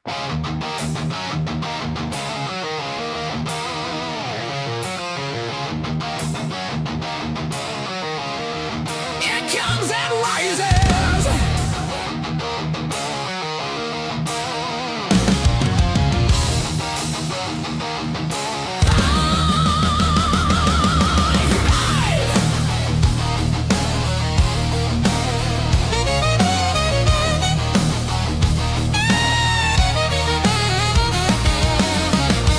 It comes and rises.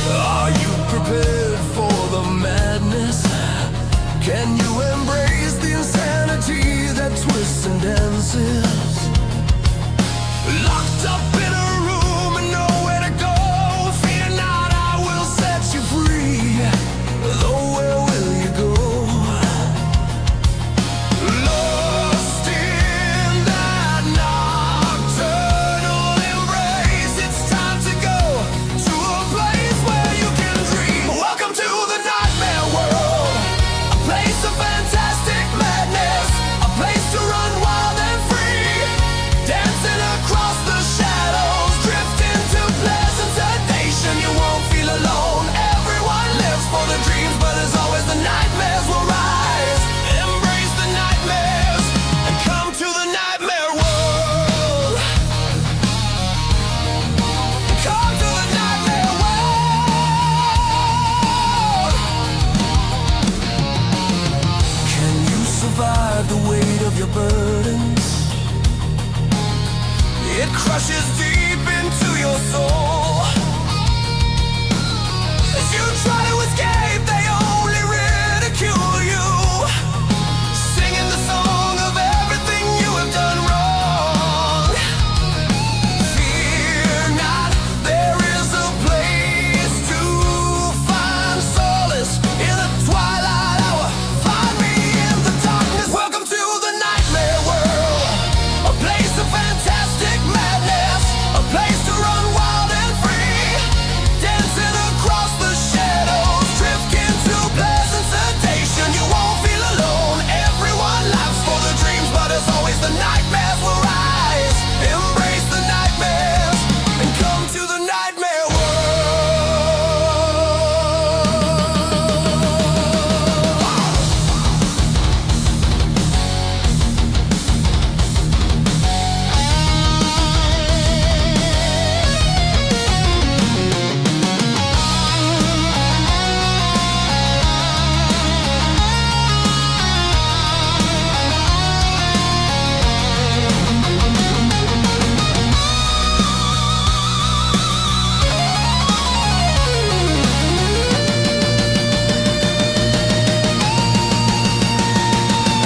Are you prepared for the madness? Can you embrace the insanity that twists and dances? Locked up in a room and nowhere to go. Fear not, I will set you free. Though where will you go? Lost in that nocturnal embrace. It's time to go to a place where you can dream. Welcome to the nightmare world. A place of fantastic madness. A place to run wild and free. Dancing across the shadows. Drift into pleasant sedation. You won't feel alone. Everyone lives for the dreams, but as always the nightmares will rise. Embrace the nightmares and come to the nightmare world. Come to the nightmare world. Can you survive the weight of your burdens? It crushes deep into your soul. As you try to escape, they only ridicule you, singing the song of everything you have done wrong. Fear not, there is a place to find solace in the twilight hour. Find me in the darkness. Welcome to the nightmare world. A place of fantastic madness. A place to run wild and free. Dancing across the shadows. Drift into pleasant sedation. You won't feel alone. Everyone laughs for the dreams, but as always the nightmares will rise. Embrace the nightmares and come to the nightmare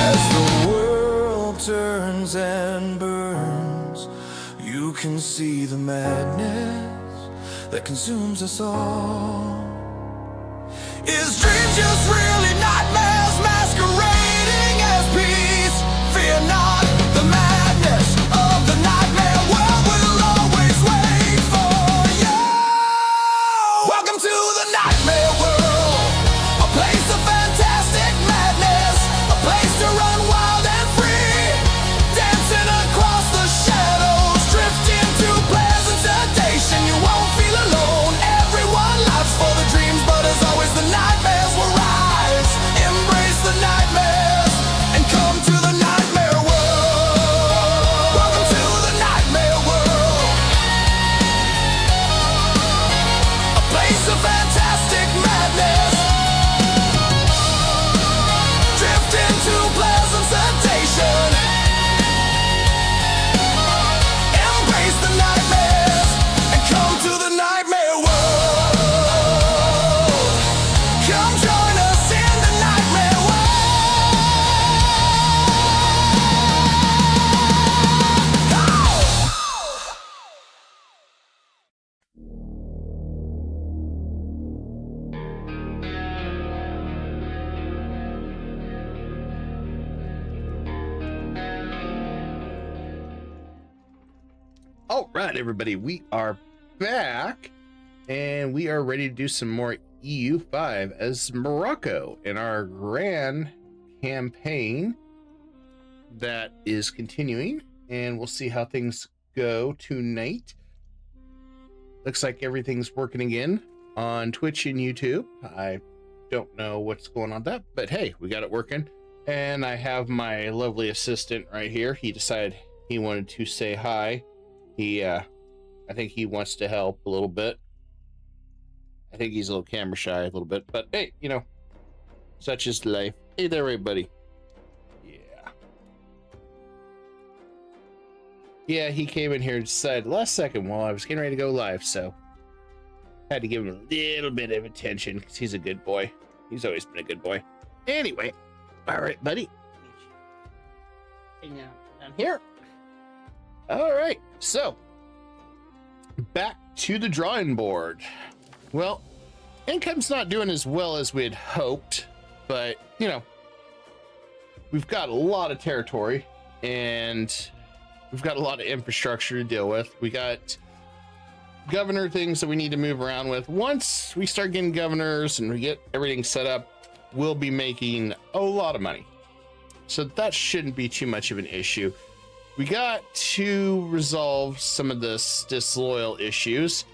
As the world turns and burns, you can see the madness that consumes us all. Is dreams just really nightmares masquerading as peace? Fear not, the madness of the nightmare world will always wait for you. Welcome to the nightmare world. A place of fantastic madness. A place to run wild and free. Dancing across the shadows. Drift into pleasant sedation. You won't feel alone. Everyone laughs for the dreams, but as always the nightmares will rise. Embrace the nightmares and come to the nightmare world. Welcome to the nightmare world. A place of fantastic madness. Drift into pleasant sedation. Embrace the nightmares and come to the nightmare world. Come join us in the nightmare All right, everybody, we are back and we are ready to do some more EU5 as Morocco in our grand campaign that is continuing, and we'll see how things go tonight. looks like everything's working again on Twitch and YouTube. I don't know what's going on with that, but hey, we got it working. And I have my lovely assistant right here. He decided he wanted to say hi. I think he wants to help a little bit. I think he's a little camera shy a little bit, but hey, you know, such is life. Hey there, everybody. Yeah, he came in here and decided last second while I was getting ready to go live, so had to give him a little bit of attention because he's a good boy. He's always been a good boy. Anyway, all right, buddy. Hang out down here. All right, so back to the drawing board. Well, income's not doing as well as we had hoped, but you know, we've got a lot of territory and we've got a lot of infrastructure to deal with. We got governor things that we need to move around with. Once we start getting governors and we get everything set up, we'll be making a lot of money. So that shouldn't be too much of an issue. We got to resolve some of this disloyal issues.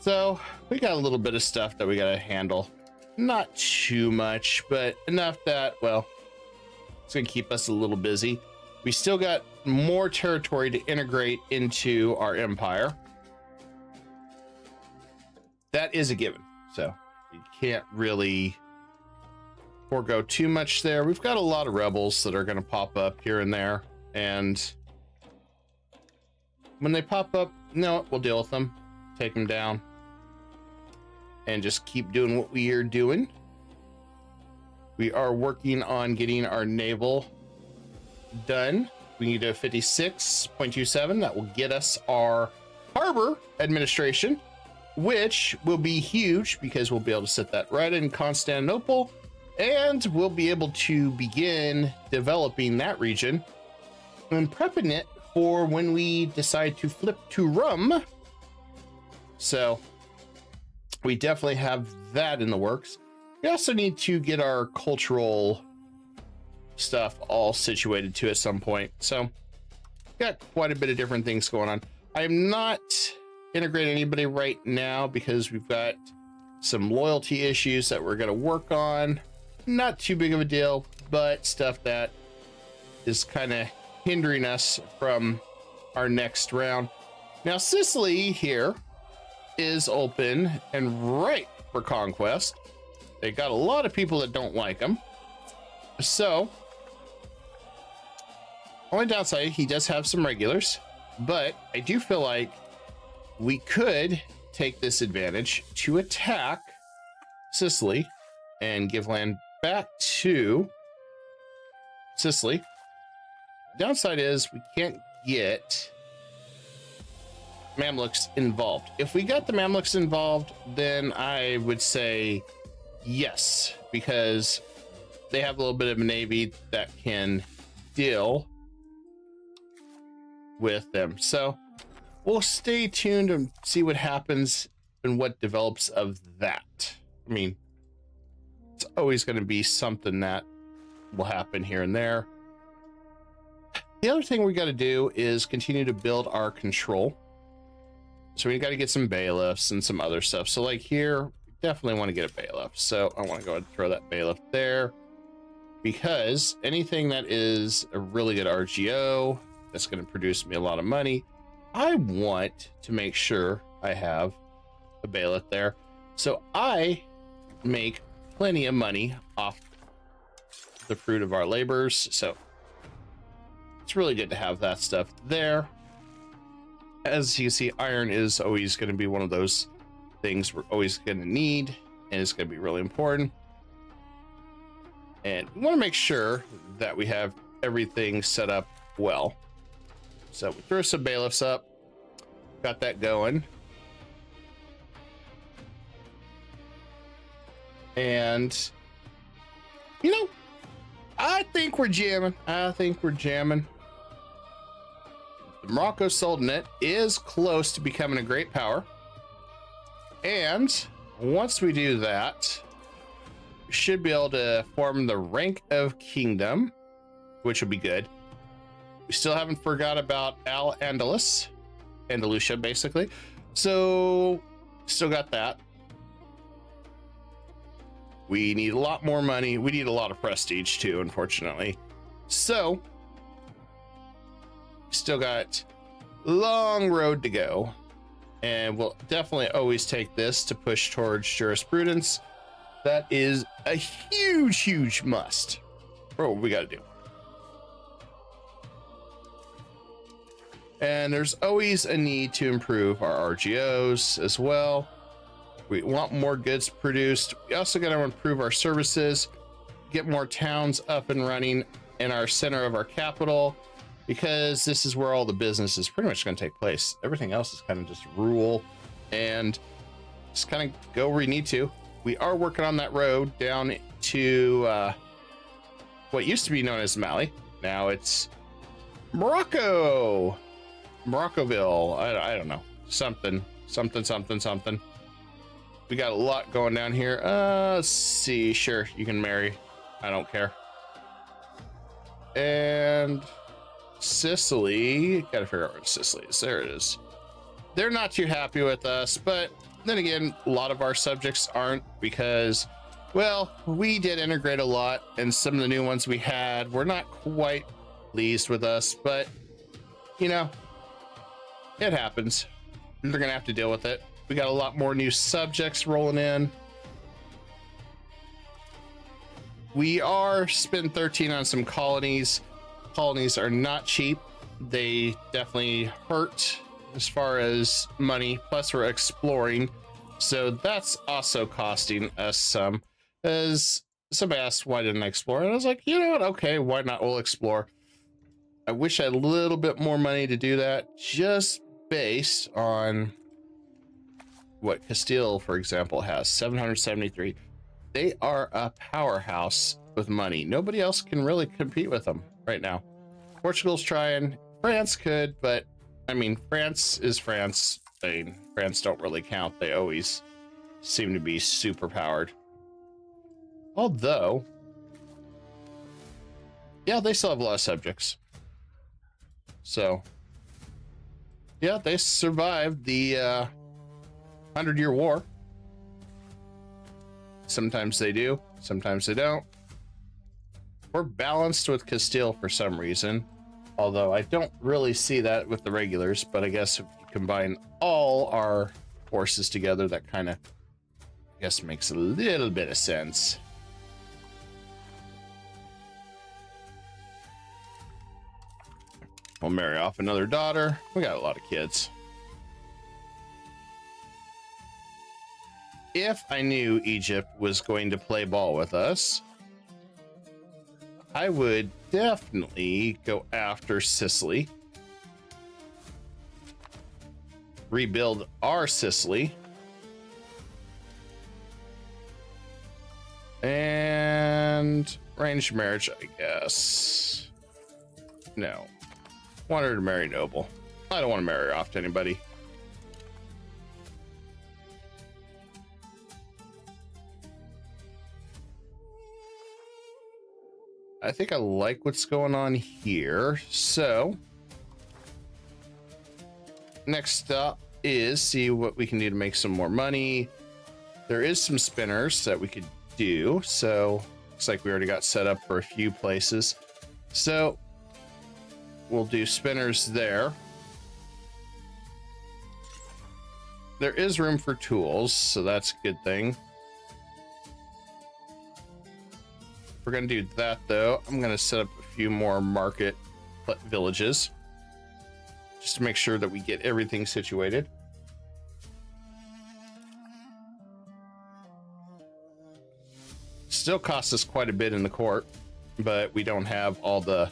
So we got a little bit of stuff that we got to handle. Not too much, but enough that, well, it's going to keep us a little busy. We still got more territory to integrate into our empire. That is a given. So you can't really forego too much there. We've got a lot of rebels that are going to pop up here and there. And when they pop up, no, we'll deal with them, take them down, and just keep doing what we are doing. We are working on getting our naval done. We need a 56.27. That will get us our harbor administration, which will be huge because we'll be able to set that right in Constantinople, and we'll be able to begin developing that region and prepping it for when we decide to flip to Rome. So we definitely have that in the works. We also need to get our cultural stuff all situated to at some point. So got quite a bit of different things going on. I'm not integrating anybody right now because we've got some loyalty issues that we're going to work on. Not too big of a deal, but stuff that is kind of hindering us from our next round. Now Sicily here is open and ripe for conquest. They got a lot of people that don't like them. So only downside, he does have some regulars, but I do feel like we could take this advantage to attack Sicily and give land back to Sicily. Downside is we can't get Mamluks involved. If we got the Mamluks involved, then I would say yes, because they have a little bit of a navy that can deal with them. So we'll stay tuned and see what happens and what develops of that. I mean, it's always going to be something that will happen here and there. The other thing we got to do is continue to build our control. So we got to get some bailiffs and some other stuff. So like here, we definitely want to get a bailiff. So I want to go ahead and throw that bailiff there, because anything that is a really good RGO that's going to produce me a lot of money, I want to make sure I have a bailiff there, so I make plenty of money off the fruit of our labors. So it's really good to have that stuff there. As you can see, iron is always going to be one of those things we're always going to need, and it's going to be really important. And we want to make sure that we have everything set up well. So we throw some bailiffs up, got that going. And, you know, I think we're jamming. The Morocco Sultanate is close to becoming a great power. And once we do that, we should be able to form the rank of kingdom, which will be good. We still haven't forgot about Al-Andalus. Andalusia, basically. So still got that. We need a lot more money. We need a lot of prestige too, unfortunately. So still got a long road to go, and we'll definitely always take this to push towards jurisprudence. That is a huge must for what we got to do. And there's always a need to improve our RGOs as well. We want more goods produced. We also got to improve our services, get more towns up and running in our center of our capital, because this is where all the business is pretty much going to take place. Everything else is kind of just rural and just kind of go where we need to. We are working on that road down to what used to be known as Mali. Now it's Morocco. Moroccoville. I don't know. Something. We got a lot going down here. Let's see. Sure, you can marry. I don't care. And Sicily. Gotta figure out where Sicily is. There it is. They're not too happy with us, but then again, a lot of our subjects aren't, because, well, we did integrate a lot, and some of the new ones we had were not quite pleased with us, but you know, it happens. They're gonna have to deal with it. We got a lot more new subjects rolling in. We are spending 13 on some colonies. Colonies are not cheap. They definitely hurt as far as money. Plus we're exploring, so that's also costing us some. As somebody asked, why didn't I explore? And I was like, you know what? Okay, why not? We'll explore. I wish I had a little bit more money to do that, just based on what Castile, for example, has 773. They are a powerhouse with money. Nobody else can really compete with them right now. Portugal's trying. France could, but I mean, France is France. I mean, France don't really count. They always seem to be super powered. Although, yeah, they still have a lot of subjects. So, yeah, they survived the 100-year war. Sometimes they do, sometimes they don't. We're balanced with Castile for some reason, although I don't really see that with the regulars, but I guess if you combine all our forces together, that kind of, I guess, makes a little bit of sense. We'll marry off another daughter. We got a lot of kids. If I knew Egypt was going to play ball with us, I would definitely go after Sicily. Rebuild our Sicily. And arranged marriage, I guess. No. Want her to marry noble. I don't want to marry her off to anybody. I think I like what's going on here. So next up is see what we can do to make some more money. There is some spinners that we could do. So looks like we already got set up for a few places. So we'll do spinners there. There is room for tools, so that's a good thing. We're going to do that, though. I'm going to set up a few more market villages just to make sure that we get everything situated. Still costs us quite a bit in the court, but we don't have all the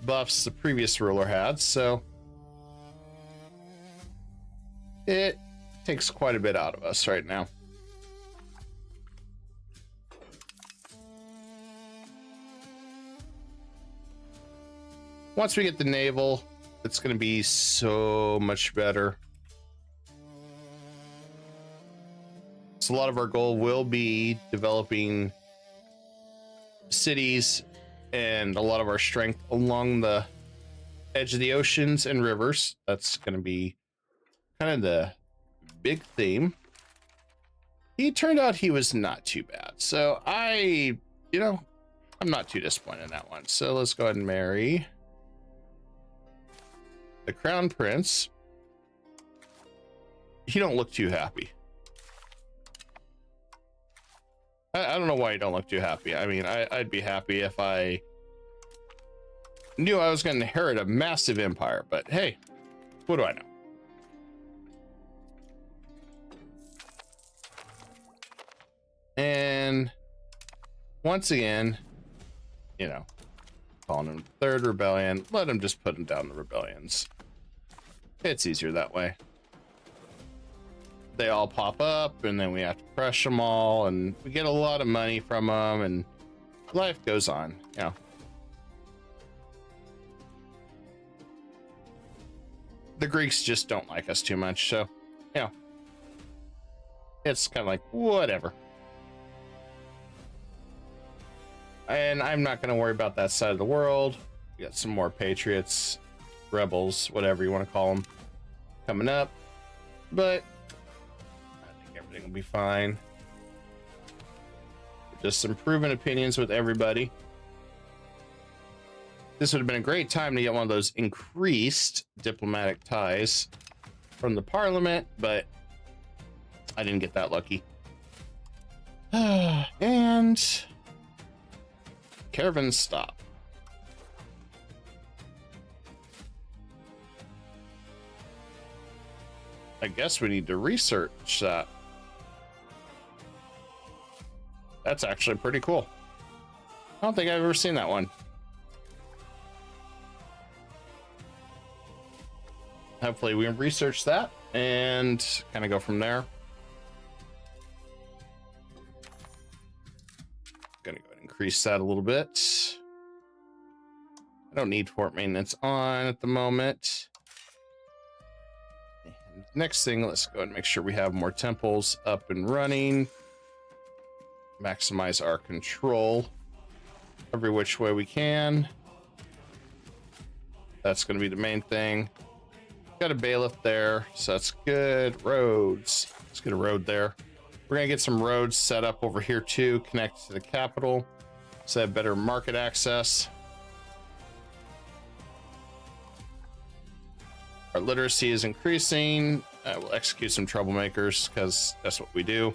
buffs the previous ruler had, so it takes quite a bit out of us right now. Once we get the naval, it's going to be so much better. So a lot of our goal will be developing cities and a lot of our strength along the edge of the oceans and rivers. That's going to be kind of the big theme. He turned out he was not too bad. So I'm not too disappointed in that one. So let's go ahead and marry the Crown Prince. He don't look too happy. I don't know why you don't look too happy. I mean, I'd be happy if I knew I was going to inherit a massive empire, but hey, what do I know? And once again, calling him third rebellion, let him just put him down the rebellions. It's easier that way. They all pop up and then we have to crush them all and we get a lot of money from them and life goes on. The Greeks just don't like us too much, so it's kind of like whatever. And I'm not going to worry about that side of the world. We got some more patriots, rebels, whatever you want to call them, coming up, but I think everything will be fine. Just some proven opinions with everybody. This would have been a great time to get one of those increased diplomatic ties from the parliament, but I didn't get that lucky. And caravan stop. I guess we need to research that. That's actually pretty cool. I don't think I've ever seen that one. Hopefully we can research that and kind of go from there. Gonna go ahead and increase that a little bit. I don't need fort maintenance on at the moment. And next thing, let's go ahead and make sure we have more temples up and running. Maximize our control every which way we can. That's going to be the main thing. Got a bailiff there, so that's good. Roads. Let's get a road there. We're going to get some roads set up over here too, connect to the capital, so they have better market access. Our literacy is increasing. We'll execute some troublemakers because that's what we do,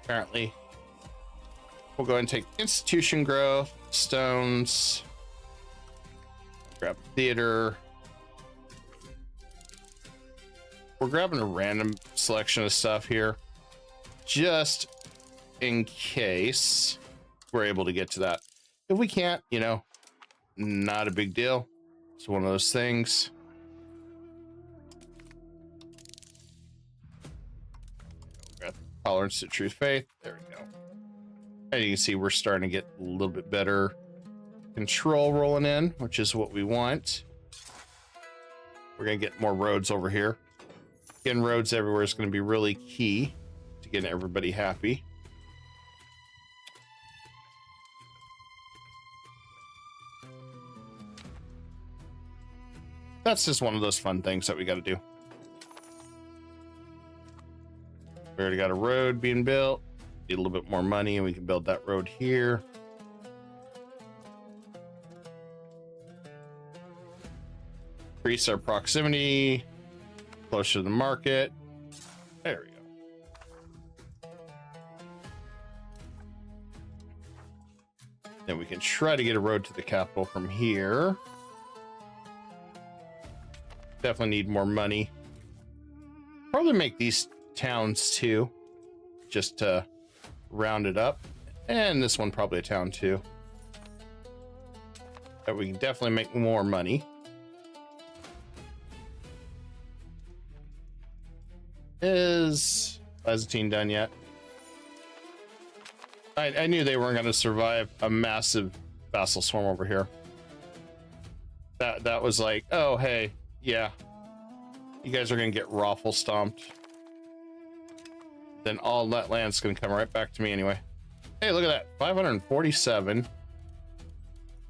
apparently. We'll go ahead and take institution growth, stones, grab theater. We're grabbing a random selection of stuff here, just in case we're able to get to that. If we can't, not a big deal. It's one of those things. Got tolerance to true faith. There we go. And you can see we're starting to get a little bit better control rolling in, which is what we want. We're going to get more roads over here. Getting roads everywhere is going to be really key to getting everybody happy. That's just one of those fun things that we got to do. We already got a road being built. Need a little bit more money and we can build that road here. Increase our proximity closer to the market. There we go. Then we can try to get a road to the capital from here. Definitely need more money. Probably make these towns too, just to round it up. And this one probably a town too. But we can definitely make more money. Is Byzantine done yet? I knew they weren't going to survive a massive vassal swarm over here. That was like, oh hey, yeah, you guys are going to get raffle stomped. Then all that land's going to come right back to me anyway. Hey, look at that, 547.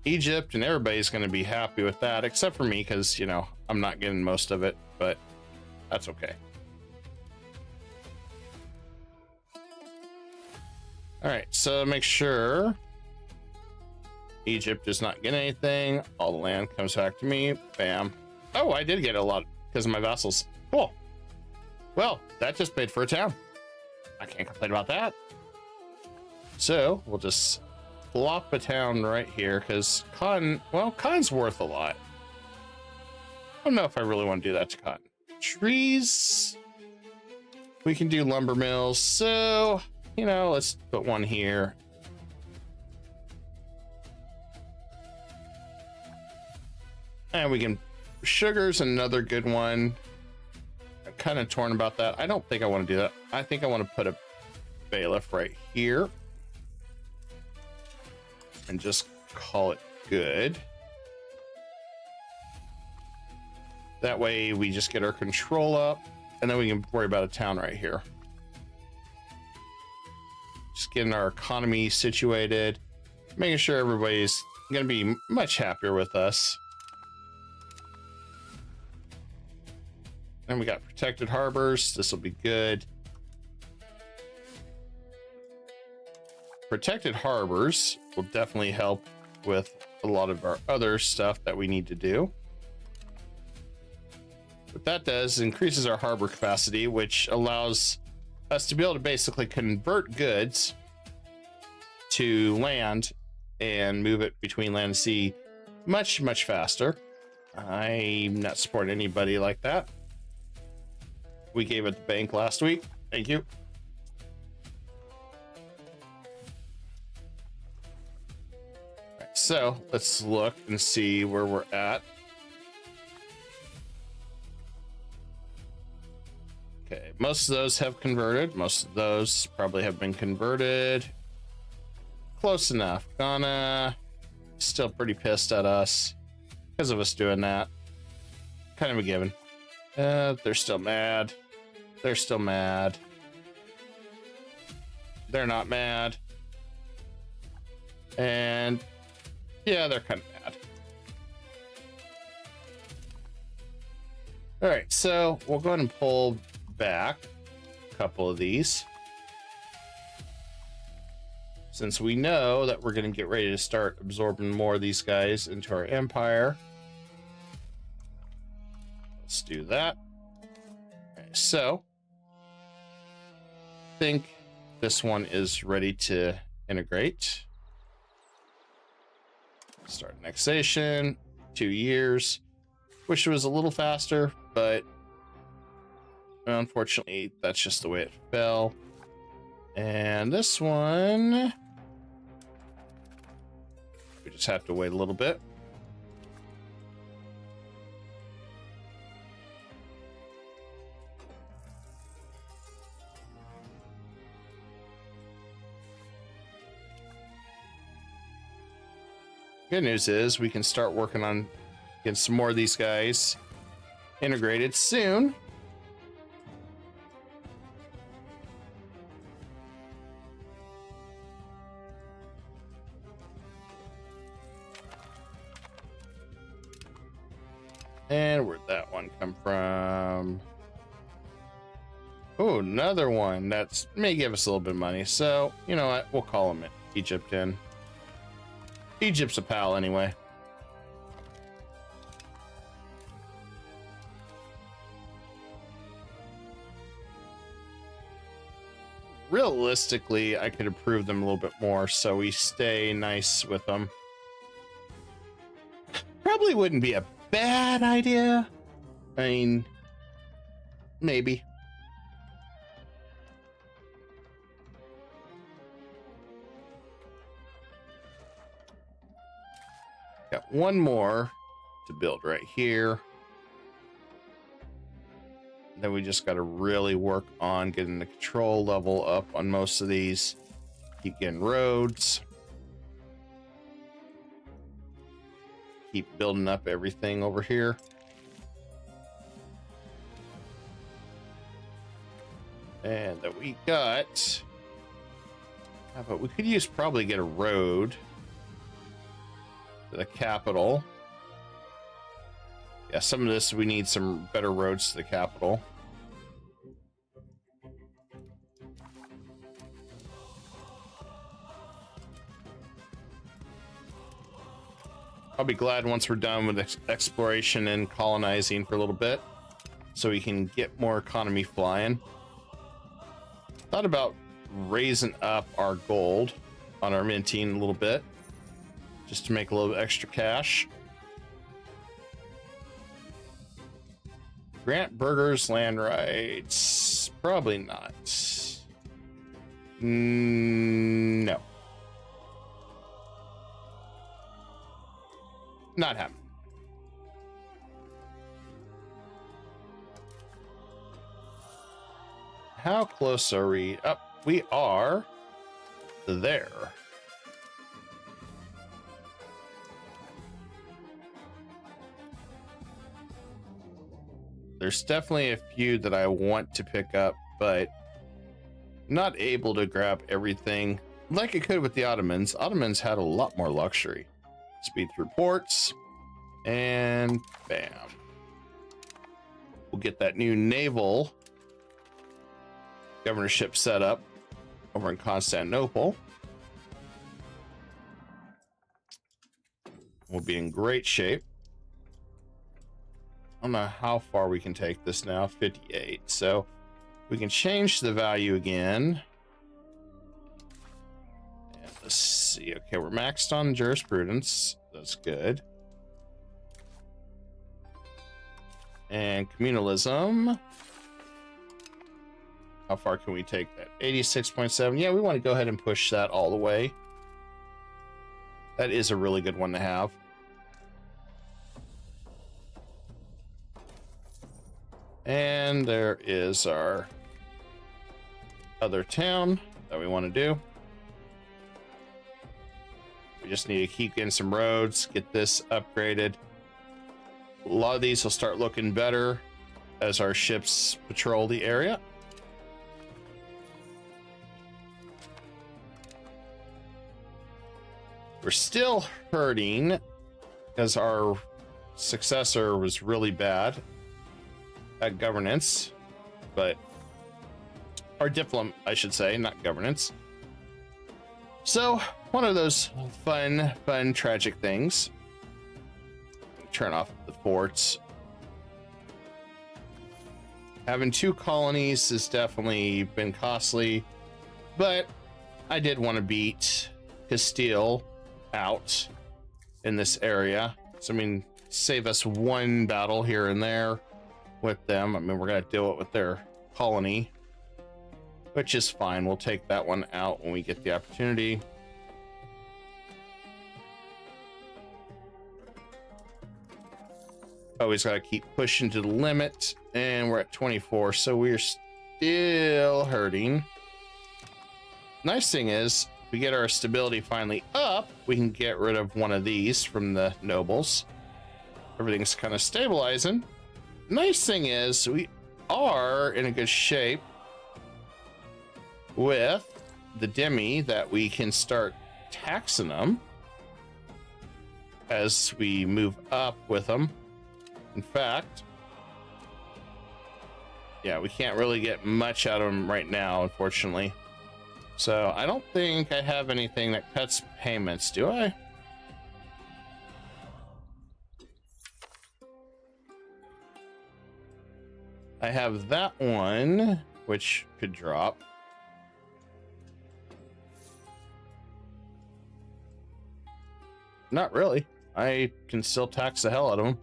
Egypt and everybody's going to be happy with that, except for me, because I'm not getting most of it, but that's okay. All right, so make sure Egypt does not get anything. All the land comes back to me. Bam. Oh, I did get a lot because of my vassals. Cool. Well, that just paid for a town. I can't complain about that. So we'll just plop a town right here because cotton, well, cotton's worth a lot. I don't know if I really want to do that to cotton. Trees, we can do lumber mills. So, you know, let's put one here. And we can, sugar's another good one. I'm kind of torn about that. I don't think I want to do that. I think I want to put a bailiff right here and just call it good. That way we just get our control up and then we can worry about a town right here. Just getting our economy situated, making sure everybody's going to be much happier with us. And we got protected harbors. This will be good. Protected harbors will definitely help with a lot of our other stuff that we need to do. What that does is increases our harbor capacity, which allows us to be able to basically convert goods to land and move it between land and sea much, much faster. I'm not supporting anybody like that. We gave it the bank last week. Thank you. Right, so let's look and see where we're at. Okay, most of those have converted. Most of those probably have been converted. Close enough. Ghana still pretty pissed at us because of us doing that. Kind of a given. They're still mad. They're still mad. They're not mad. And yeah, they're kind of mad. All right, so we'll go ahead and pull back a couple of these. Since we know that we're going to get ready to start absorbing more of these guys into our empire. Let's do that. Okay, so I think this one is ready to integrate. Start annexation, 2 years. Wish it was a little faster, but unfortunately, that's just the way it fell. And this one, we just have to wait a little bit. Good news is we can start working on getting some more of these guys integrated soon. And where'd that one come from? Oh, another one that's may give us a little bit of money. So, you know what? We'll call him Egypt in. Egypt's a pal anyway. Realistically, I could improve them a little bit more so we stay nice with them. Probably wouldn't be a bad idea. I mean, maybe. Got one more to build right here. Then we just got to really work on getting the control level up on most of these. Keep getting roads. Keep building up everything over here. And then we got... How about we could use probably get a road to the capital. Yeah, some of this we need some better roads to the capital. I'll be glad once we're done with exploration and colonizing for a little bit, so we can get more economy flying. Thought about raising up our gold on our minting a little bit, just to make a little extra cash. Grant burgers land rights. Probably not. No. Not happening. How close are we? Up. We are there. There's definitely a few that I want to pick up, but not able to grab everything like I could with the Ottomans. Ottomans had a lot more luxury. Speed through ports, and bam. We'll get that new naval governorship set up over in Constantinople. We'll be in great shape. I don't know how far we can take this now. 58. So we can change the value again. And let's see. Okay, we're maxed on jurisprudence. That's good. And communalism. How far can we take that? 86.7. Yeah, we want to go ahead and push that all the way. That is a really good one to have. And there is our other town that we want to do. We just need to keep getting some roads, get this upgraded. A lot of these will start looking better as our ships patrol the area. We're still hurting because our successor was really bad at governance, but our diplomat, I should say, not governance. So one of those fun, tragic things. Turn off the forts. Having 2 colonies has definitely been costly, but I did want to beat Castile out in this area. So, I mean, save us 1 battle here and there with them. I mean, we're going to deal it with their colony, which is fine. We'll take that one out when we get the opportunity. Always got to keep pushing to the limit, and we're at 24, so we're still hurting. Nice thing is, if we get our stability finally up, we can get rid of one of these from the nobles. Everything's kind of stabilizing. Nice thing is, we are in a good shape with the demi that we can start taxing them as we move up with them. In fact, yeah, we can't really get much out of them right now, unfortunately. So I don't think I have anything that cuts payments, do I? I have that one, which could drop. Not really. I can still tax the hell out of them.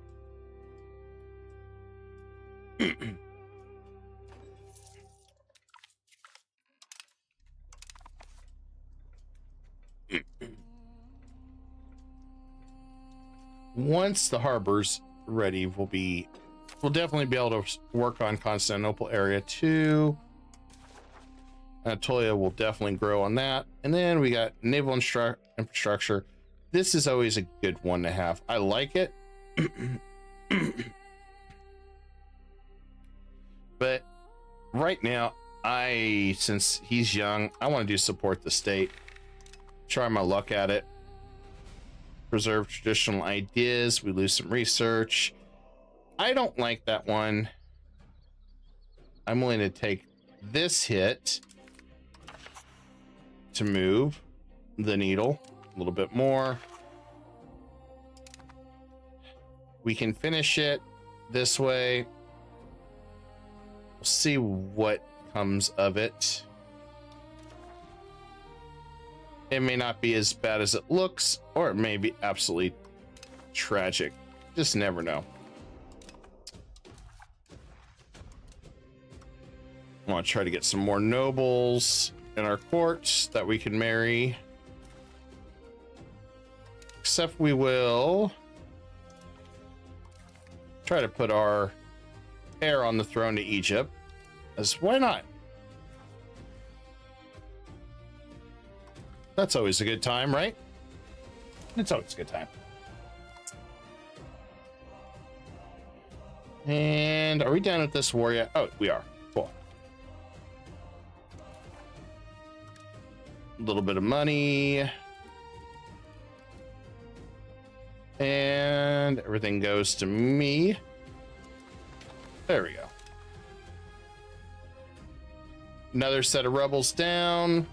Once the harbor's ready, we'll definitely be able to work on Constantinople area too. Anatolia will definitely grow on that. And then we got naval infrastructure. This is always a good one to have. I like it. But right now, since he's young, I want to do support the state. Try my luck at it. Preserve traditional ideas. We lose some research. I don't like that one. I'm willing to take this hit to move the needle a little bit more. we can finish it this way. We'll see what comes of it. It may not be as bad as it looks, or it may be absolutely tragic. Just never know. I want to try to get some more nobles in our court that we can marry. Except we will try to put our heir on the throne to Egypt. As why not? That's always a good time, right? It's always a good time. And are we done with this war yet? Oh, we are. Cool. A little bit of money. And everything goes to me. There we go. Another set of rebels down.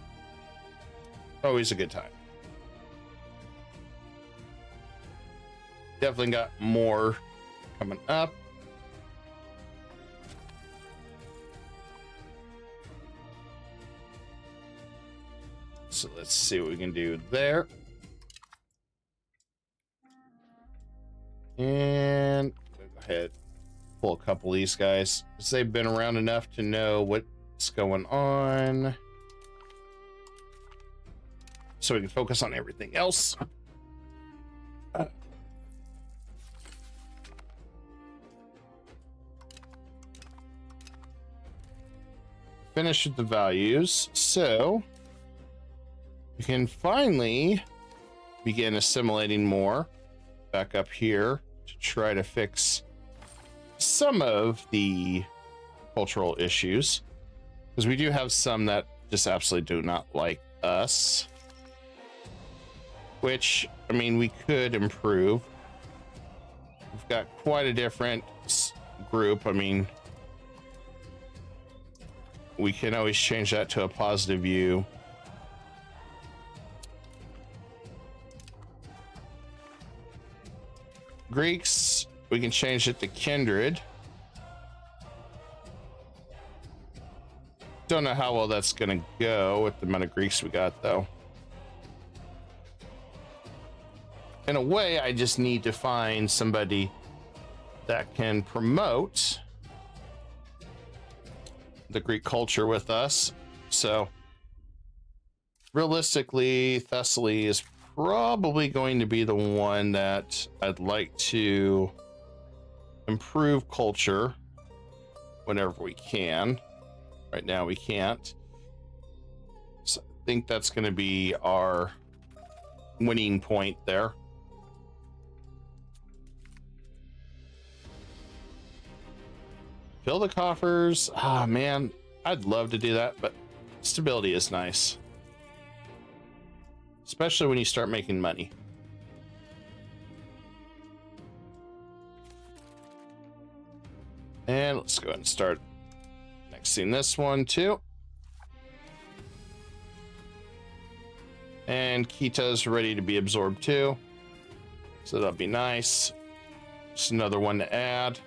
Always a good time. Definitely got more coming up. So let's see what we can do there. And go ahead, pull a couple of these guys because they've been around enough to know what's going on. So we can focus on everything else. Finish with the values. So we can finally begin assimilating more back up here to try to fix some of the cultural issues, because we do have some that just absolutely do not like us, which, I mean, we could improve. We've got quite a different group. I mean, we can always change that to a positive view. Greeks, we can change it to kindred. Don't know how well that's gonna go with the amount of Greeks we got, though. In a way, I just need to find somebody that can promote the Greek culture with us. So realistically, Thessaly is probably going to be the one that I'd like to improve culture whenever we can. Right now we can't. So I think that's going to be our winning point there. Fill the coffers. Ah, man, I'd love to do that, but stability is nice. Especially when you start making money. And let's go ahead and start annexing this one too. And Quito's ready to be absorbed too. So that'll be nice. Just another one to add.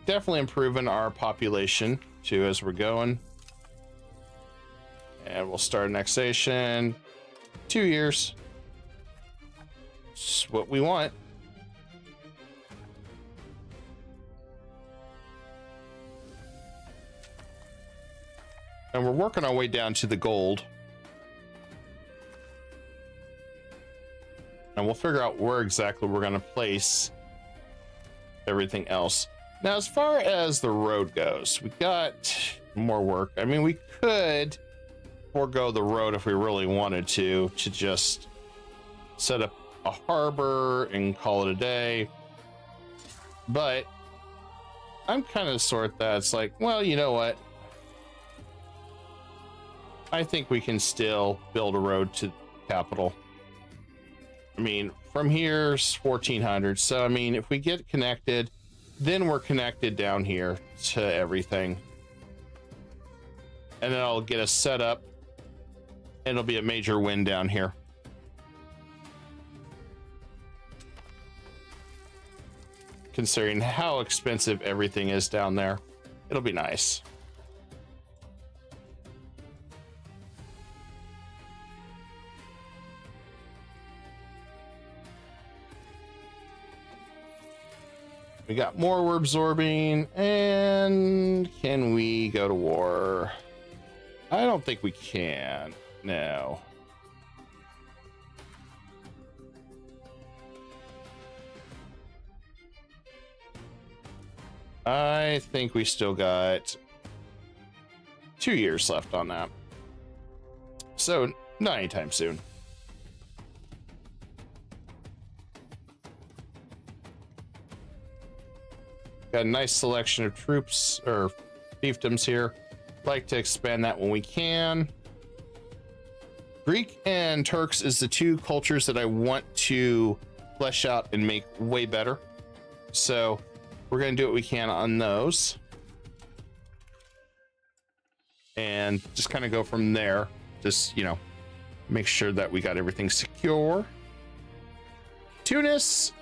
Definitely improving our population too as we're going. And we'll start annexation. 2 years. It's what we want. And we're working our way down to the gold. And we'll figure out where exactly we're going to place everything else. Now, as far as the road goes, we got more work. I mean, we could forego the road if we really wanted to just set up a harbor and call it a day. But I'm kind of the sort that it's like, well, you know what? I think we can still build a road to the capital. I mean, from here's 1400. So, I mean, if we get connected, then we're connected down here to everything. And then I'll get us set up It'll be a major win down here. Considering how expensive everything is down there, it'll be nice. We got more we're absorbing, and can we go to war? I don't think we can. No. I think we still got 2 years left on that. So not anytime soon. Got a nice selection of troops or fiefdoms here. Like to expand that when we can. Greek and Turks is the two cultures that I want to flesh out and make way better. So we're going to do what we can on those. And just kind of go from there. Just, you know, make sure that we got everything secure. Tunis,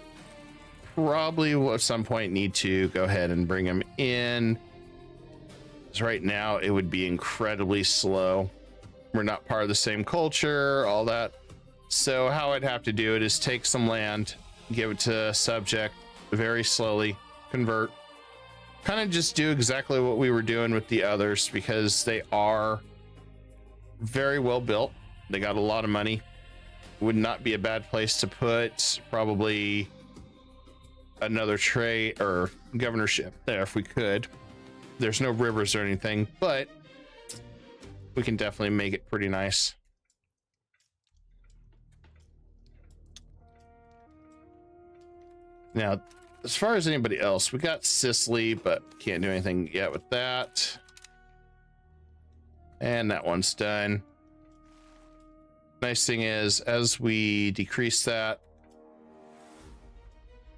probably will at some point need to go ahead and bring them in. Because right now it would be incredibly slow. We're not part of the same culture, all that. So how I'd have to do it is take some land, give it to a subject, very slowly convert, kind of just do exactly what we were doing with the others, because they are very well built. They got a lot of money. Would not be a bad place to put probably another trade or governorship there if we could. There's no rivers or anything, but we can definitely make it pretty nice. Now, as far as anybody else, we got Sicily, but can't do anything yet with that. And that one's done. Nice thing is, as we decrease that,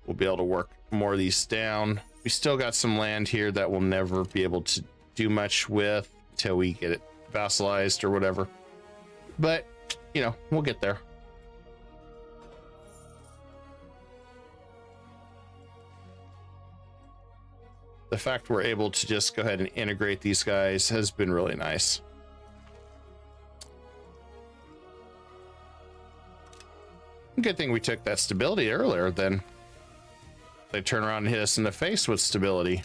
we'll be able to work more of these down. We still got some land here that we'll never be able to do much with until we get it vassalized or whatever. But, you know, we'll get there. The fact we're able to just go ahead and integrate these guys has been really nice. Good thing we took that stability earlier, then they turn around and hit us in the face with stability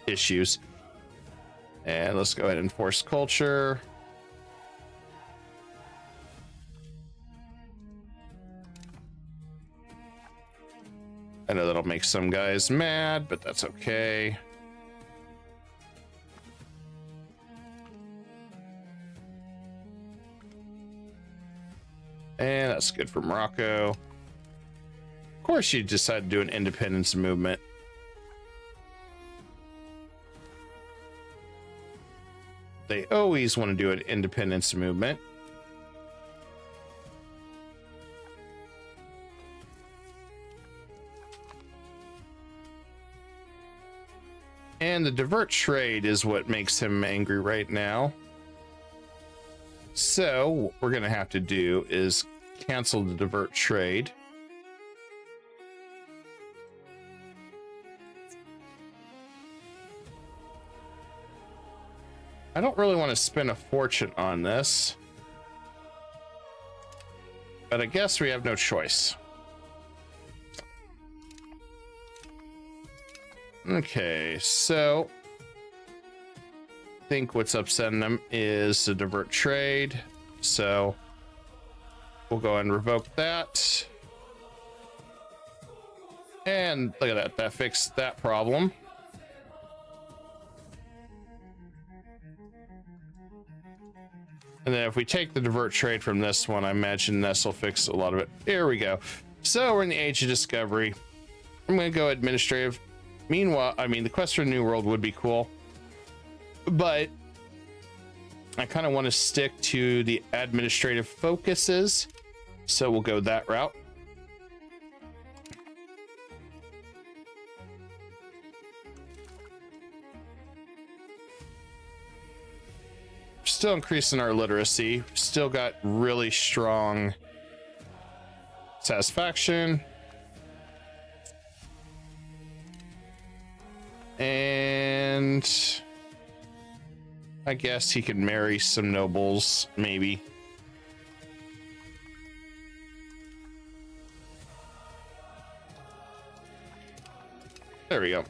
issues. And let's go ahead and force culture. I know that'll make some guys mad, but that's okay. And that's good for Morocco. Of course, you decide to do an independence movement. They always want to do an independence movement. And the divert trade is what makes him angry right now. So what we're going to have to do is cancel the divert trade. I don't really want to spend a fortune on this, but I guess we have no choice. Okay, so I think what's upsetting them is the divert trade. So we'll go and revoke that. And look at that, that fixed that problem. And then if we take the divert trade from this one, I imagine this will fix a lot of it. Here we go. So we're in the age of discovery. I'm going to go administrative. Meanwhile, I mean, the quest for a new world would be cool, but I kind of want to stick to the administrative focuses. So we'll go that route. still increasing our literacy. Still got really strong satisfaction. And I guess he could marry some nobles, maybe. There we go.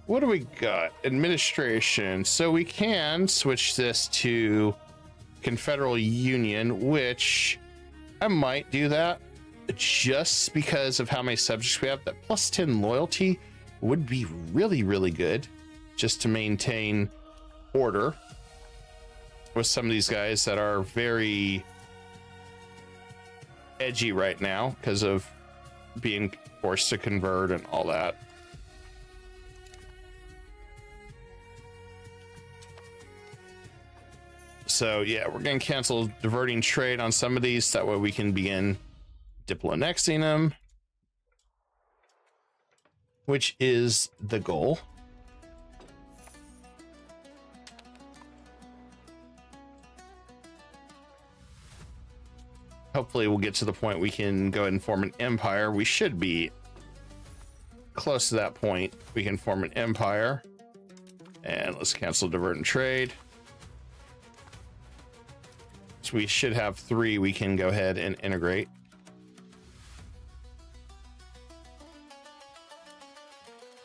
What do we got? Administration. So we can switch this to Confederal Union, which I might do that just because of how many subjects we have. That plus 10 loyalty would be really, really good just to maintain order with some of these guys that are very edgy right now because of being forced to convert and all that. So yeah, we're going to cancel diverting trade on some of these. That way we can begin diplo-annexing them, which is the goal. Hopefully we'll get to the point we can go ahead and form an empire. We should be close to that point. We can form an empire. And let's cancel divert and trade. So we should have 3 we can go ahead and integrate.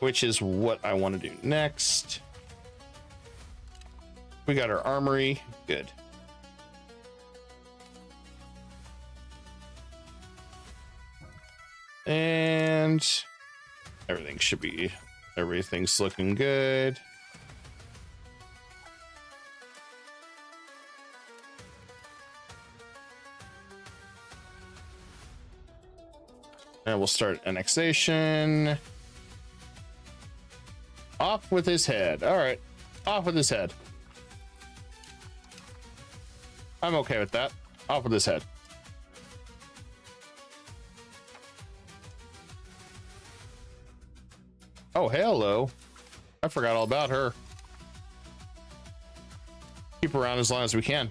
Which is what I want to do next. We got our armory. Good. And everything's looking good. And we'll start annexation. Off with his head. All right. Off with his head. I'm okay with that. Off with his head. Oh, hello. I forgot all about her. Keep her around as long as we can.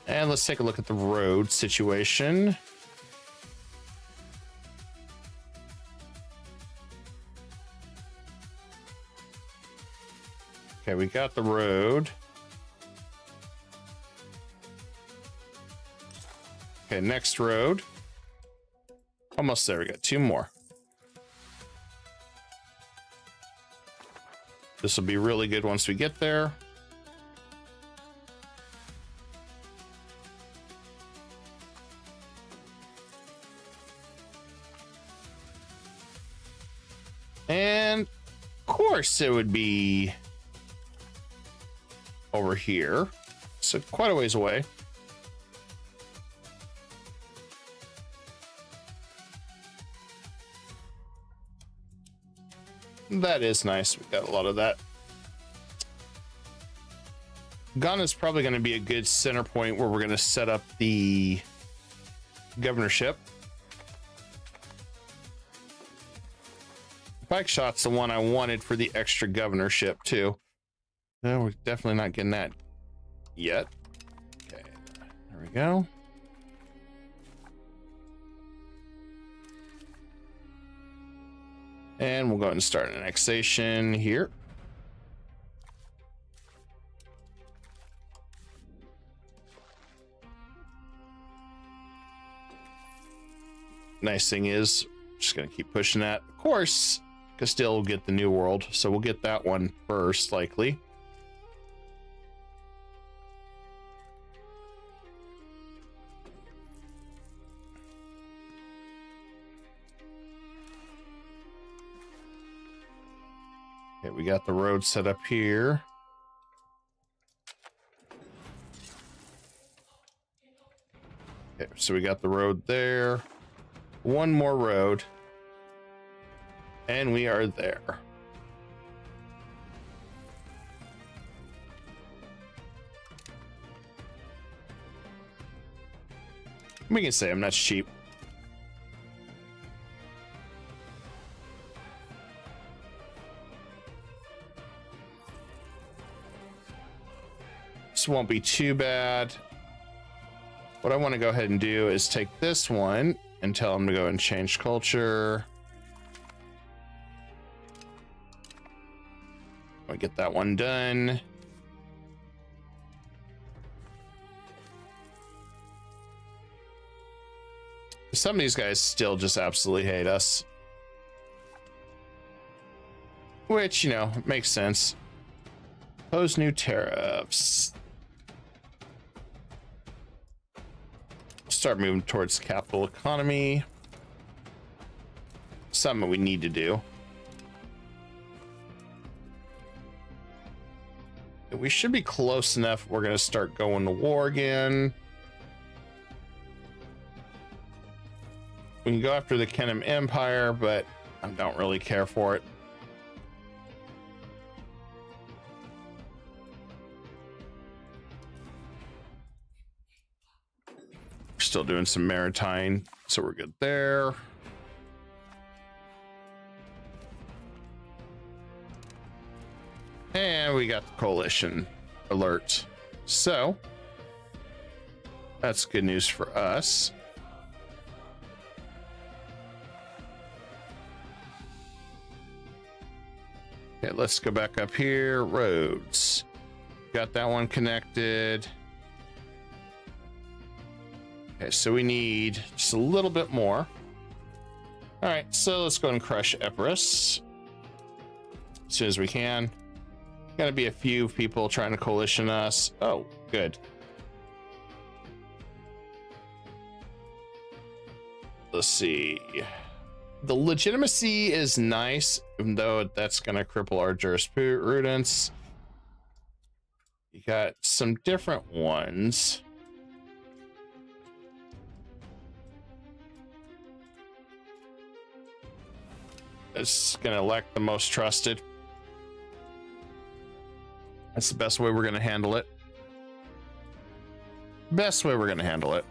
And let's take a look at the road situation. Okay, we got the road. Okay, next road. Almost there. We got 2 more. This will be really good once we get there. And of course it would be over here. So quite a ways away. That is nice. We got a lot of that. Ghana is probably going to be a good center point where we're going to set up the governorship. Bike shot's the one I wanted for the extra governorship too. No, we're definitely not getting that yet. Okay, there we go. And we'll go ahead and start an annexation here. Nice thing is, just gonna keep pushing that. Of course, Castile will get the new world, so we'll get that one first, likely. Okay, we got the road set up here. Okay, so we got the road there. One more road. And we are there. We can say I'm not cheap. This won't be too bad. What I want to go ahead and do is take this one and tell them to go and change culture. I'll get that one done. Some of these guys still just absolutely hate us. Which, you know, makes sense. Pose new tariffs. Start moving towards capital economy. Something we need to do. We should be close enough. We're going to start going to war again. We can go after the Kenem Empire, but I don't really care for it. We're still doing some maritime, so we're good there. And we got the coalition alert. So that's good news for us. Okay, let's go back up here. Roads. Got that one connected. Okay, so we need just a little bit more. All right, so let's go and crush Epirus as soon as we can. Gonna be a few people trying to coalition us. Oh, good. Let's see. The legitimacy is nice, even though that's gonna cripple our jurisprudence. You got some different ones. It's gonna elect the most trusted. That's the best way we're gonna handle it. Best way we're gonna handle it.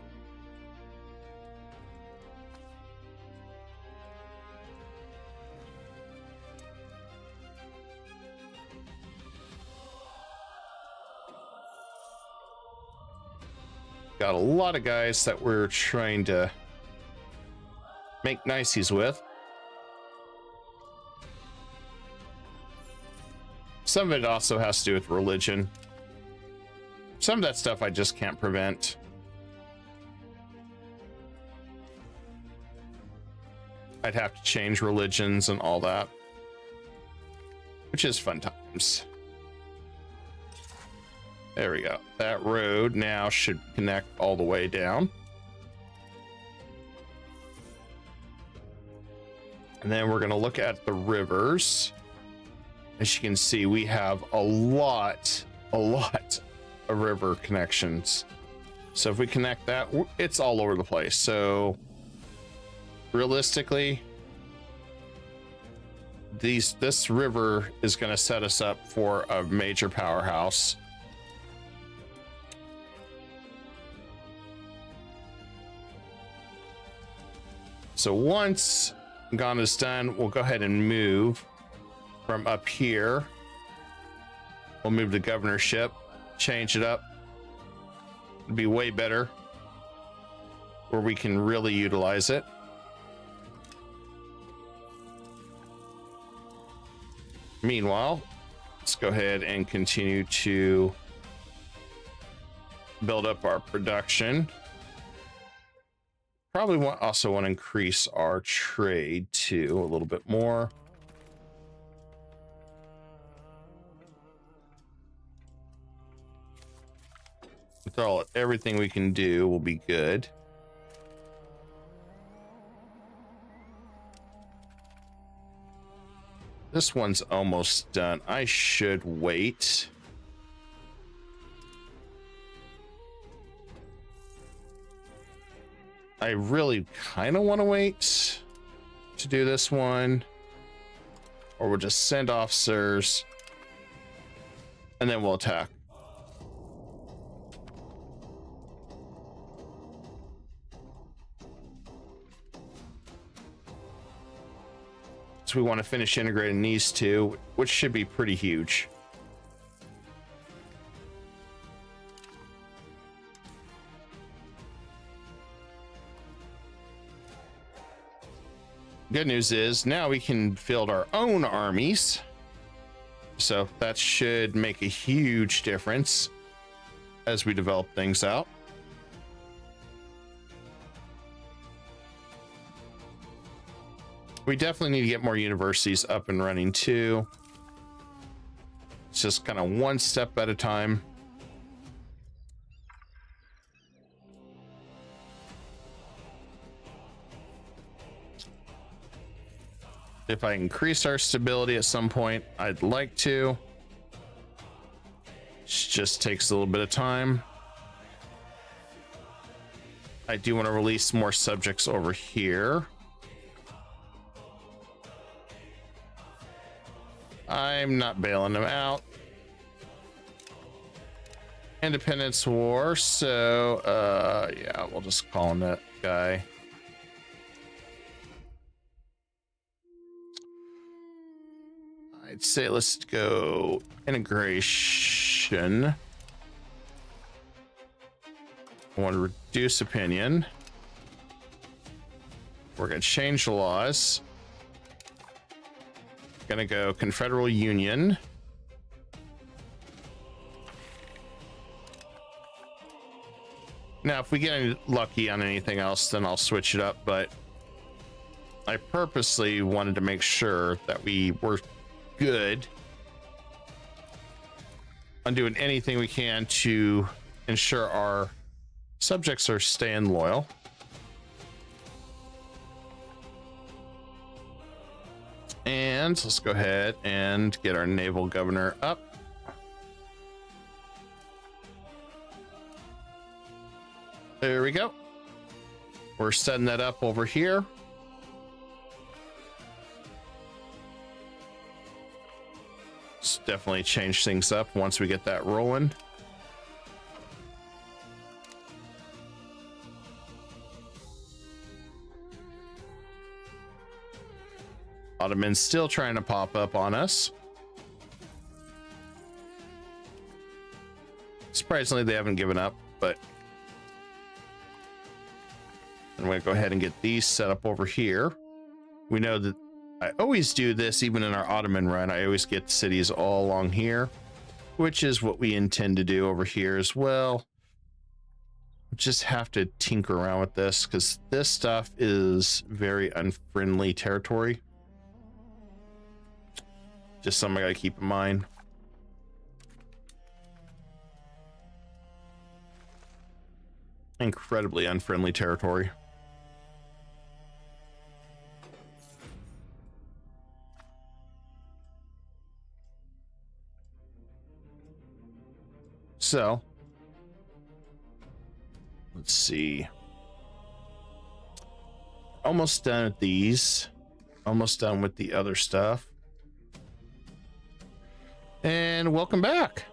Got a lot of guys that we're trying to make niceties with. Some of it also has to do with religion. Some of that stuff I just can't prevent. I'd have to change religions and all that, which is fun times. There we go. That road now should connect all the way down. And then we're going to look at the rivers. As you can see, we have a lot of river connections. So if we connect that, it's all over the place. So realistically, this river is going to set us up for a major powerhouse. So once Ghana's done, we'll go ahead and move from up here. We'll move the governorship, change it up. It'd be way better where we can really utilize it. Meanwhile, let's go ahead and continue to build up our production. Probably also want to increase our trade too a little bit more. With everything we can do will be good. This one's almost done. I should wait. I really kind of want to wait to do this one, or we'll just send officers and then we'll attack. So we want to finish integrating these two, which should be pretty huge. good news is now we can field our own armies. So that should make a huge difference as we develop things out. We definitely need to get more universities up and running too. It's just kind of one step at a time. If I increase our stability at some point, I'd like to. It just takes a little bit of time. I do want to release more subjects over here. I'm not bailing them out. Independence War, so yeah, we'll just call him that guy. I'd say let's go integration. I want to reduce opinion. We're going to change the laws. Going to go Confederal Union. Now, if we get lucky on anything else, then I'll switch it up. But I purposely wanted to make sure that we were good on doing anything we can to ensure our subjects are staying loyal. And let's go ahead and get our naval governor up. There we go. We're setting that up over here. Let's definitely change things up once we get that rolling. Ottomans still trying to pop up on us. Surprisingly, they haven't given up, but I'm going to go ahead and get these set up over here. We know that I always do this, even in our Ottoman run. I always get cities all along here, which is what we intend to do over here as well. Just have to tinker around with this because this stuff is very unfriendly territory. Just something I gotta keep in mind. Incredibly unfriendly territory. So, let's see. Almost done with these. Almost done with the other stuff. And welcome back.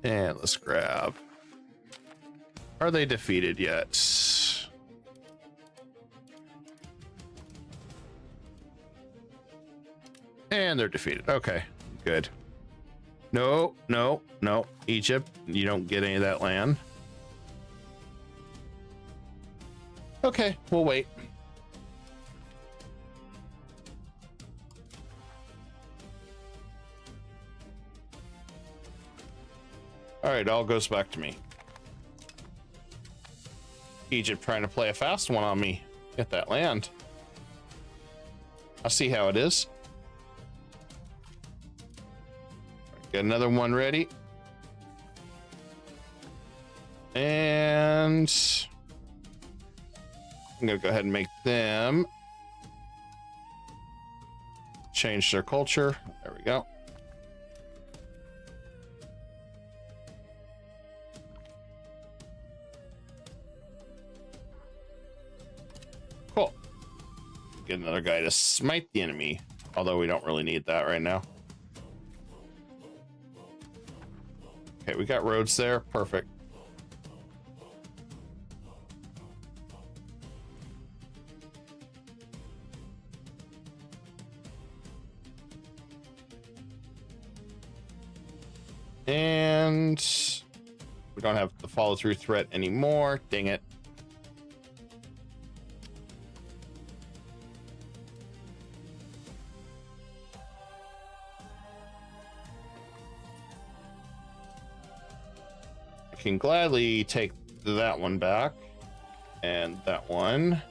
And let's grab. Are they defeated yet? And they're defeated. Okay, good. No, no, no. Egypt, you don't get any of that land. Okay, we'll wait. All right, all goes back to me. Egypt trying to play a fast one on me. Get that land. I'll see how it is. Get another one ready. And I'm gonna go ahead and make them change their culture. There we go. Cool. Get another guy to smite the enemy, although we don't really need that right now. Okay, we got roads there. Perfect. And We don't have the follow through threat anymore. Dang it. I can gladly take that one back and that one.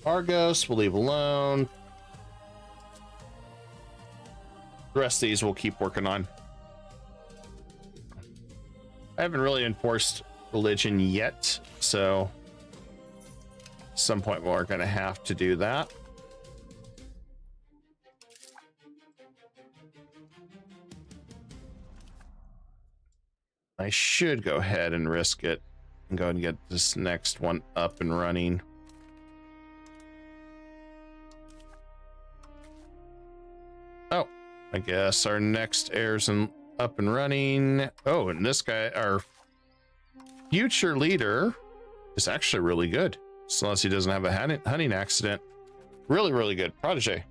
Argos we'll leave alone. The rest of these we'll keep working on. I haven't really enforced religion yet, so at some point we're going to have to do that. I should go ahead and risk it and go ahead and get this next one up and running. Oh, I guess our next heir's up and running. Oh, and this guy, our future leader, is actually really good. So unless he doesn't have a hunting accident. Really, really good. Protege.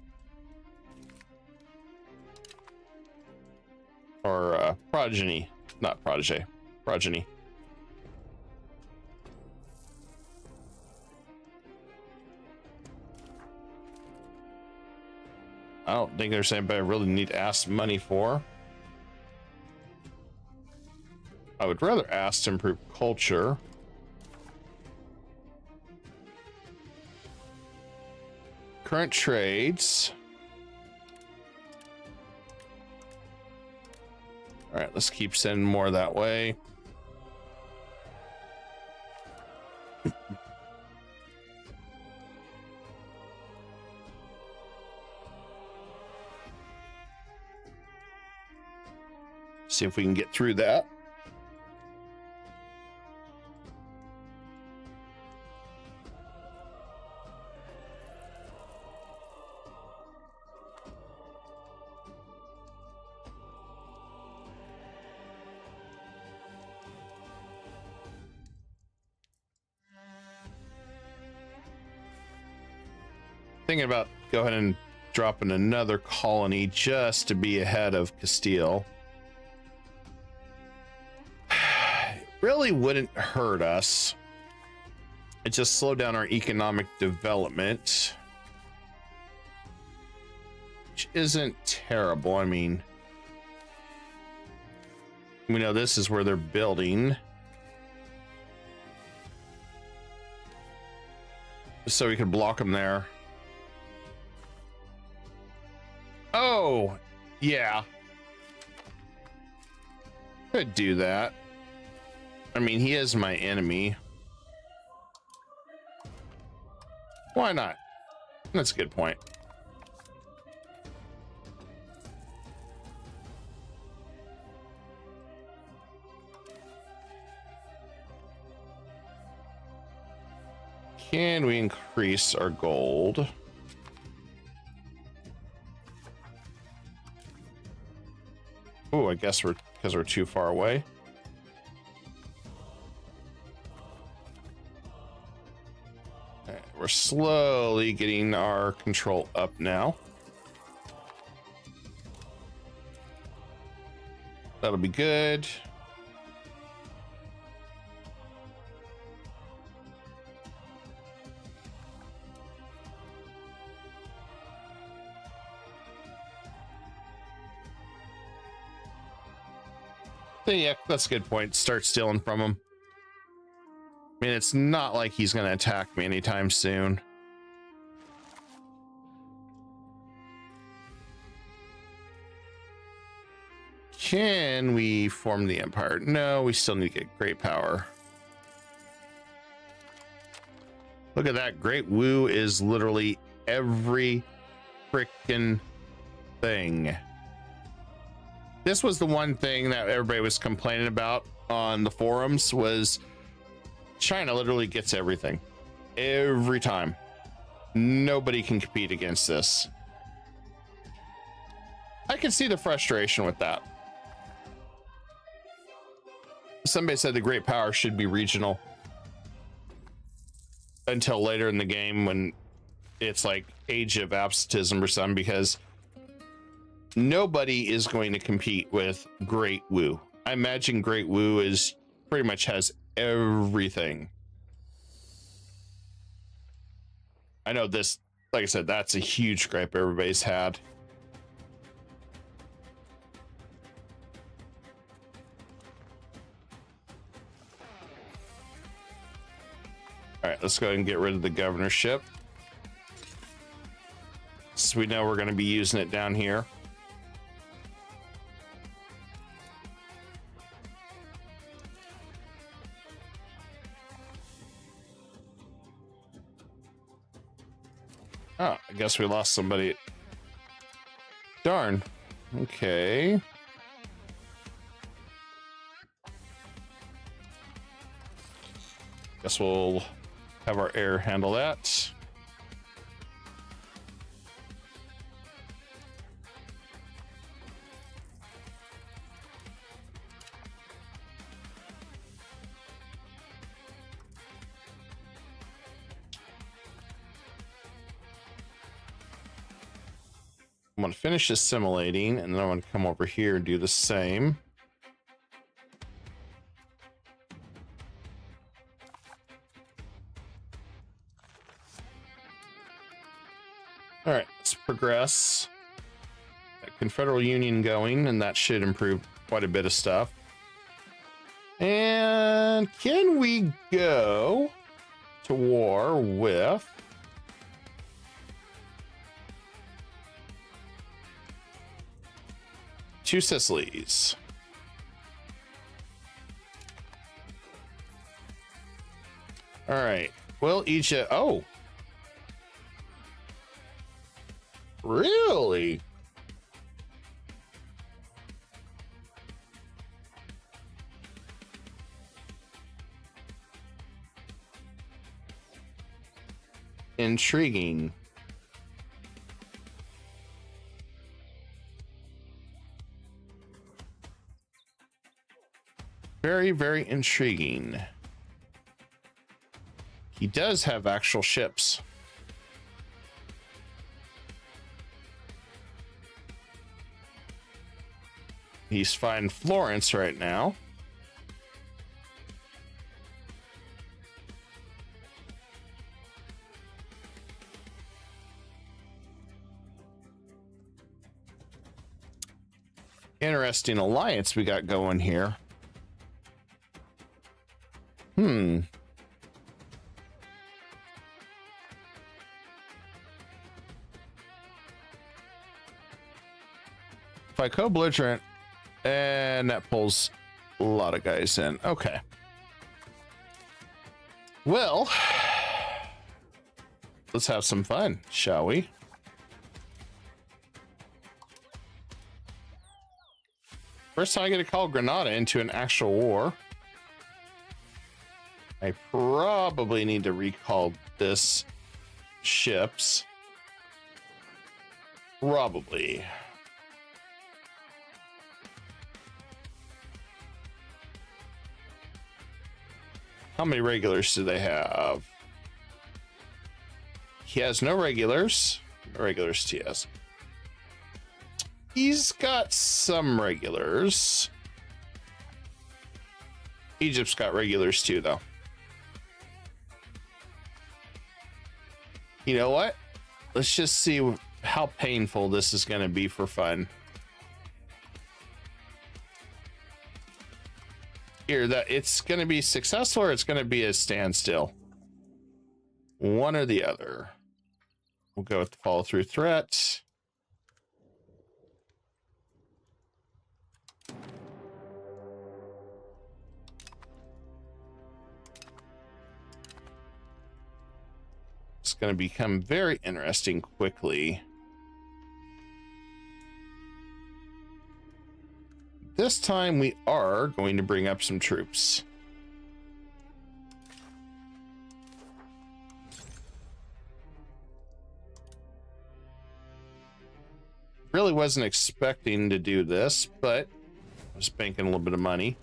Or progeny. Not protege. Progeny. I don't think there's anybody I really need to ask money for. I would rather ask to improve culture. Current trades. All right, let's keep sending more that way. See if we can get through that. Thinking about go ahead and dropping another colony just to be ahead of Castile. Really wouldn't hurt us. It just slowed down our economic development, which isn't terrible. I mean, we know this is where they're building, so we could block them there. Oh, yeah. Could do that. I mean, he is my enemy. Why not? That's a good point. Can we increase our gold? Oh, I guess because we're too far away. We're slowly getting our control up now. That'll be good. So yeah, that's a good point. Start stealing from him. I mean, it's not like he's going to attack me anytime soon. Can we form the empire? No, we still need to get great power. Look at that. Great Woo is literally every freaking thing. This was the one thing that everybody was complaining about on the forums was China literally gets everything every time. Nobody can compete against this. I can see the frustration with that. Somebody said the great power should be regional until later in the game when it's like age of absolutism or something, because nobody is going to compete with Great Woo. I imagine Great Woo is pretty much has everything. I know this, like I said, that's a huge gripe everybody's had. All right, let's go ahead and get rid of the governorship. So we know we're going to be using it down here. Oh, I guess we lost somebody. Darn. Okay. Guess we'll have our air handle that. I'm going to finish assimilating, and then I'm going to come over here and do the same. All right, let's progress. That Confederal Union going, and that should improve quite a bit of stuff. And can we go to war with... two Sicilies? All right. Well, Egypt. Oh, really? Intriguing. Very, very intriguing. He does have actual ships. He's fighting Florence right now. Interesting alliance we got going here. If I co-belligerent, and that pulls a lot of guys in. Okay. Well, let's have some fun, shall we? First time I get to call Granada into an actual war. I probably need to recall this ships. Probably. How many regulars do they have? He has no regulars. No regulars TS. He's got some regulars. Egypt's got regulars too, though. You know what? Let's just see how painful this is going to be for fun. Here, that it's going to be successful or it's going to be a standstill. One or the other. We'll go with the follow through threat. It's going to become very interesting quickly. This time we are going to bring up some troops. Really wasn't expecting to do this, but I was banking a little bit of money.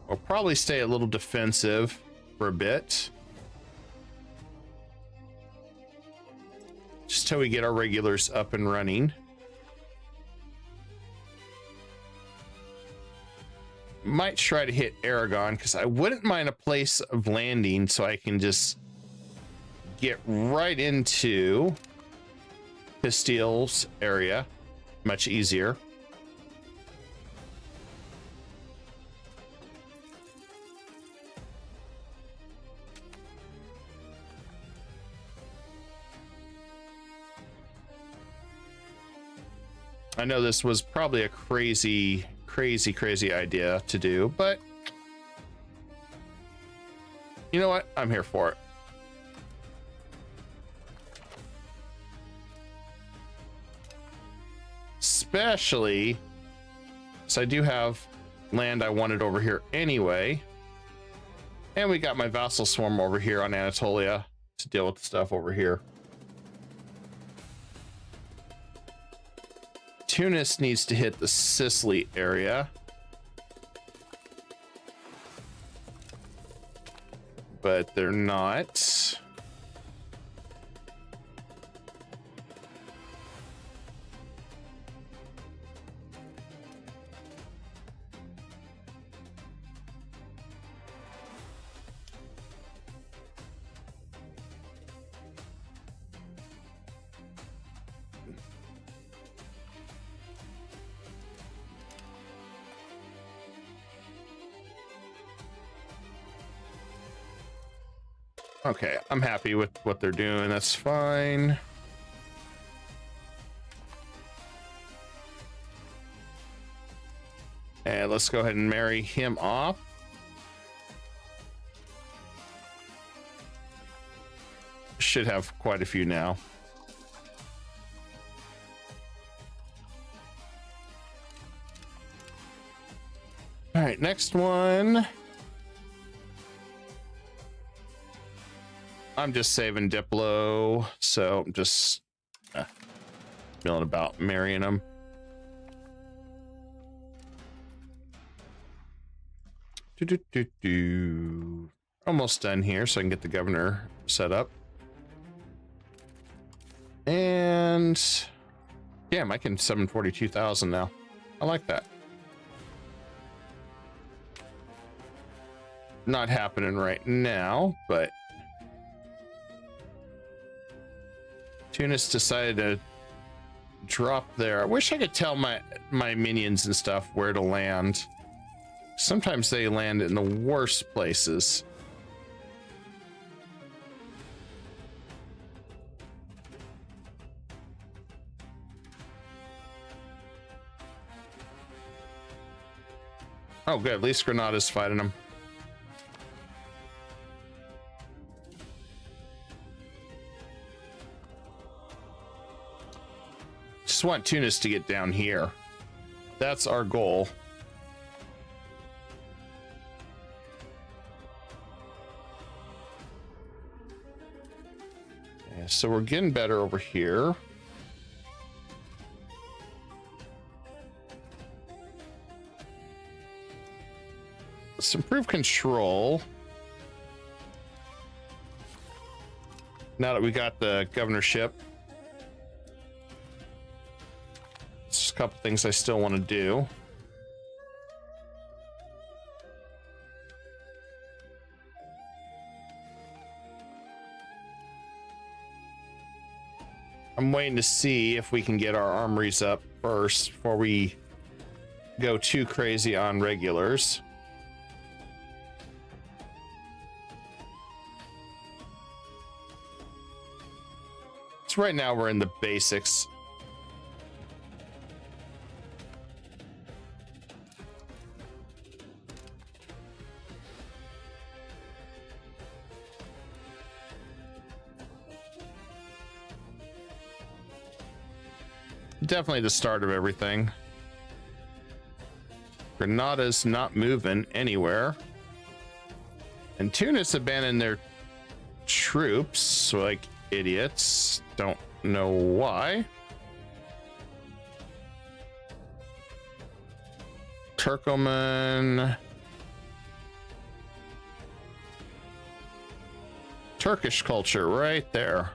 We'll probably stay a little defensive for a bit. Just till we get our regulars up and running. Might try to hit Aragon because I wouldn't mind a place of landing so I can just get right into Castile's area. Much easier. I know this was probably a crazy idea to do, but you know what? I'm here for it. Especially so I do have land I wanted over here anyway. And we got my vassal swarm over here on Anatolia to deal with the stuff over here. Tunis needs to hit the Sicily area. But they're not. Okay, I'm happy with what they're doing. That's fine. And let's go ahead and marry him off. Should have quite a few now. All right, next one. I'm just saving Diplo, so I'm just feeling about marrying him. Almost done here, so I can get the governor set up. And damn, I can summon 42,000 now. I like that. Not happening right now, but Tunis decided to drop there. I wish I could tell my minions and stuff where to land. Sometimes they land in the worst places. Oh, good. At least Granada's fighting them. Just want Tunis to get down here. That's our goal. Yeah, so we're getting better over here. Let's improve control. Now that we got the governorship. There's a couple things I still want to do. I'm waiting to see if we can get our armories up first before we go too crazy on regulars. So right now we're in the basics. Definitely the start of everything. Granada's not moving anywhere. And Tunis abandoned their troops like idiots. Don't know why. Turkoman. Turkish culture right there.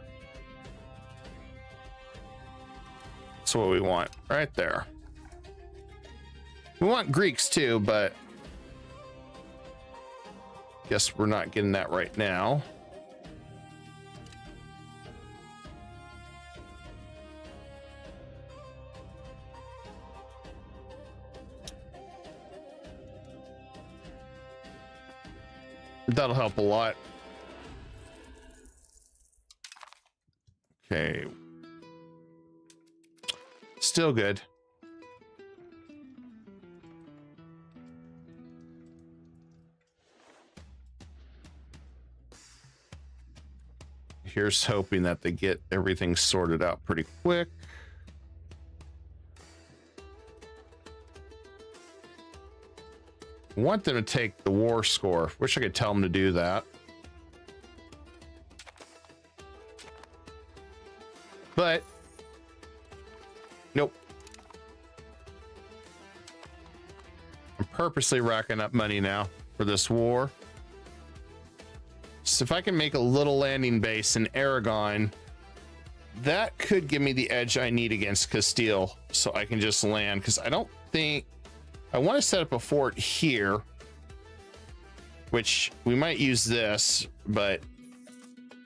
That's what we want right there. We want Greeks too, but guess we're not getting that right now. That'll help a lot. Okay. Still good. Here's hoping that they get everything sorted out pretty quick. Want them to take the war score. Wish I could tell them to do that. But nope. I'm purposely racking up money now for this war. So if I can make a little landing base in Aragon, that could give me the edge I need against Castile, so I can just land, because I don't think I want to set up a fort here, which we might use this, but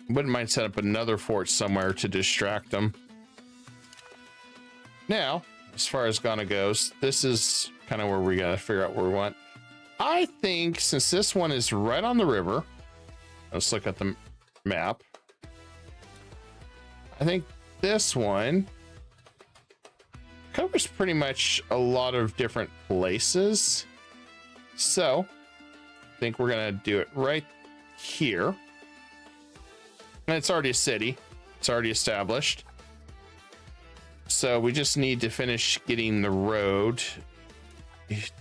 wouldn't mind set up another fort somewhere to distract them. Now, as far as Ghana goes, this is kind of where we got to figure out where we want. I think since this one is right on the river, let's look at the map. I think this one covers pretty much a lot of different places. So I think we're gonna do it right here. And it's already a city. It's already established. So we just need to finish getting the road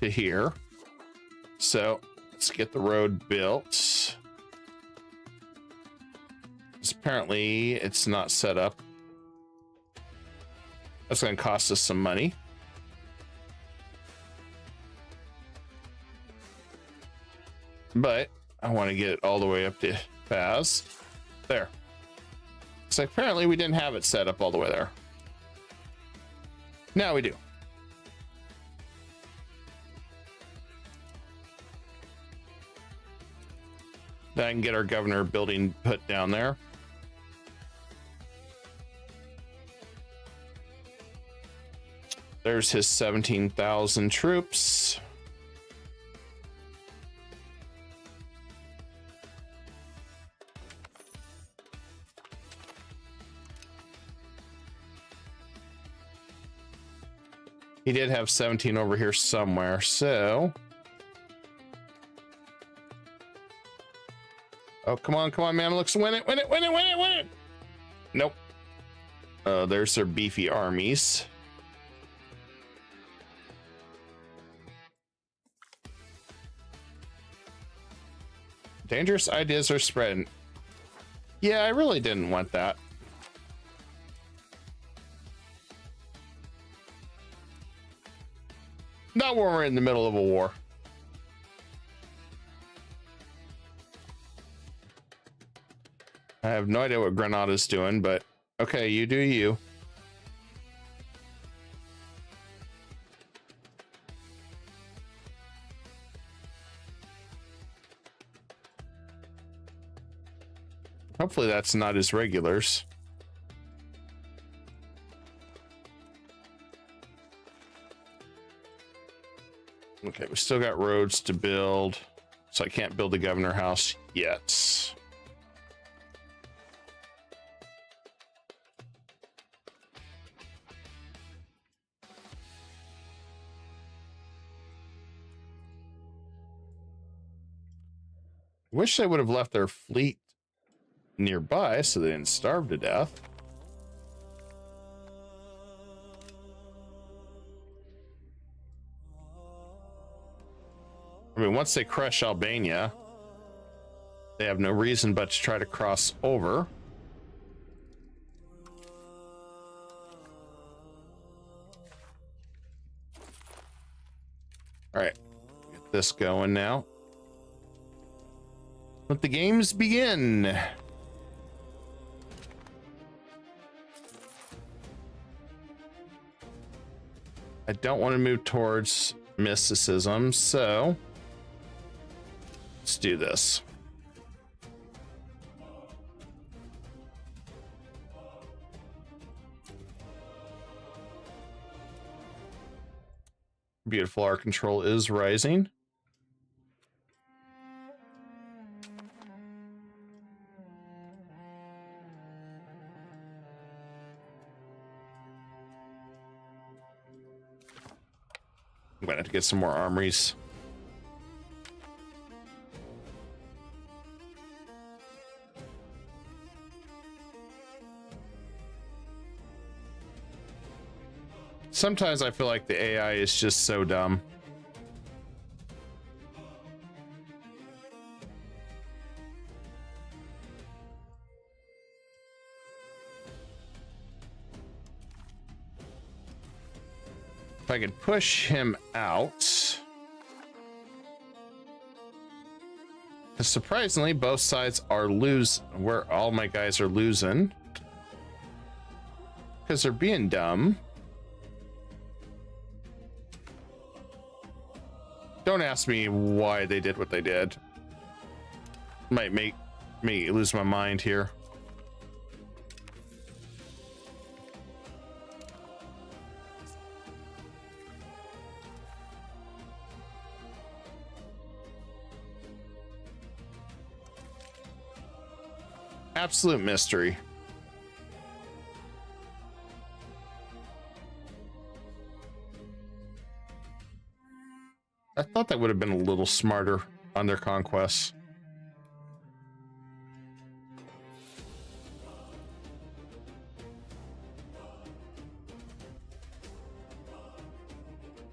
to here. So let's get the road built. Apparently it's not set up. That's going to cost us some money. But I want to get it all the way up to Paz. There. So apparently we didn't have it set up all the way there. Now we do. Then I can get our governor building put down there. There's his 17,000 troops. He did have 17 over here somewhere, so. Oh, come on, man. Let's win it, win it, win it, win it, win it. Nope. There's their beefy armies. Dangerous ideas are spreading. Yeah, I really didn't want that. Not when we're in the middle of a war. I have no idea what Granada's doing, but okay, you do you. Hopefully that's not his regulars. Okay, we still got roads to build, so I can't build the governor house yet. Wish they would have left their fleet nearby so they didn't starve to death. I mean, once they crush Albania, they have no reason but to try to cross over. All right, get this going now. Let the games begin. I don't want to move towards mysticism, so let's do this. Beautiful, our control is rising. I'm gonna have to get some more armories. Sometimes I feel like the AI is just so dumb. If I could push him out. Because surprisingly, both sides are where all my guys are losing. Because they're being dumb. Don't ask me why they did what they did. Might make me lose my mind here. Absolute mystery. I thought that would have been a little smarter on their conquests.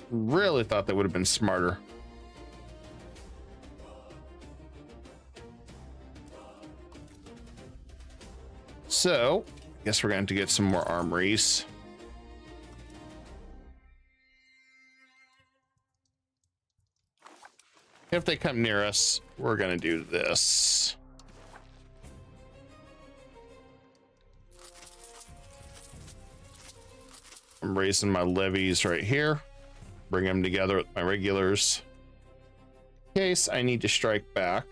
Really thought that would have been smarter. So, I guess we're going to get some more armories. If they come near us, we're going to do this. I'm raising my levies right here. Bring them together with my regulars. In case I need to strike back.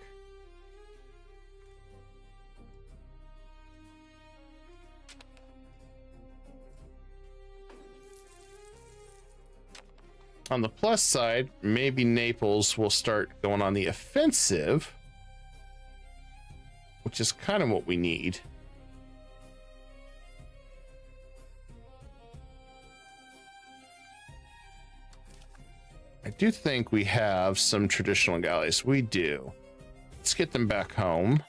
On the plus side, maybe Naples will start going on the offensive, which is kind of what we need. I do think we have some traditional galleys. We do. Let's get them back home.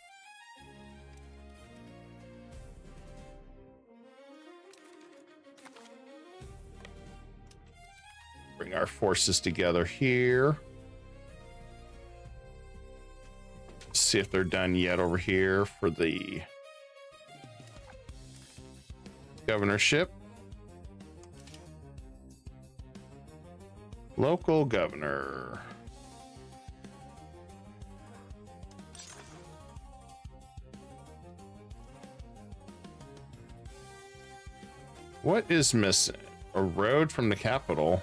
Bring our forces together here. See if they're done yet over here for the governorship. Local governor. What is missing? A road from the capital.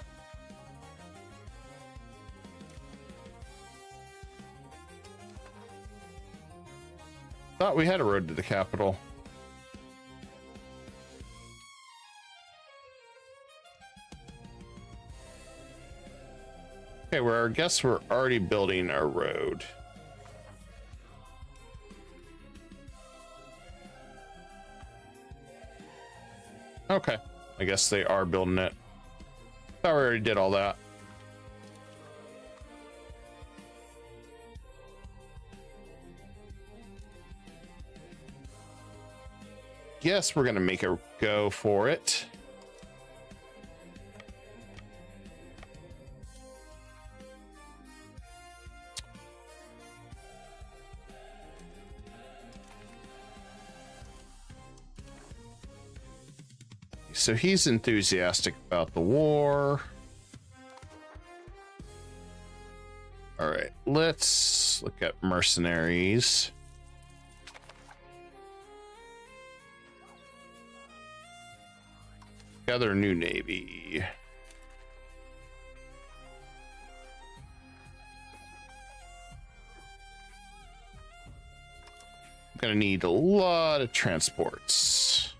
Thought we had a road to the capital. Okay, well, I guess we're already building our road. Okay, I guess they are building it. Thought we already did all that. Guess we're gonna make a go for it. So he's enthusiastic about the war. All right, let's look at mercenaries. Gather a new navy. Gonna need a lot of transports.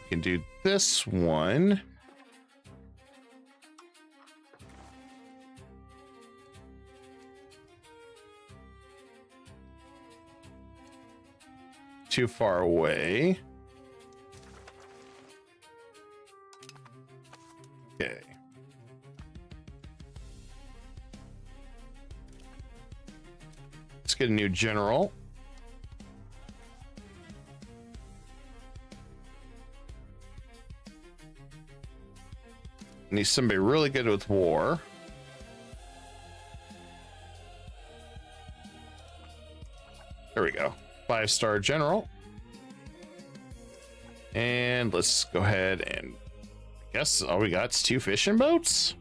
We can do this one. Too far away. Okay. Let's get a new general. Need somebody really good with war. There we go. 5-star general. And let's go ahead and I guess all we got is 2 fishing boats.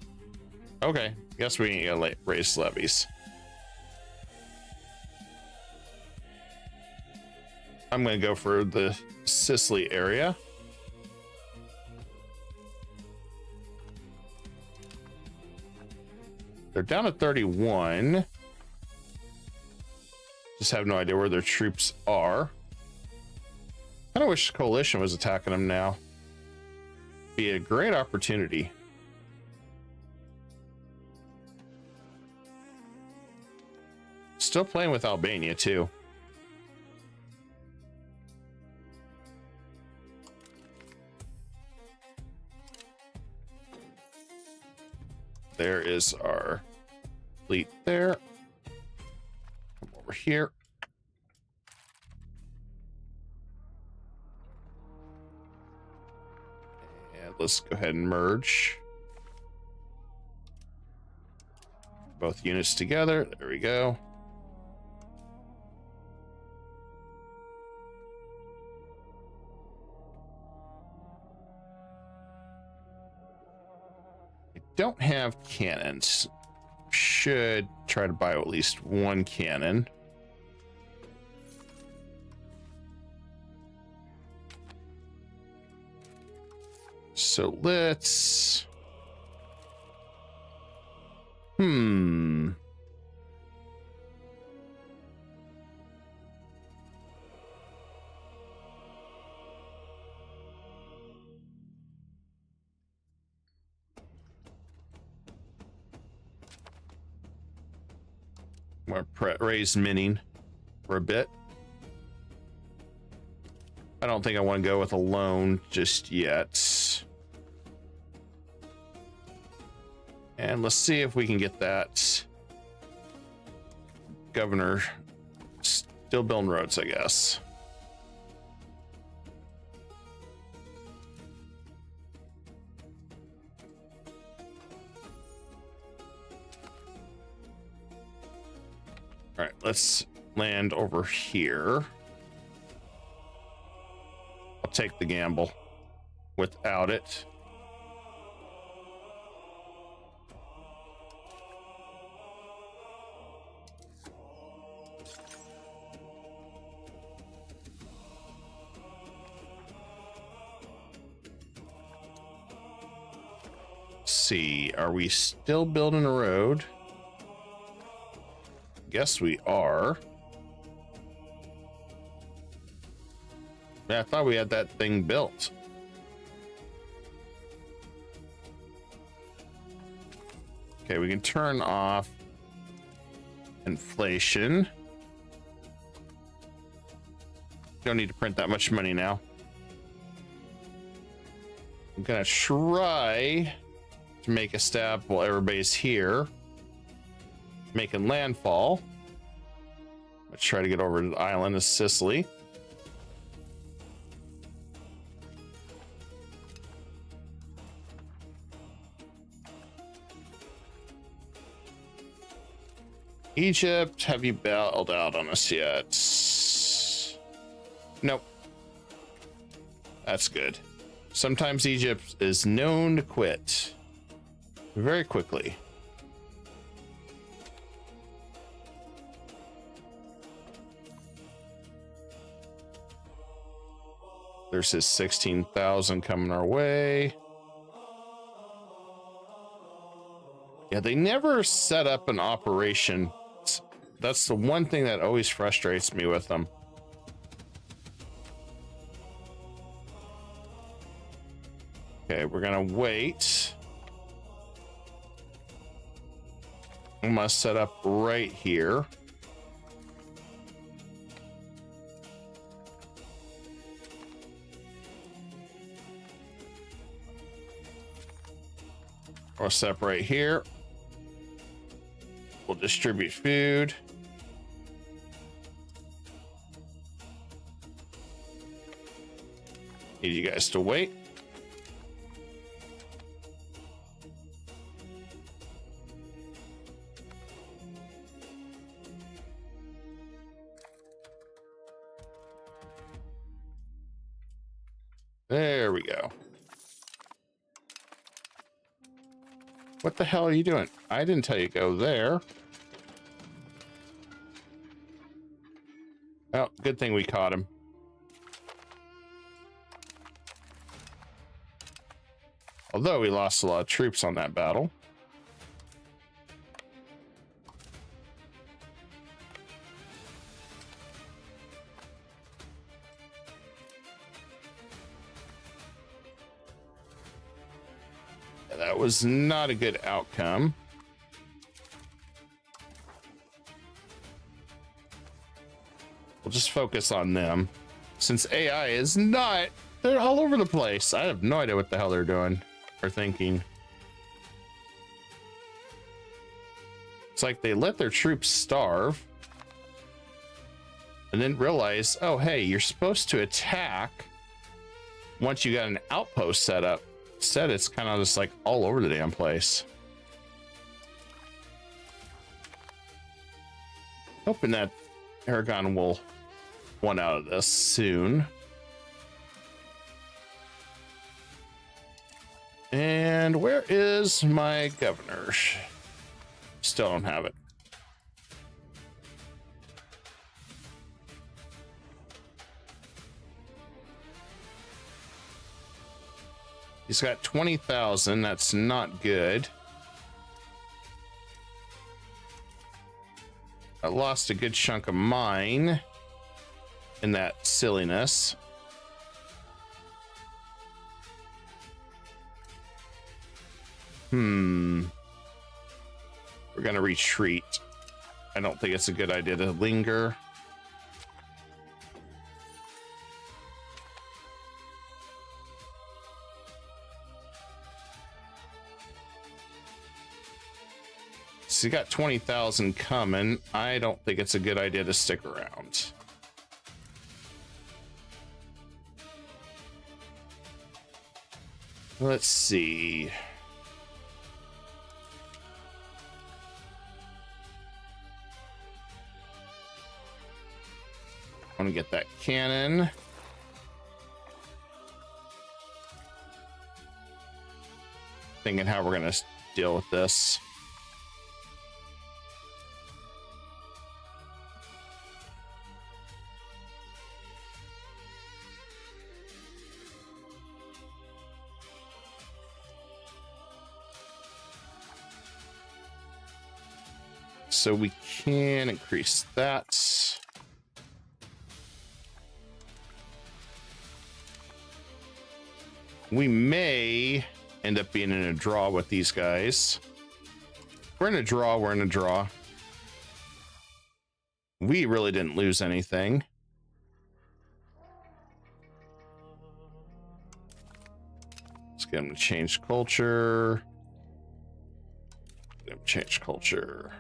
Okay, guess we ain't gonna raise levies. I'm gonna go for the Sicily area. They're down at 31. Just have no idea where their troops are. I kind of wish the coalition was attacking them now. Be a great opportunity. Still playing with Albania too. There is our fleet there. Come over here. And let's go ahead and merge both units together. There we go. Don't have cannons. Should try to buy at least 1 cannon. So let's raise minning for a bit. I don't think I want to go with a loan just yet. And let's see if we can get that governor still building roads, I guess. All right, let's land over here. I'll take the gamble without it. See, are we still building a road? Guess we are. Yeah, I thought we had that thing built. Okay, we can turn off inflation. Don't need to print that much money now. I'm gonna try to make a stab while everybody's here making landfall. Let's try to get over to the island of Sicily. Egypt, have you bailed out on us yet? Nope. That's good. Sometimes Egypt is known to quit very quickly. There's his 16,000 coming our way. Yeah, they never set up an operation. That's the one thing that always frustrates me with them. Okay, we're gonna wait. I'm gonna set up right here. Or set up right here. We'll distribute food. Need you guys to wait. There we go. What the hell are you doing? I didn't tell you to go there. Oh, good thing we caught him. Although we lost a lot of troops on that battle. That was not a good outcome. We'll just focus on them. Since AI is not, they're all over the place. I have no idea what the hell they're doing or thinking. It's like they let their troops starve and then realize, oh, hey, you're supposed to attack once you got an outpost set up. Instead, it's kind of just like all over the damn place. Hoping that Aragon will want out of this soon. And where is my governor? Still don't have it. He's got 20,000. That's not good. I lost a good chunk of mine in that silliness. We're gonna retreat. I don't think it's a good idea to linger. So you got 20,000 coming. I don't think it's a good idea to stick around. Let's see. I want to get that cannon. Thinking how we're going to deal with this. So we can increase that. We may end up being in a draw with these guys. We're in a draw. We're in a draw. We really didn't lose anything. Let's get them to change culture. Get them to change culture.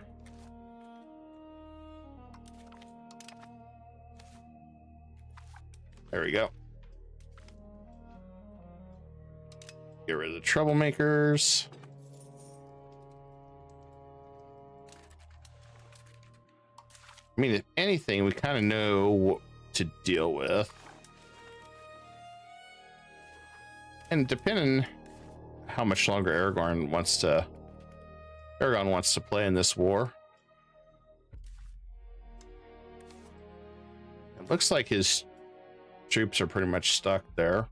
There we go. Get rid of the troublemakers. I mean, if anything, we kind of know what to deal with. And depending how much longer Aragon wants to play in this war. It looks like his troops are pretty much stuck there.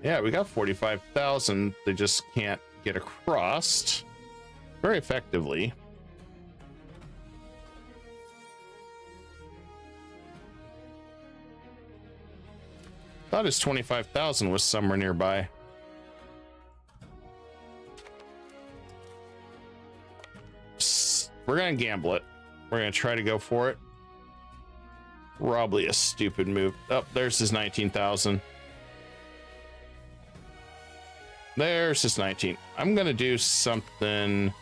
Yeah, we got 45,000. They just can't get across very effectively. Thought his 25,000 was somewhere nearby. We're gonna gamble it. We're gonna try to go for it. Probably a stupid move. Oh, there's his 19,000. There's his 19. I'm gonna do something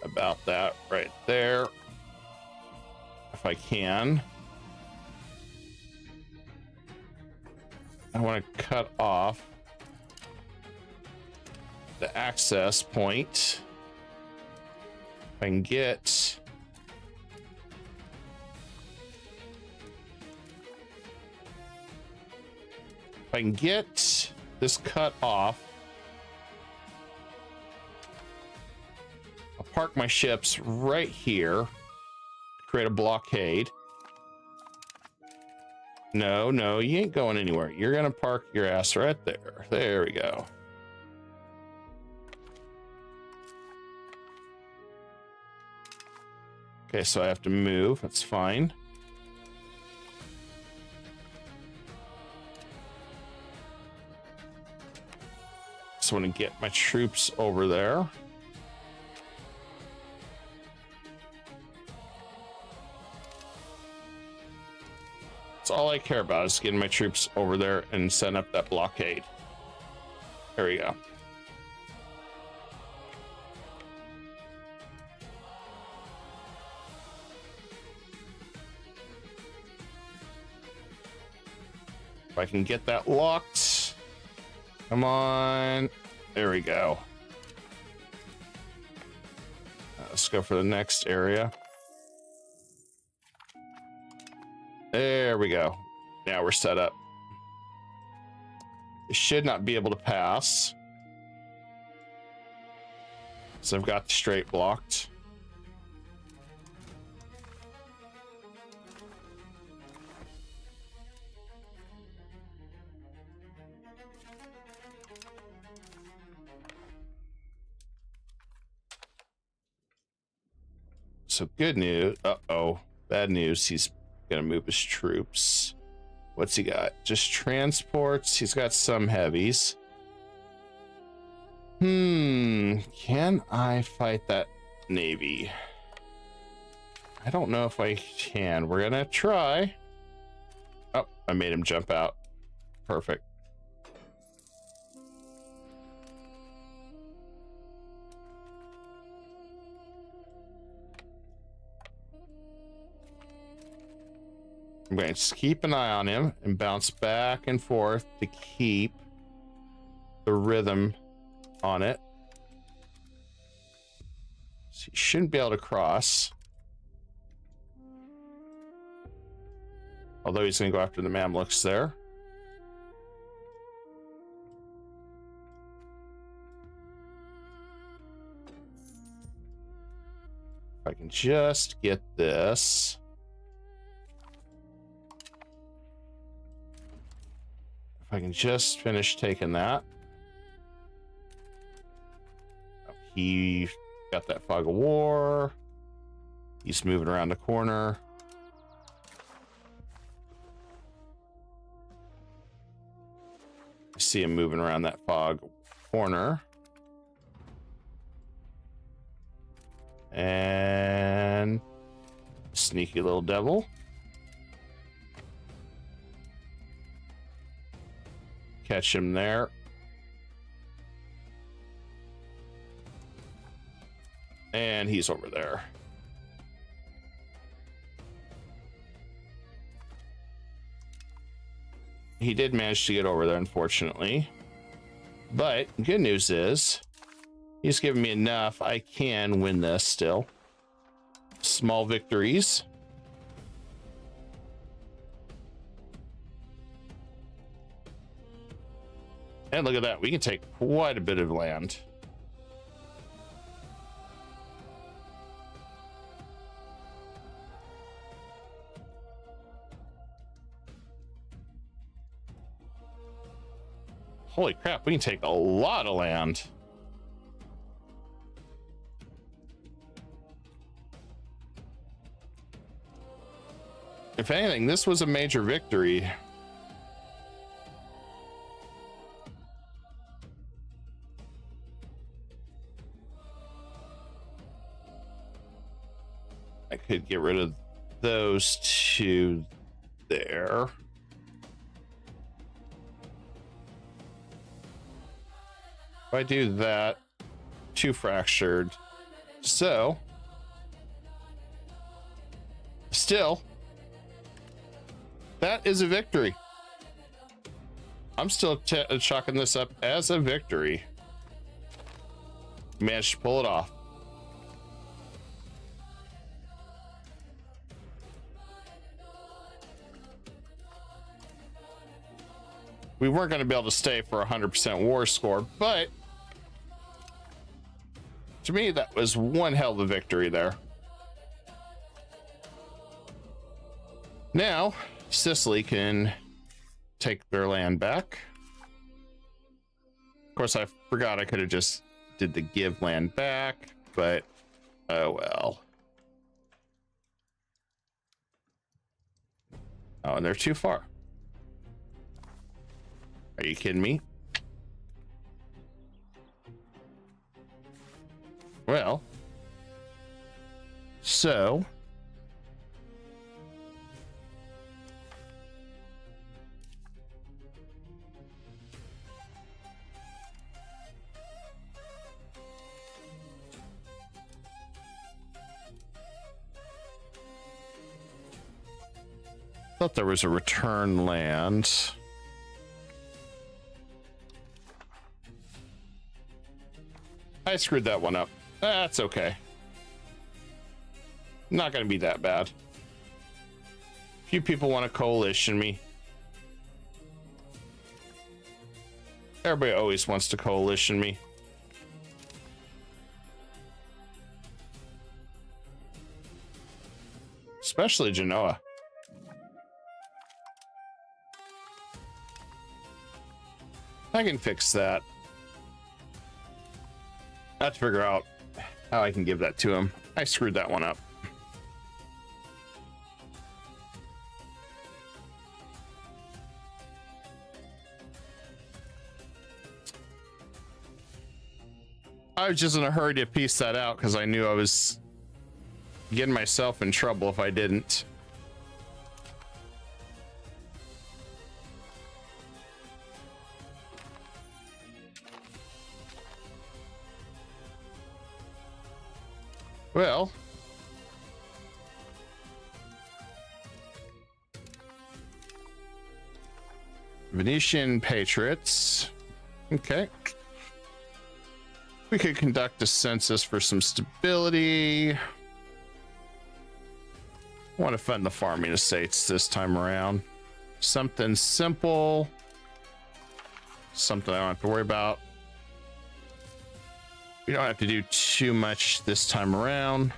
about that right there, if I can. I want to cut off the access point. If I can get this cut off, I'll park my ships right here, create a blockade. No, no, you ain't going anywhere. You're gonna park your ass right there. There we go. Okay, so I have to move. That's fine. Just want to get my troops over there. That's all I care about, is getting my troops over there and setting up that blockade. There we go. If I can get that locked. Come on. There we go. Let's go for the next area. There we go. Now we're set up. It should not be able to pass. So I've got the straight blocked. So good news. Uh-oh. Bad news. He's gonna move his troops. What's he got? Just transports. He's got some heavies. Can I fight that navy? I don't know if I can. We're gonna try. Oh, I made him jump out. Perfect. I'm going to just keep an eye on him and bounce back and forth to keep the rhythm on it. So he shouldn't be able to cross. Although he's going to go after the Mamluks there. If I can just get this. If I can just finish taking that. He got that fog of war. He's moving around the corner. I see him moving around that fog corner. And sneaky little devil. Catch him there. And he's over there. He did manage to get over there, unfortunately. But good news is he's given me enough. I can win this still. Small victories. And look at that. We can take quite a bit of land. Holy crap, we can take a lot of land. If anything, this was a major victory. I could get rid of those two there. If I do that, two fractured. So, still, that is a victory. I'm still chalking this up as a victory. Managed to pull it off. We weren't going to be able to stay for a 100% war score, but to me, that was one hell of a victory there. Now, Sicily can take their land back. Of course, I forgot I could have just did the give land back, but oh well. Oh, and they're too far. Are you kidding me? Well, so thought there was a return land. I screwed that one up. That's okay. Not gonna be that bad. Few people want to coalition me. Everybody always wants to coalition me. Especially Genoa. I can fix that. I have to figure out how I can give that to him. I screwed that one up. I was just in a hurry to piece that out because I knew I was getting myself in trouble if I didn't. Well, Venetian Patriots. Okay. We could conduct a census for some stability. I want to fund the farming estates this time around. Something simple. Something I don't have to worry about. We don't have to do too much this time around.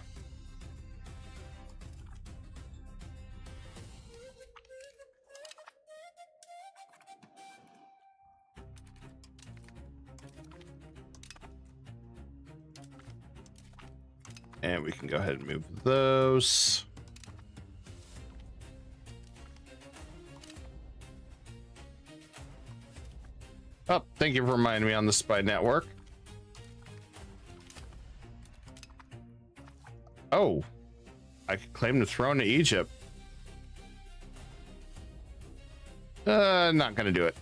And we can go ahead and move those. Oh, thank you for reminding me on the spy network. Oh, I could claim the throne of Egypt. Not gonna do it.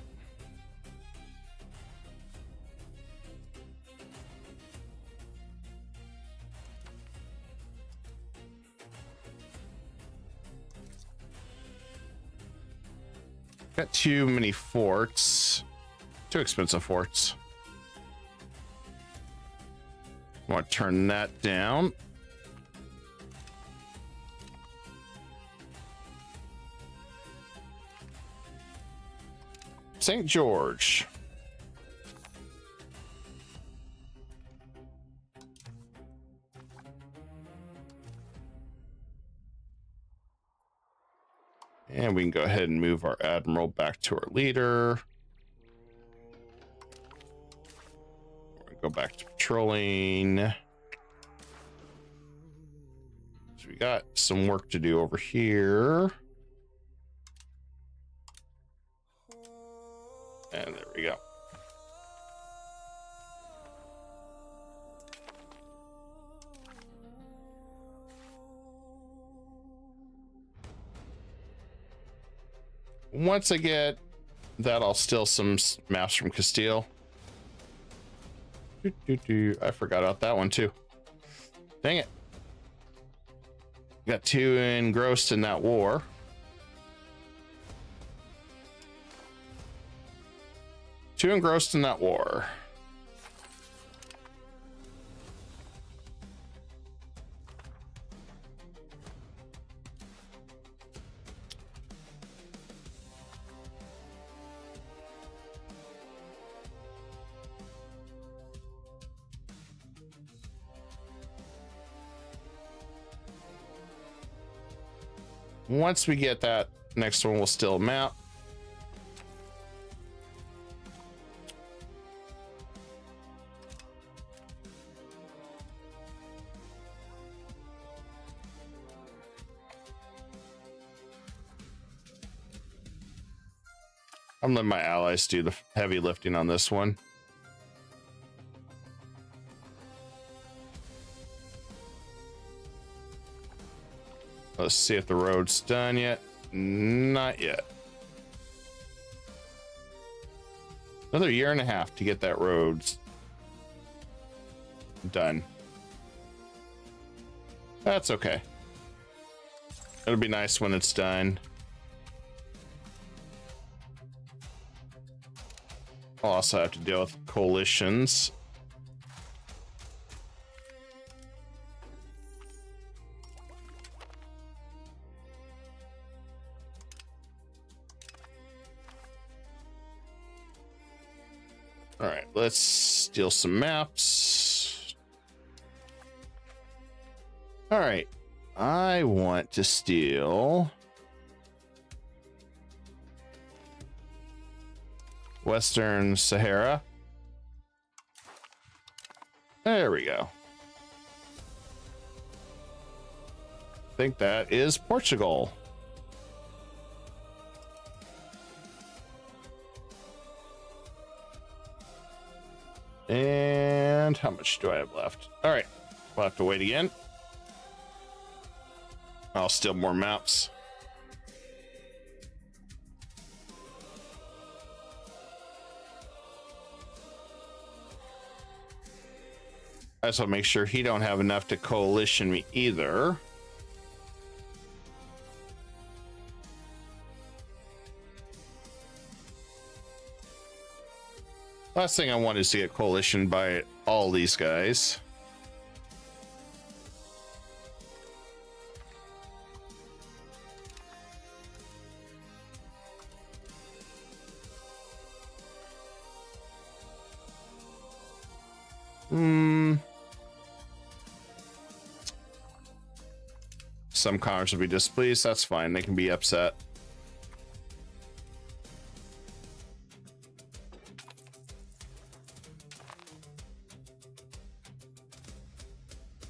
Got too many forts. Too expensive forts. Want to turn that down. St. George. And we can go ahead and move our admiral back to our leader. go back to patrolling. So we got some work to do over here. And there we go. Once I get that, I'll steal some maps from Castile. I forgot about that one too. Dang it. Got too engrossed in that war. Too engrossed in that war. Once we get that next one, we'll still map. I'm letting my allies do the heavy lifting on this one. Let's see if the road's done yet. Not yet. Another year and a half to get that road done. That's okay. It'll be nice when it's done. I'll also have to deal with coalitions. All right, let's steal some maps. All right, I want to steal Western Sahara. There we go. I think that is Portugal. And how much do I have left? All right, we'll have to wait again. I'll steal more maps. I just want to make sure he don't have enough to coalition me either. Last thing I want is to get coalitioned by all these guys. Some commerce will be displeased. That's fine. They can be upset.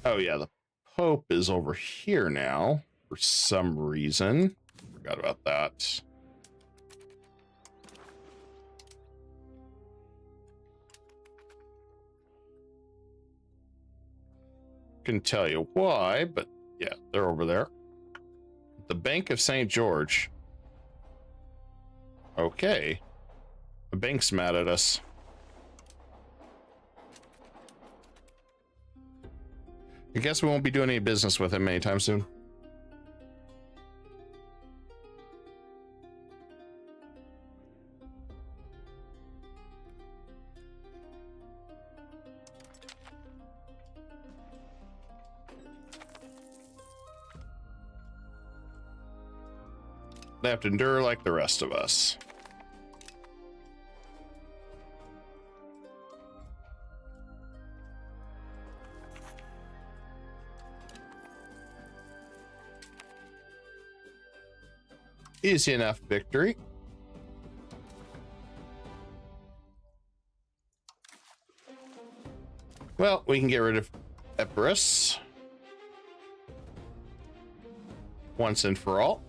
Oh yeah, the Pope is over here now for some reason. Forgot about that. Can tell you why, but yeah, they're over there. The Bank of St. George. Okay. The bank's mad at us. I guess we won't be doing any business with him anytime soon. They have to endure like the rest of us. Easy enough victory. Well, we can get rid of Epirus once and for all.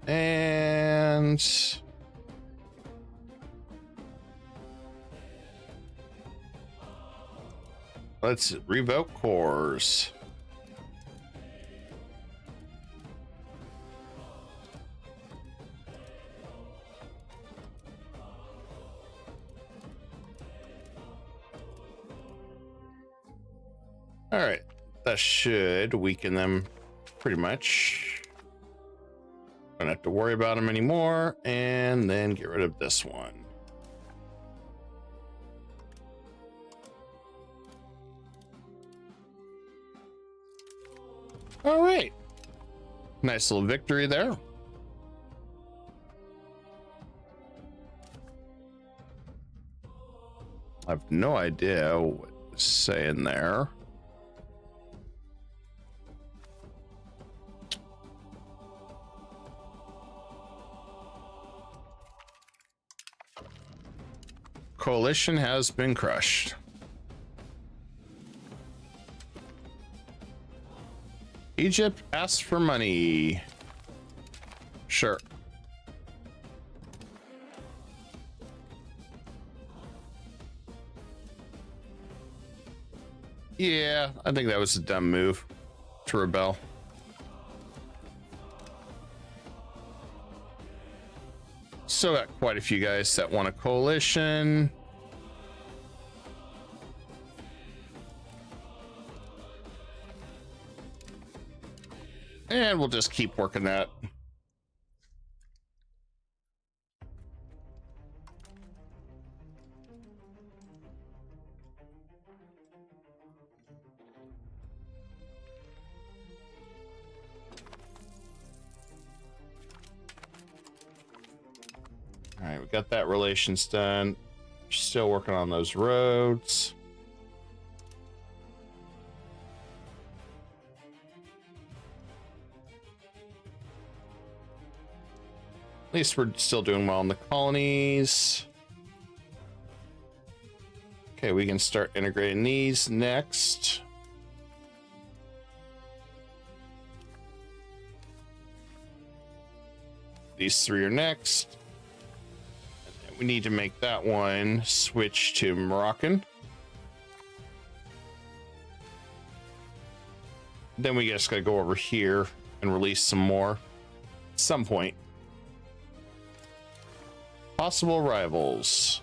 And let's revoke cores. All right, that should weaken them pretty much. Don't have to worry about them anymore, and then get rid of this one. All right, nice little victory there. I have no idea what it's saying there. Coalition has been crushed. Egypt asks for money. Sure. Yeah, I think that was a dumb move to rebel. Still got quite a few guys that want a coalition. And we'll just keep working that. All right, we got that relations done. Still working on those roads. At least we're still doing well in the colonies. Okay, we can start integrating these next. These three are next. We need to make that one switch to Moroccan. Then we just gotta go over here and release some more at some point. Possible rivals.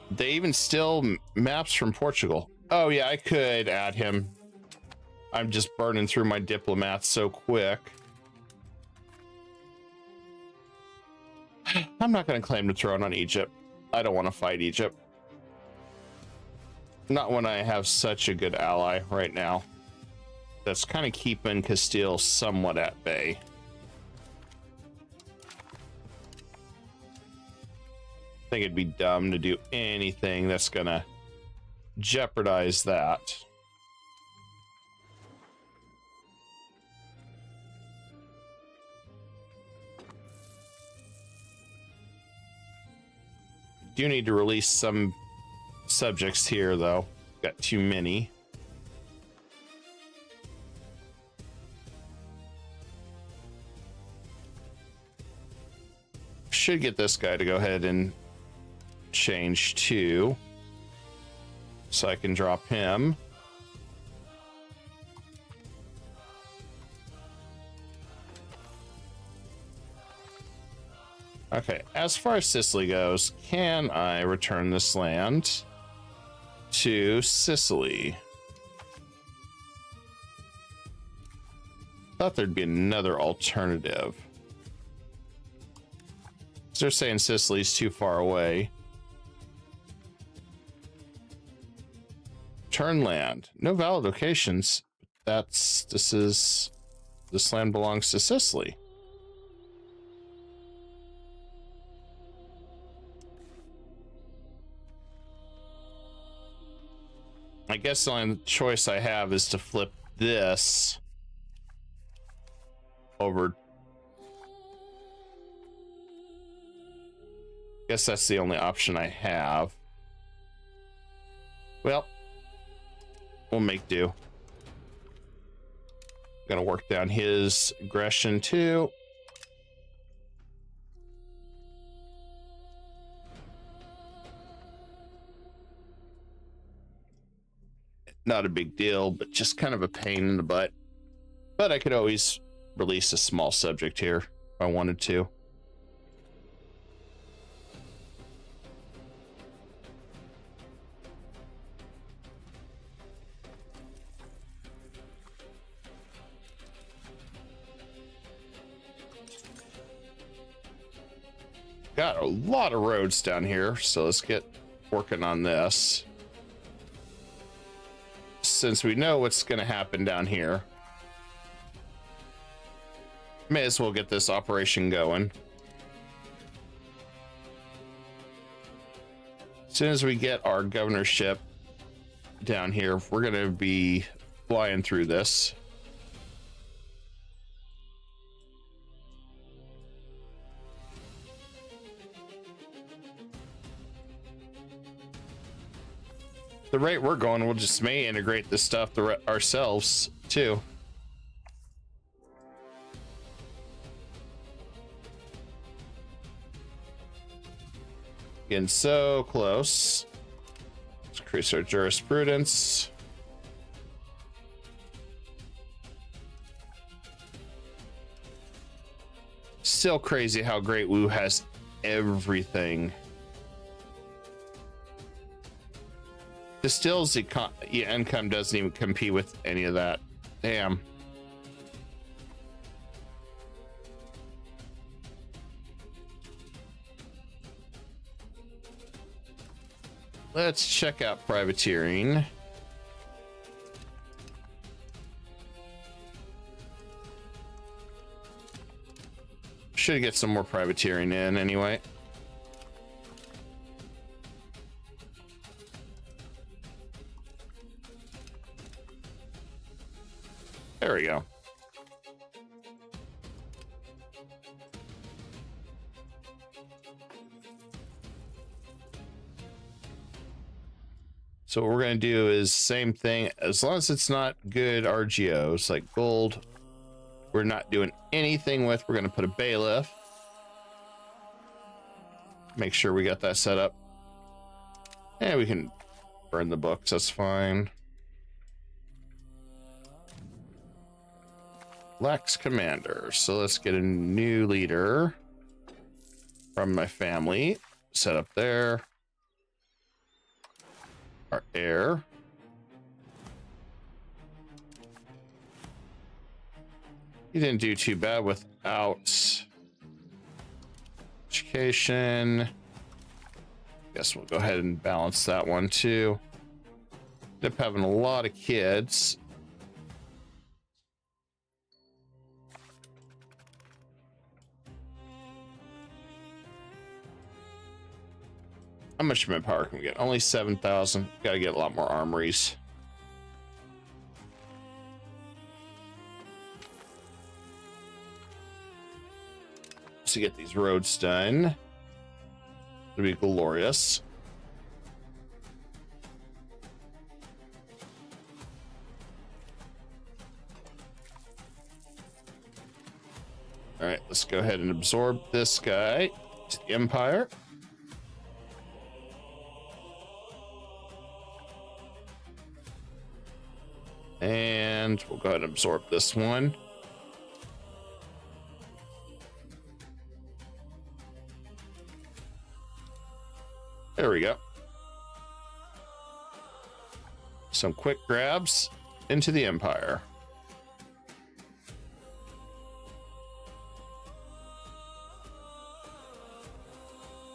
They even still maps from Portugal. Oh yeah, I could add him. I'm just burning through my diplomats so quick. I'm not going to claim the throne on Egypt. I don't want to fight Egypt. Not when I have such a good ally right now. That's kind of keeping Castile somewhat at bay. I think it'd be dumb to do anything that's gonna jeopardize that. Do need to release some subjects here though. Got too many. Should get this guy to go ahead and change to, so I can drop him. Okay, as far as Sicily goes, can I return this land to Sicily? Thought there'd be another alternative. They're saying Sicily's too far away. Turn land. No valid locations. This land belongs to Sicily. I guess the only choice I have is to flip this over. Guess that's the only option I have. Well, we'll make do. Gonna work down his aggression too. Not a big deal, but just kind of a pain in the butt. But I could always release a small subject here if I wanted to. Got a lot of roads down here, so let's get working on this. Since we know what's going to happen down here, may as well get this operation going. As soon as we get our governorship down here, we're going to be flying through this. The rate we're going, we'll just may integrate this stuff ourselves too. Getting so close. Let's increase our jurisprudence. Still crazy how Great Woo has everything. Distills income doesn't even compete with any of that. Damn. Let's check out privateering. Should get some more privateering in anyway. There we go. So what we're going to do is same thing, as long as it's not good RGOs like gold, we're not doing anything with. We're going to put a bailiff. Make sure we got that set up. And we can burn the books, that's fine. Lex commander. So let's get a new leader from my family. Set up there. Our heir. He didn't do too bad without education. Guess we'll go ahead and balance that one too. End up having a lot of kids. How much manpower can we get? Only 7,000. Gotta get a lot more armories. To get these roads done. It'll be glorious. All right, let's go ahead and absorb this guy to the Empire. And we'll go ahead and absorb this one. There we go. Some quick grabs into the Empire.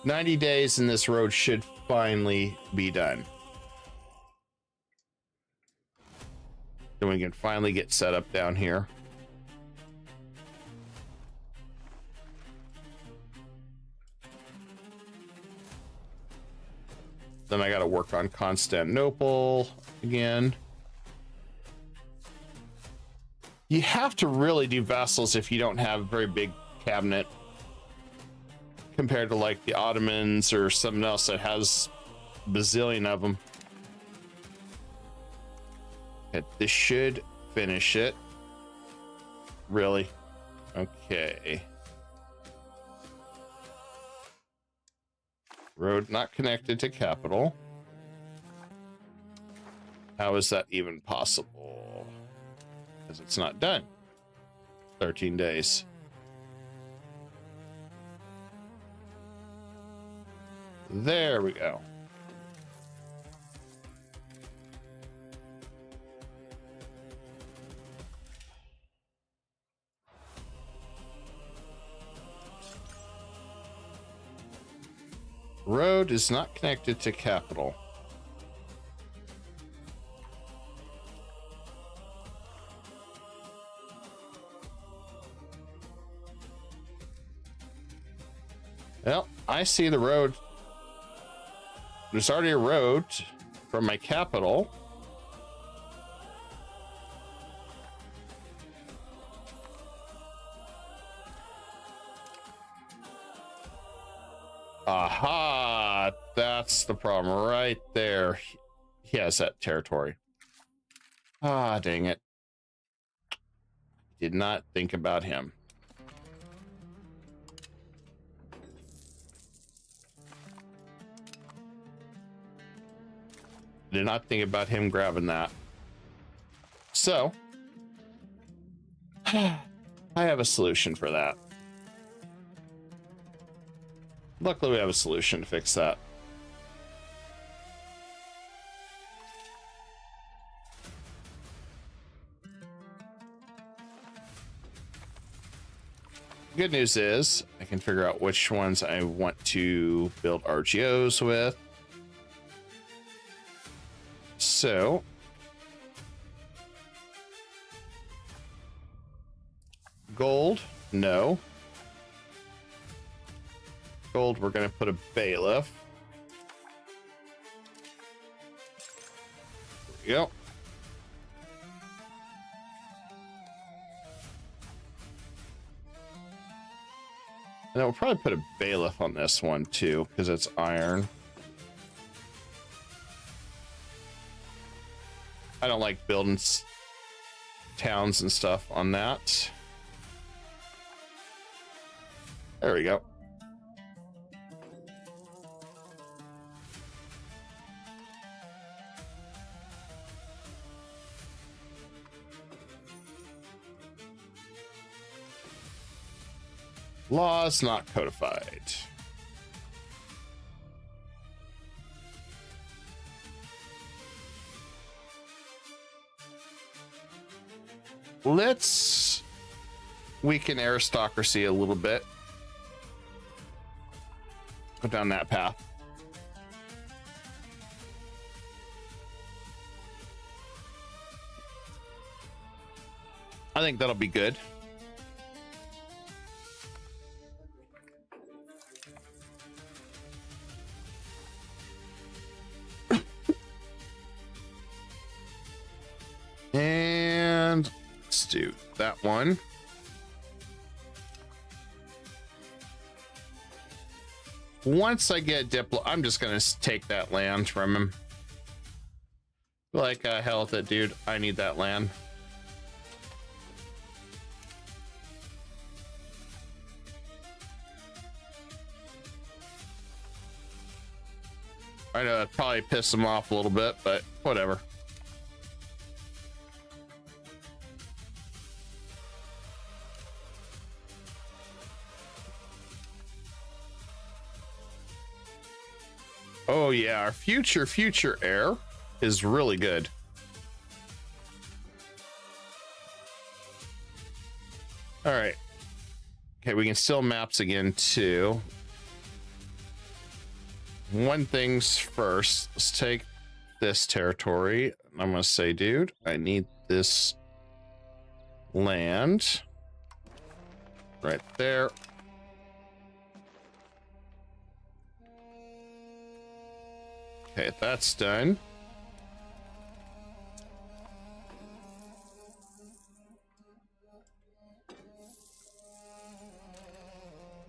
$90 days and this road should finally be done. Then we can finally get set up down here. Then I got to work on Constantinople again. You have to really do vassals if you don't have a very big cabinet compared to like the Ottomans or something else that has a bazillion of them. Okay, this should finish it. Really? Okay. Road not connected to capital. How is that even possible? Because it's not done. 13 days. There we go. Road is not connected to capital. Well, I see the road. There's already a road from my capital. Aha, that's the problem right there. He has that territory. Ah, dang it. Did not think about him. Did not think about him grabbing that. So, I have a solution for that. Luckily, we have a solution to fix that. Good news is I can figure out which ones I want to build RGOs with. So, gold, no. Gold, we're going to put a bailiff. There we go. And we'll probably put a bailiff on this one too, because it's iron. I don't like building towns and stuff on that. There we go. Laws not codified. Let's weaken aristocracy a little bit. Go down that path. I think that'll be good. And let's do that one. Once I get I'm just gonna take that land from him. Like hell with it, dude. I need that land. I know that probably pissed him off a little bit, but whatever. Oh yeah, our future heir is really good. All right. Okay, we can still maps again too. One thing's first, let's take this territory. I'm gonna say, dude, I need this land right there. Okay, that's done.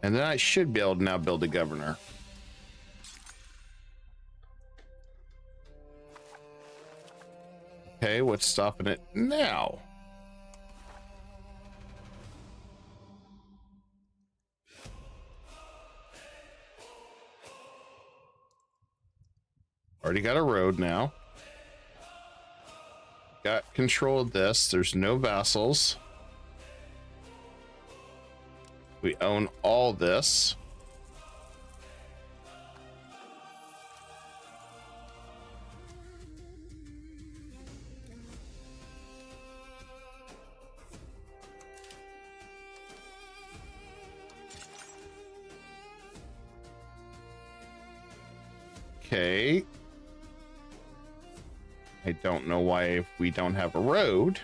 And then I should be able to now build a governor. Okay, what's stopping it now? Already got a road now. Got control of this. There's no vassals. We own all this. Okay. I don't know why we don't have a road.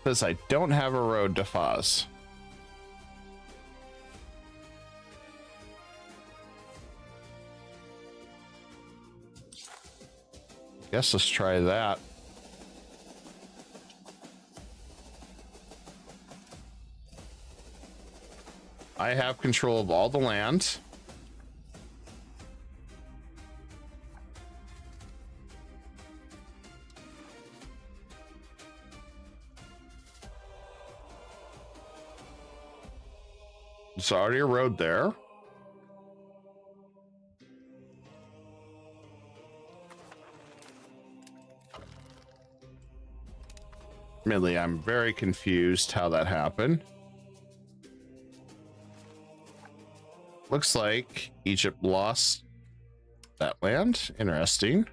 Because I don't have a road to Faz. Guess let's try that. I have control of all the land. There's already a road there. Admittedly, I'm very confused how that happened. Looks like Egypt lost that land. Interesting.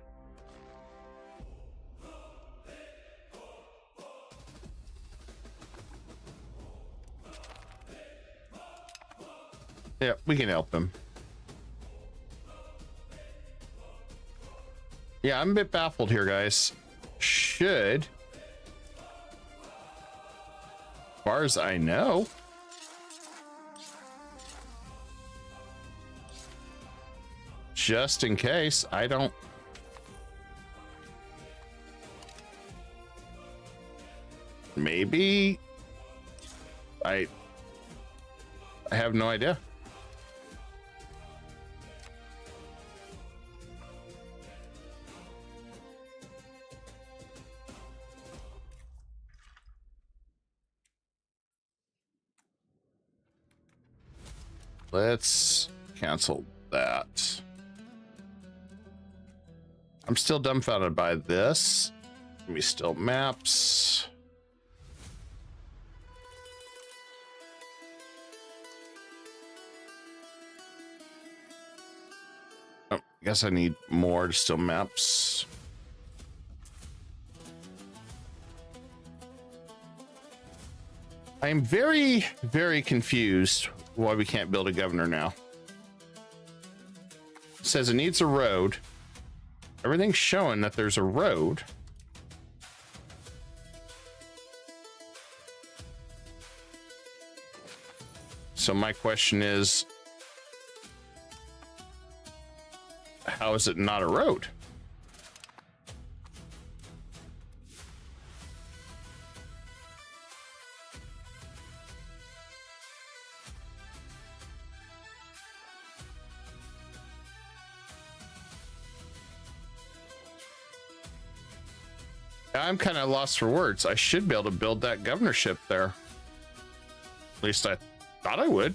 Yeah, we can help him. Yeah, I'm a bit baffled here, guys. Should, as far as I know, just in case, I don't. Maybe I have no idea. Let's cancel that. I'm still dumbfounded by this. We still maps. Oh, I guess I need more to still maps. I am very, very confused why we can't build a governor now. It says it needs a road. Everything's showing that there's a road. So my question is, how is it not a road? I'm kind of lost for words. I should be able to build that governorship there. At least I thought I would.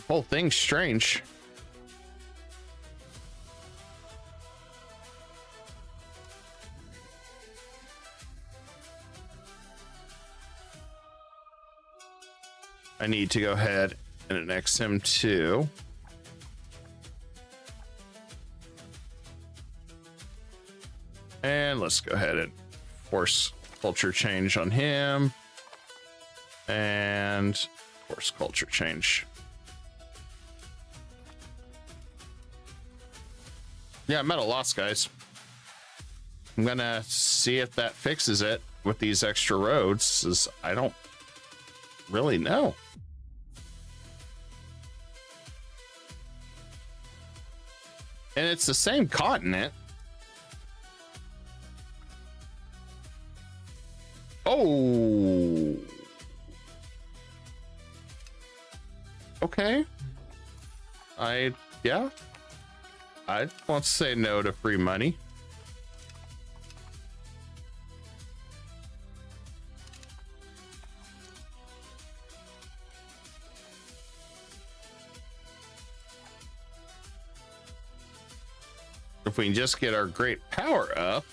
Whole thing's strange. I need to go ahead and annex him too. And let's go ahead and force culture change on him. And force culture change. Yeah, I'm at a loss, guys. I'm gonna see if that fixes it with these extra roads, as I don't really know. And it's the same continent. Oh. Okay. Yeah. I won't say no to free money. If we can just get our great power up,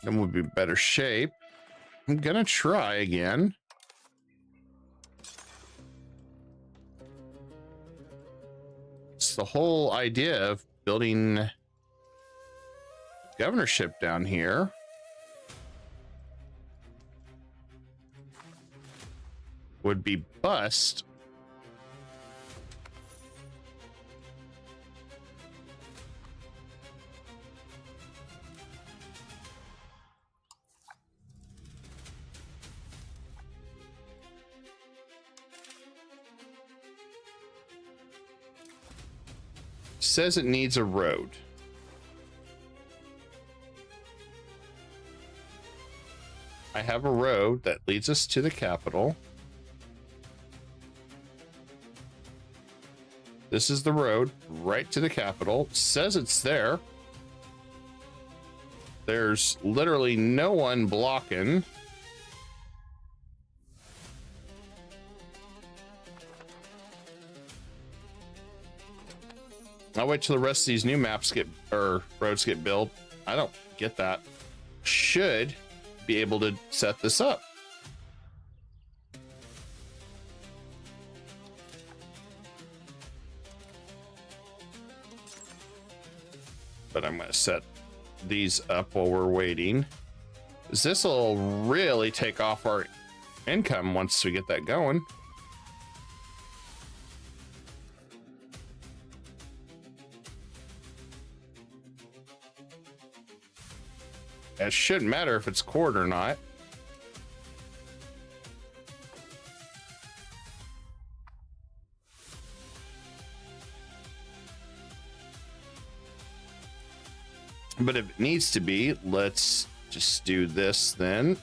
then we'll be in better shape. I'm gonna try again. It's the whole idea of building governorship down here. Would be bust. Says it needs a road. I have a road that leads us to the capital. This is the road right to the capital. Says it's there. There's literally no one blocking. I'll wait till the rest of these new maps get, or roads get built. I don't get that. Should be able to set this up. But I'm going to set these up while we're waiting. This will really take off our income once we get that going. It shouldn't matter if it's cord or not. But if it needs to be, let's just do this then.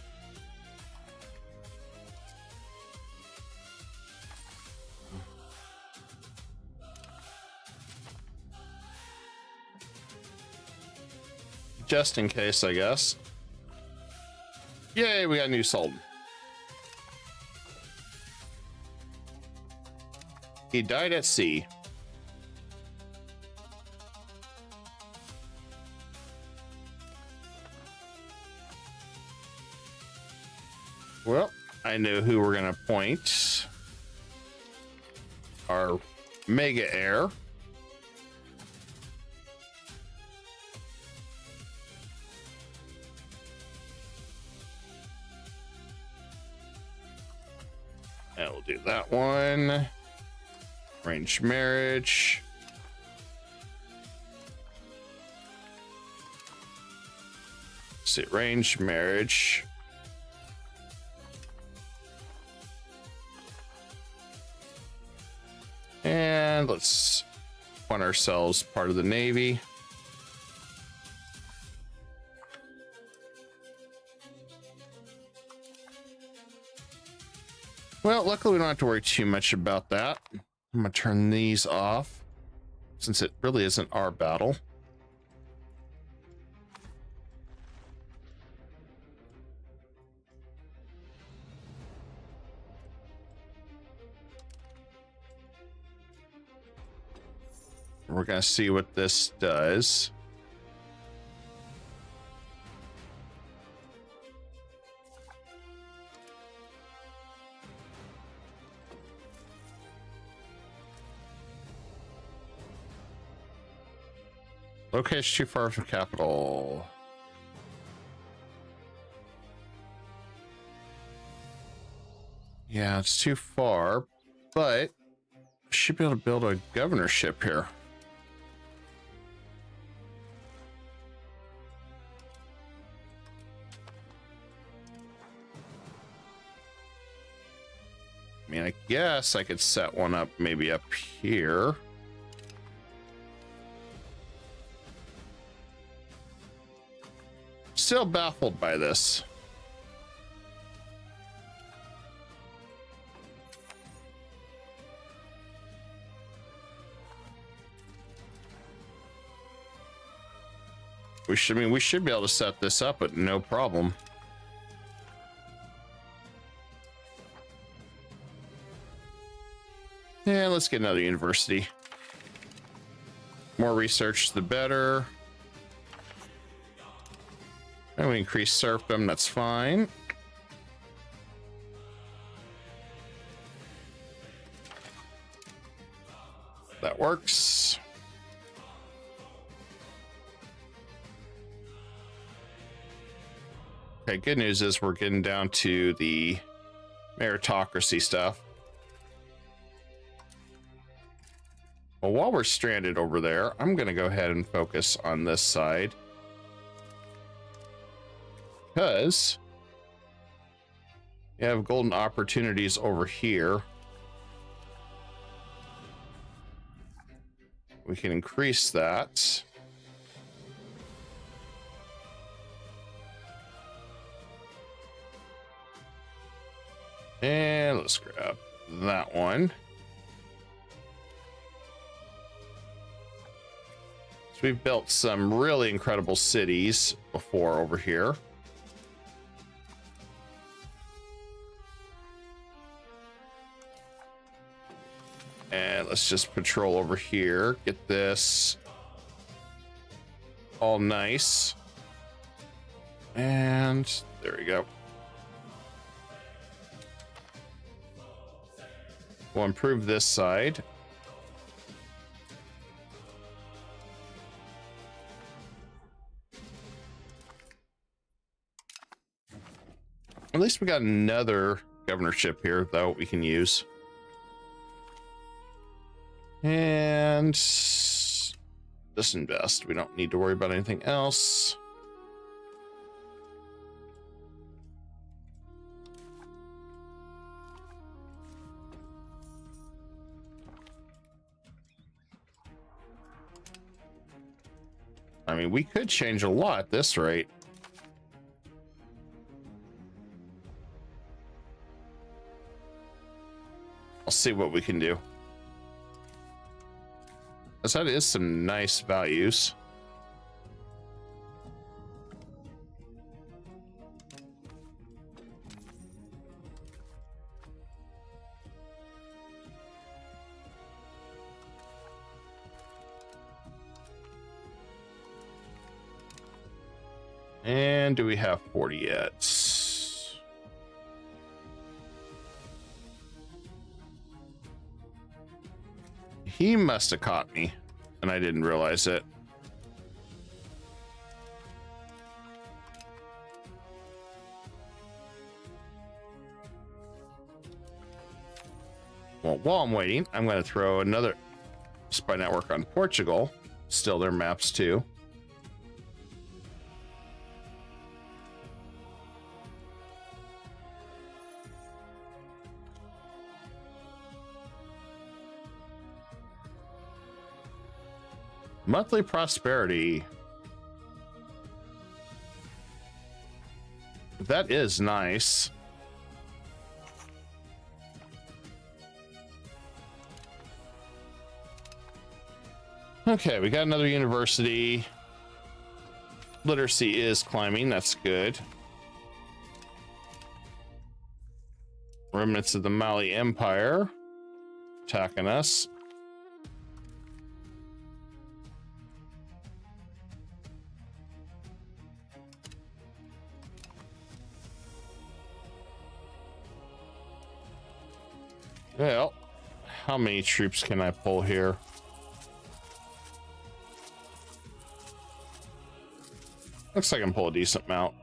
Just in case, I guess. Yay, we got a new Sultan. He died at sea. Well, I know who we're gonna appoint. Our mega heir. And we'll do that one. Arranged marriage. Let's see, arranged marriage. And let's want ourselves part of the Navy. Well, luckily we don't have to worry too much about that. I'm gonna turn these off since it really isn't our battle. We're gonna see what this does. Location too far from capital. Yeah, it's too far, but I should be able to build a governorship here. mean, I guess I could set one up maybe up here. Still baffled by this. We should be able to set this up with no problem. Yeah, let's get another university. More research, the better. And we increase serfdom, that's fine. That works. Okay, good news is we're getting down to the meritocracy stuff. Well, while we're stranded over there, I'm going to go ahead and focus on this side. Because you have golden opportunities over here. We can increase that. And let's grab that one. So we've built some really incredible cities before over here. And let's just patrol over here. Get this all nice. And there we go. We'll improve this side. At least we got another governorship here, though, we can use. And just invest. We don't need to worry about anything else. I mean, we could change a lot at this rate. I'll see what we can do. Because that is some nice values. And do we have 40 yet? He must have caught me, and I didn't realize it. Well, while I'm waiting, I'm going to throw another spy network on Portugal. Still their maps too. Monthly prosperity. That is nice. Okay, we got another university. Literacy is climbing, that's good. Remnants of the Mali Empire attacking us. Well, how many troops can I pull here? Looks like I can pull a decent amount.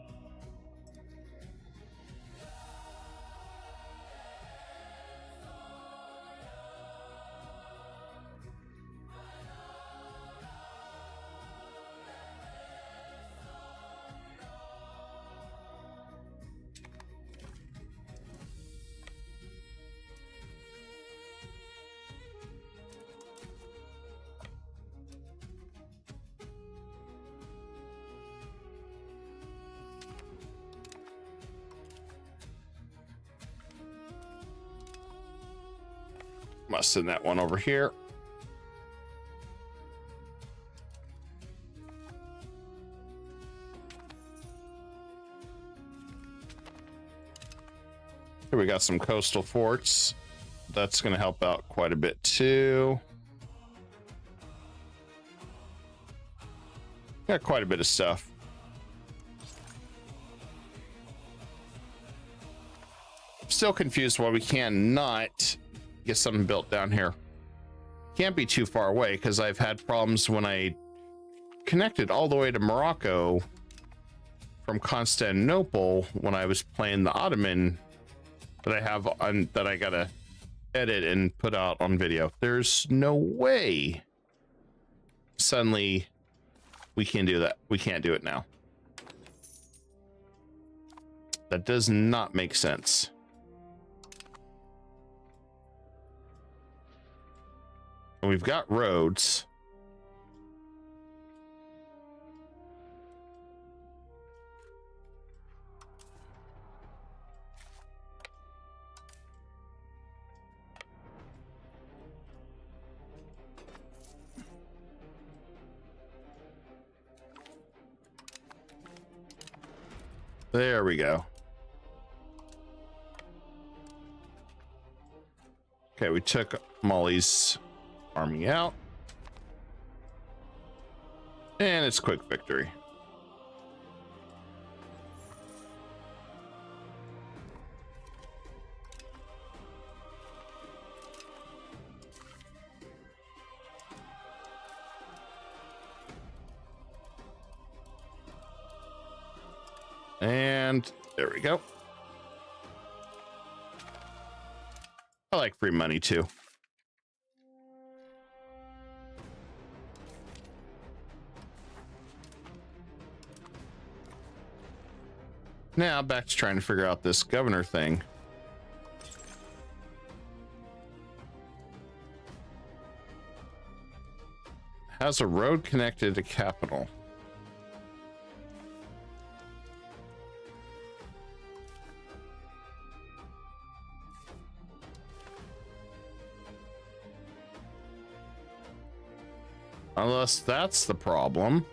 must send that one over here. Here we got some coastal forts. That's going to help out quite a bit too. Got quite a bit of stuff. Still confused why we cannot get something built down here. Can't be too far away because I've had problems when I connected all the way to Morocco from Constantinople when I was playing the Ottoman that I have on that I gotta edit and put out on video. There's no way suddenly we can do that. We can't do it now. That does not make sense. We've got roads. There we go. Okay, we took Molly's army out. And it's quick victory. And there we go. I like free money too. Now back to trying to figure out this governor thing. Has a road connected to capital. Unless that's the problem.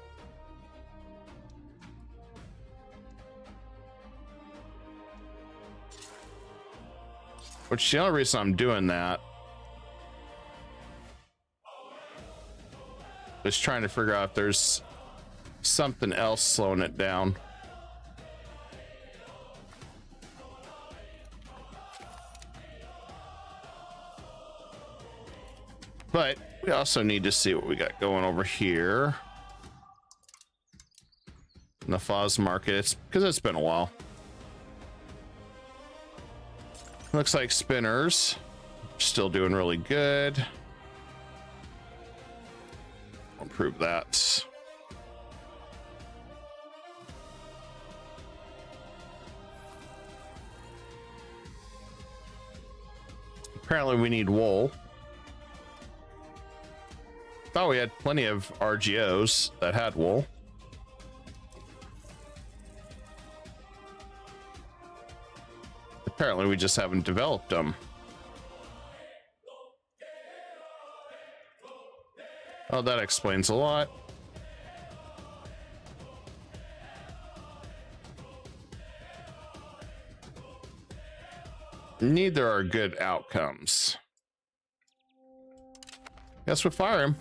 Which the only reason I'm doing that is trying to figure out if there's something else slowing it down. But we also need to see what we got going over here in the Foz market. It's because it's been a while. Looks like spinners still doing really good. I'll prove that. Apparently we need wool. Thought we had plenty of RGOs that had wool. Apparently we just haven't developed them. Oh, that explains a lot. Neither are good outcomes. Guess we'll fire him.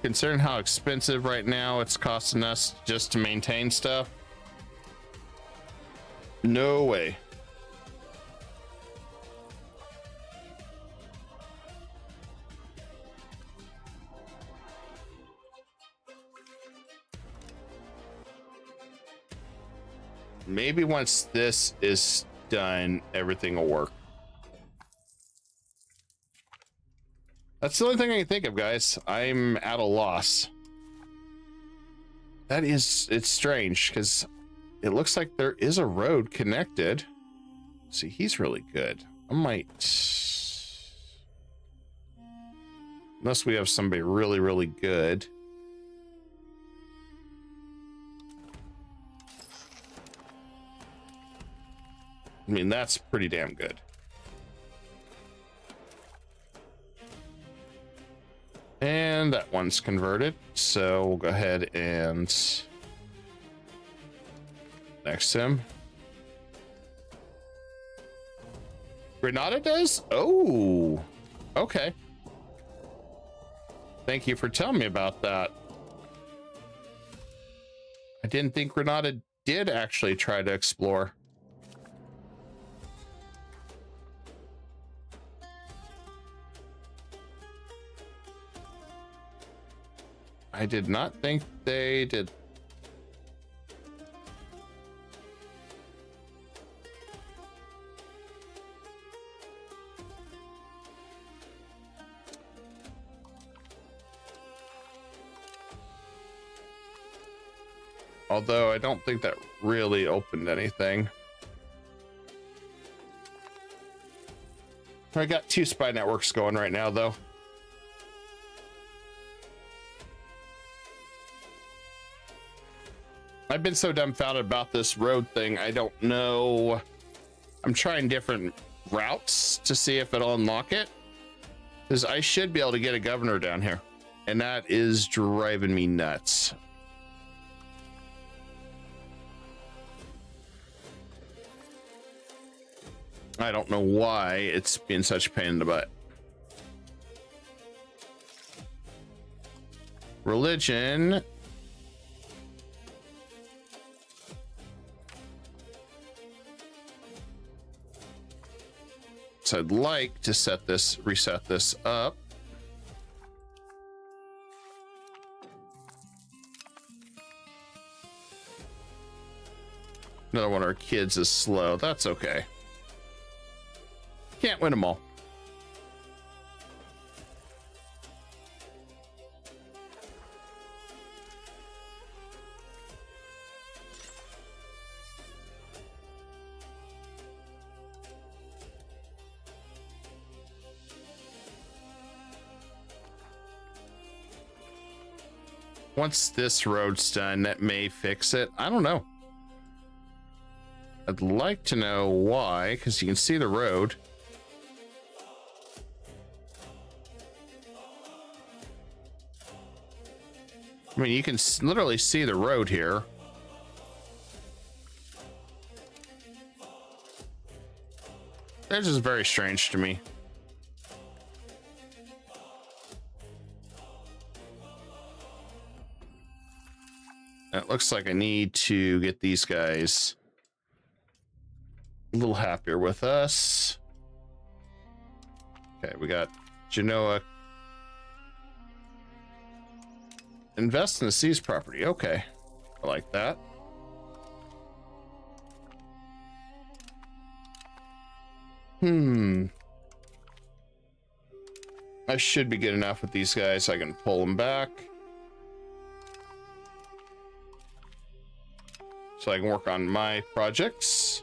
Considering how expensive right now it's costing us just to maintain stuff. No way. Maybe once this is done, everything will work. That's the only thing I can think of, guys. I'm at a loss. That is, it's strange because it looks like there is a road connected. See, he's really good. I might, unless we have somebody really, really good. I mean, that's pretty damn good. And that one's converted, so we'll go ahead and next him. Granada does? Oh, okay. Thank you for telling me about that. I didn't think Granada did actually try to explore. I did not think they did. Although I don't think that really opened anything. I got 2 spy networks going right now, though. I've been so dumbfounded about this road thing. I don't know. I'm trying different routes to see if it'll unlock it, because I should be able to get a governor down here, and that is driving me nuts. I don't know why it's been such a pain in the butt. Religion. So I'd like to reset this up. Another one of our kids is slow. That's okay. Can't win them all. Once this road's done, that may fix it. I don't know. I'd like to know why, because you can see the road. I mean, you can literally see the road here. That's just very strange to me. It looks like I need to get these guys a little happier with us. Okay, we got Genoa. Invest in the seized property. Okay, I like that. I should be good enough with these guys. I can pull them back. So I can work on my projects.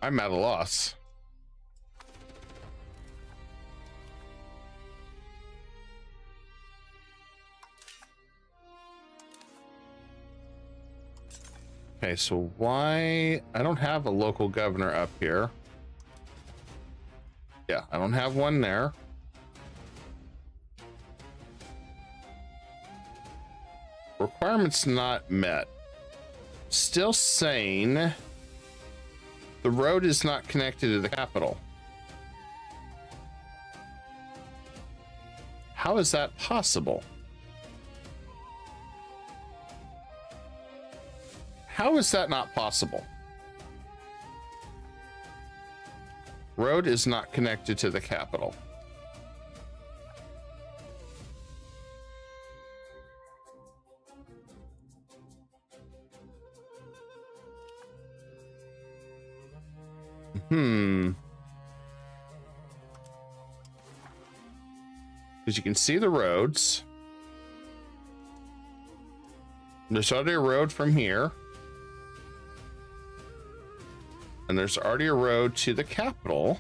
I'm at a loss. Okay, so why I don't have a local governor up here? Yeah, I don't have one there. Requirements not met. Still saying the road is not connected to the capital. How is that possible? How is that not possible? Road is not connected to the capital. because you can see the roads. There's already a road from here. And there's already a road to the capital.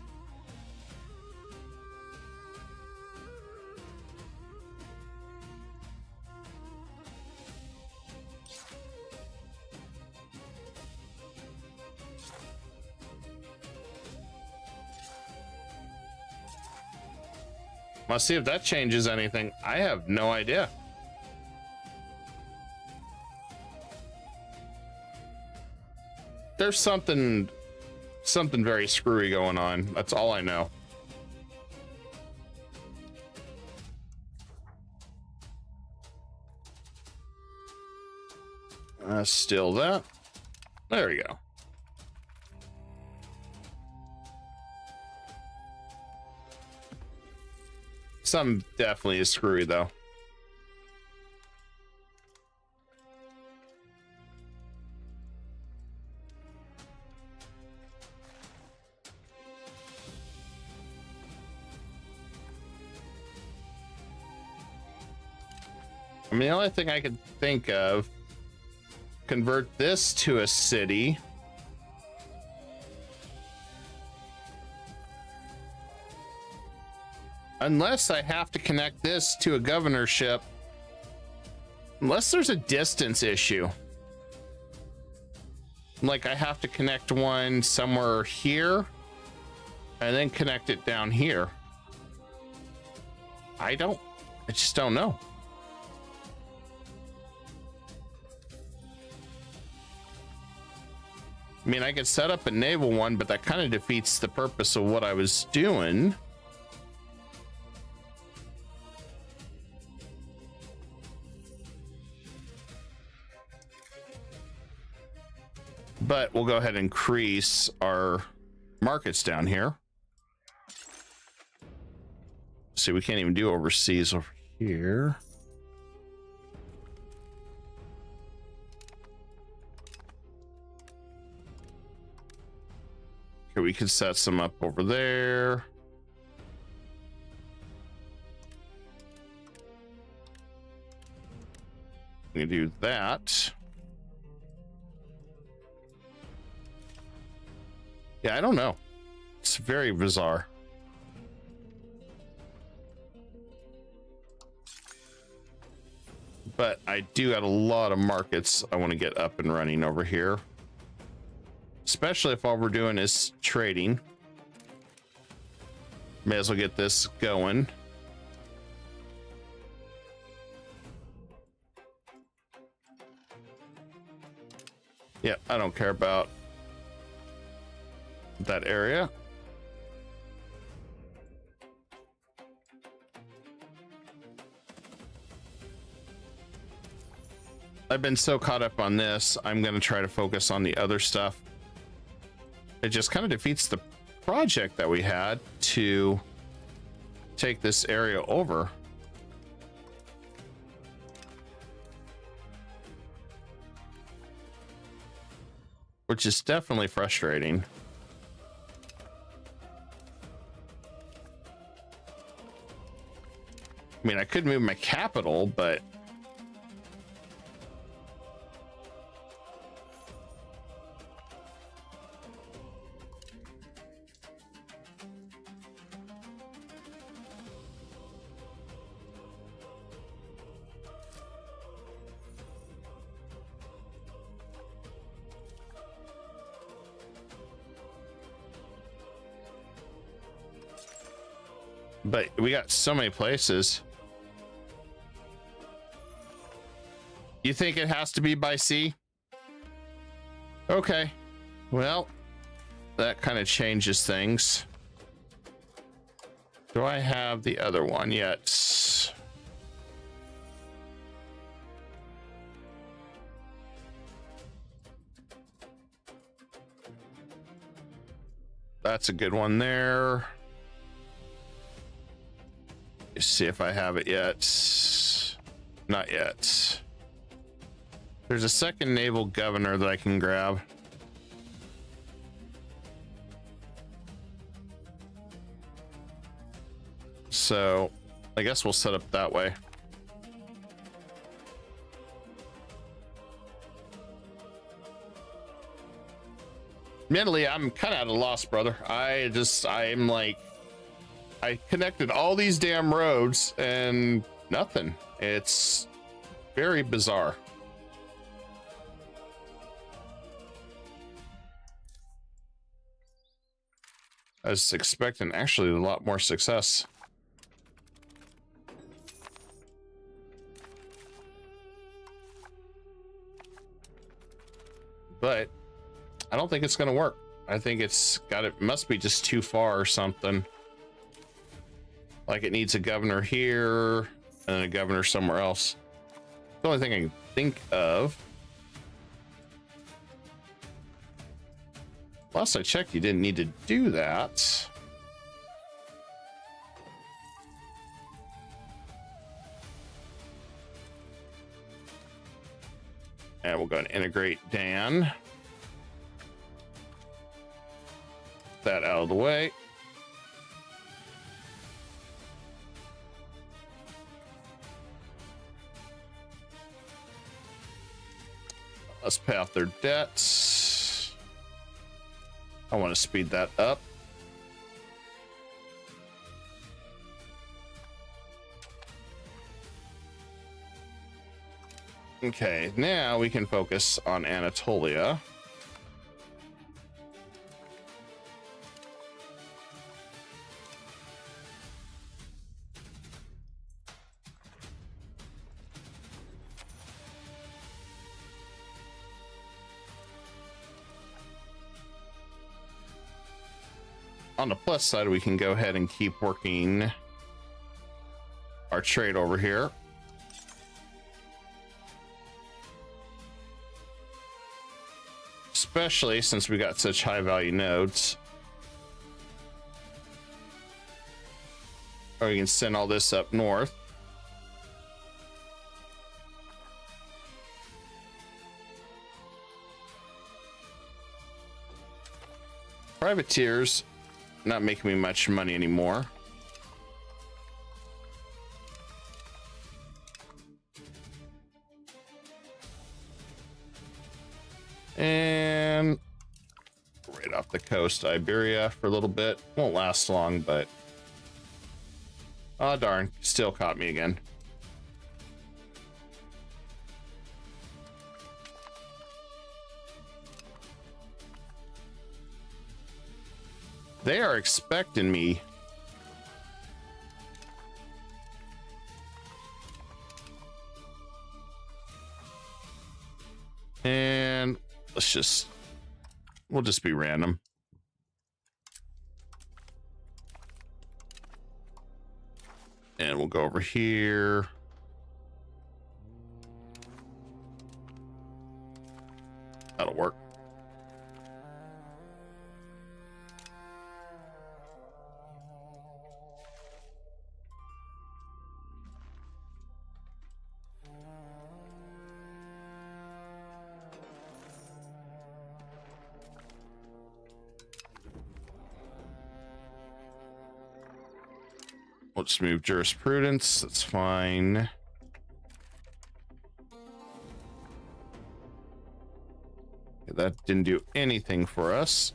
Let's see if that changes anything. I have no idea. There's something very screwy going on. That's all I know. Still that. There we go. Some definitely is screwy though. I mean, the only thing I could think of, convert this to a city. Unless I have to connect this to a governorship. Unless there's a distance issue. Like I have to connect one somewhere here and then connect it down here. I just don't know. I mean, I could set up a naval one, but that kind of defeats the purpose of what I was doing. But we'll go ahead and increase our markets down here. See, we can't even do overseas over here. Okay, we could set some up over there. We can do that. Yeah, I don't know. It's very bizarre. But I do got a lot of markets I want to get up and running over here. Especially if all we're doing is trading. May as well get this going. Yeah, I don't care about that area. I've been so caught up on this, I'm going to try to focus on the other stuff. It just kind of defeats the project that we had to take this area over. Which is definitely frustrating. I mean, I could move my capital, but we got so many places. You think it has to be by sea? Okay. Well, that kind of changes things. Do I have the other one yet? That's a good one there. Let's see if I have it yet. Not yet. There's a second naval governor that I can grab. So I guess we'll set up that way. Admittedly, I'm kind of at a loss, brother. I'm like, I connected all these damn roads and nothing. It's very bizarre. I was expecting actually a lot more success. But I don't think it's going to work. I think it must be just too far or something. Like it needs a governor here and then a governor somewhere else. The only thing I can think of. Last I checked, you didn't need to do that. And we'll go and integrate Dan. That out of the way. Let's pay off their debts. I want to speed that up. Okay, now we can focus on Anatolia. On the plus side, we can go ahead and keep working our trade over here. Especially since we got such high value nodes. Or we can send all this up north. Privateers not making me much money anymore. And right off the coast, Iberia for a little bit. Won't last long, but oh darn, still caught me again. They are expecting me. And we'll just be random. And we'll go over here. That'll work. Let's move jurisprudence. That's fine. Okay, that didn't do anything for us.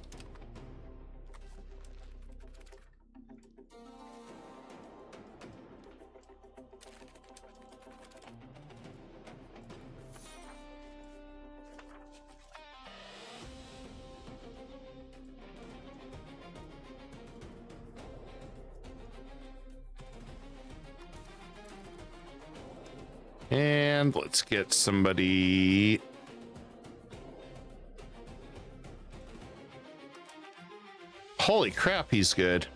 And let's get somebody. Holy crap, he's good.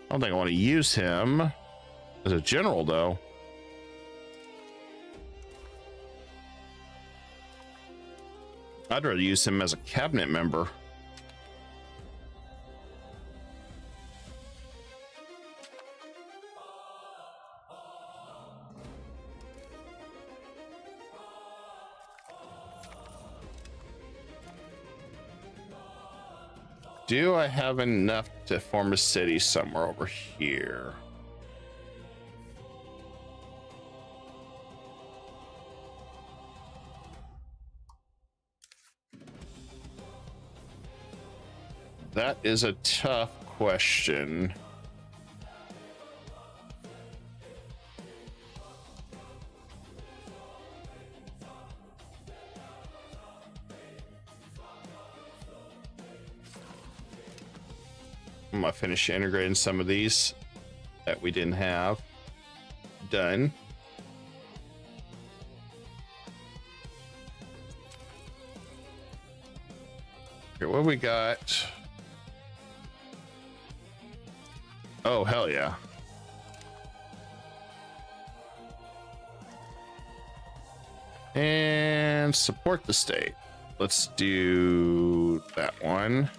I don't think I want to use him as a general, though. I'd rather use him as a cabinet member. do I have enough to form a city somewhere over here? That is a tough question. I'm gonna finish integrating some of these that we didn't have done. Okay, what we got? Oh, hell yeah. And support the state. Let's do that one.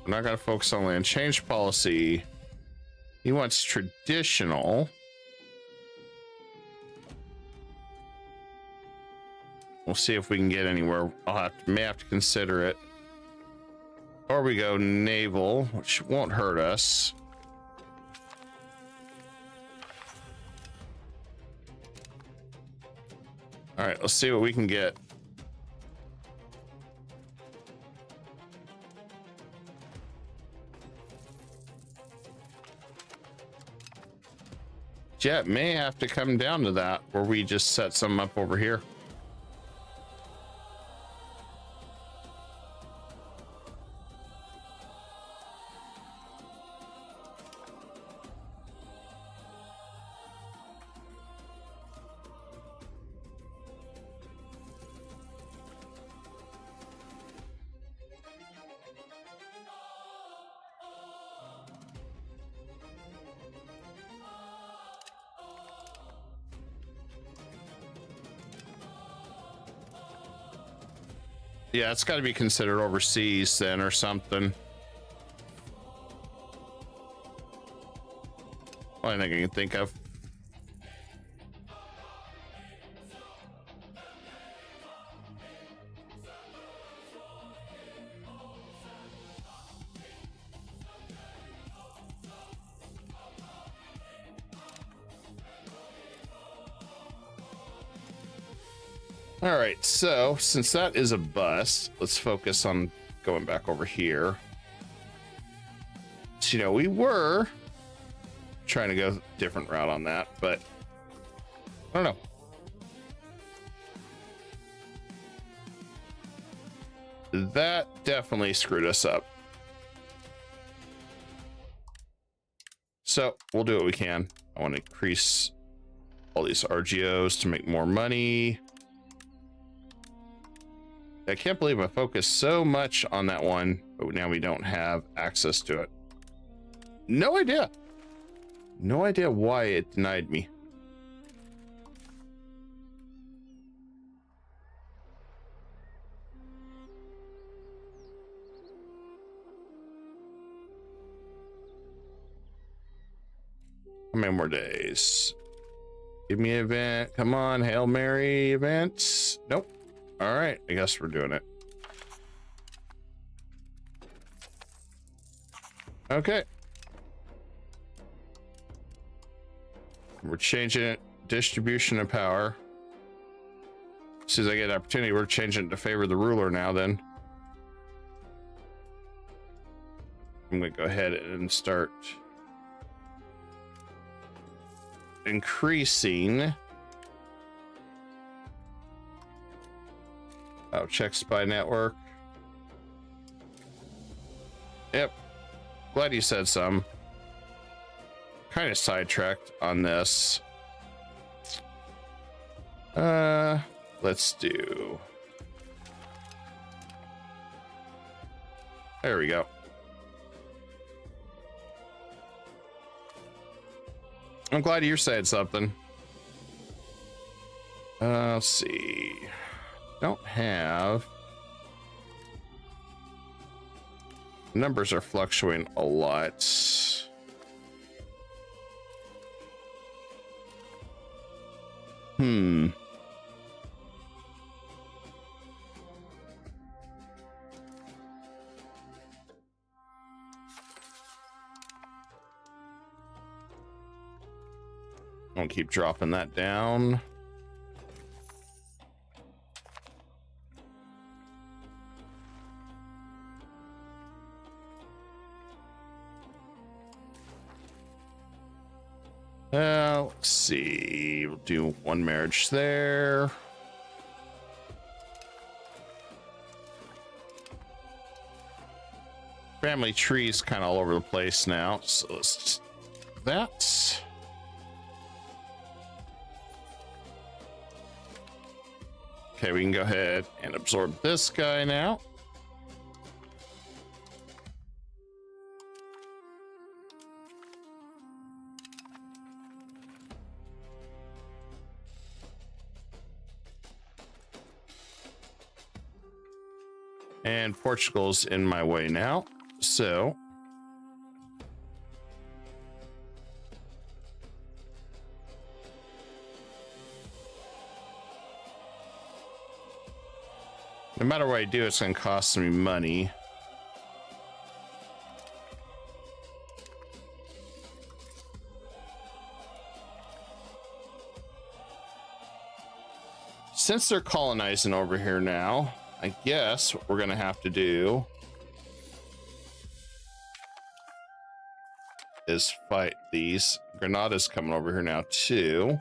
We're not going to focus on land change policy. He wants traditional. We'll see if we can get anywhere. May have to consider it. Or we go naval, which won't hurt us. All right, let's see what we can get. Yeah, it may have to come down to that where we just set some up over here. Yeah, it's got to be considered overseas then or something. Only thing I can think of. All right, so since that is a bust, let's focus on going back over here. So, you know, we were trying to go a different route on that, but I don't know. That definitely screwed us up. So we'll do what we can. I want to increase all these RGOs to make more money. I can't believe I focused so much on that one, but now we don't have access to it. No idea. No idea why it denied me. How many more days? Give me an event. Come on, Hail Mary events. Nope. All right, I guess we're doing it. Okay. We're changing it. Distribution of power. As soon as I get an opportunity, we're changing it to favor the ruler now then. I'm gonna go ahead and start increasing. Oh, check spy network. Yep. Glad you said some. Kind of sidetracked on this. Let's do. There we go. I'm glad you're saying something. Let's see. Don't have. Numbers are fluctuating a lot. I'll keep dropping that down. Let's see. We'll do one marriage there. Family tree's kind of all over the place now, so let's just do that. Okay, we can go ahead and absorb this guy now. And Portugal's in my way now, so no matter what I do, it's going to cost me money. Since they're colonizing over here now, I guess what we're going to have to do is fight these. Granada's coming over here now too,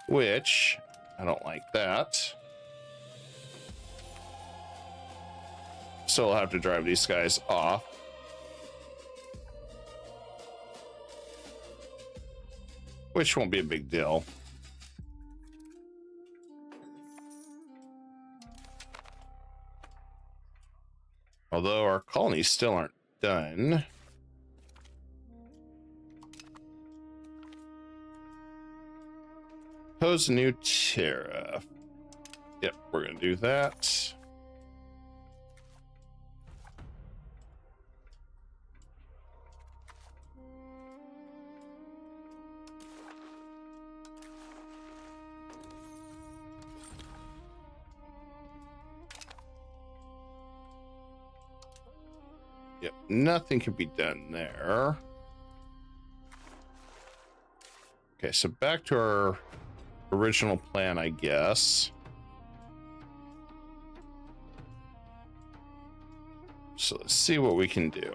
which I don't like that. So I'll have to drive these guys off. Which won't be a big deal. Although our colonies still aren't done. Pose a new tariff. Yep, we're gonna do that. Yep, nothing can be done there. Okay, so back to our original plan, I guess. So let's see what we can do.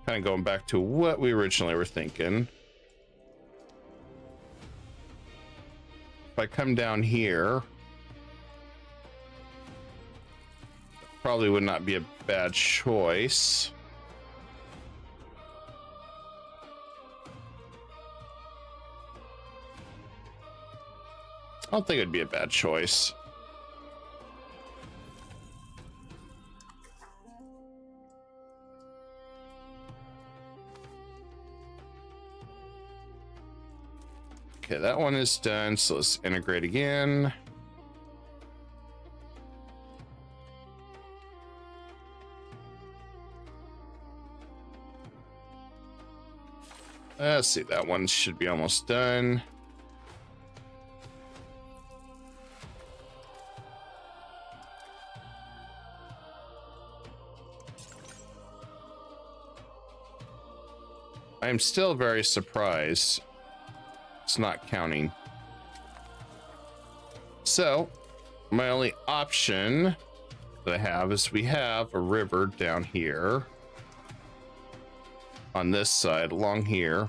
Kind of going back to what we originally were thinking. If I come down here, probably would not be a bad choice. I don't think it'd be a bad choice. Okay, that one is done, so let's integrate again. Let's see, that one should be almost done. I'm still very surprised it's not counting. So my only option that I have is we have a river down here on this side along here.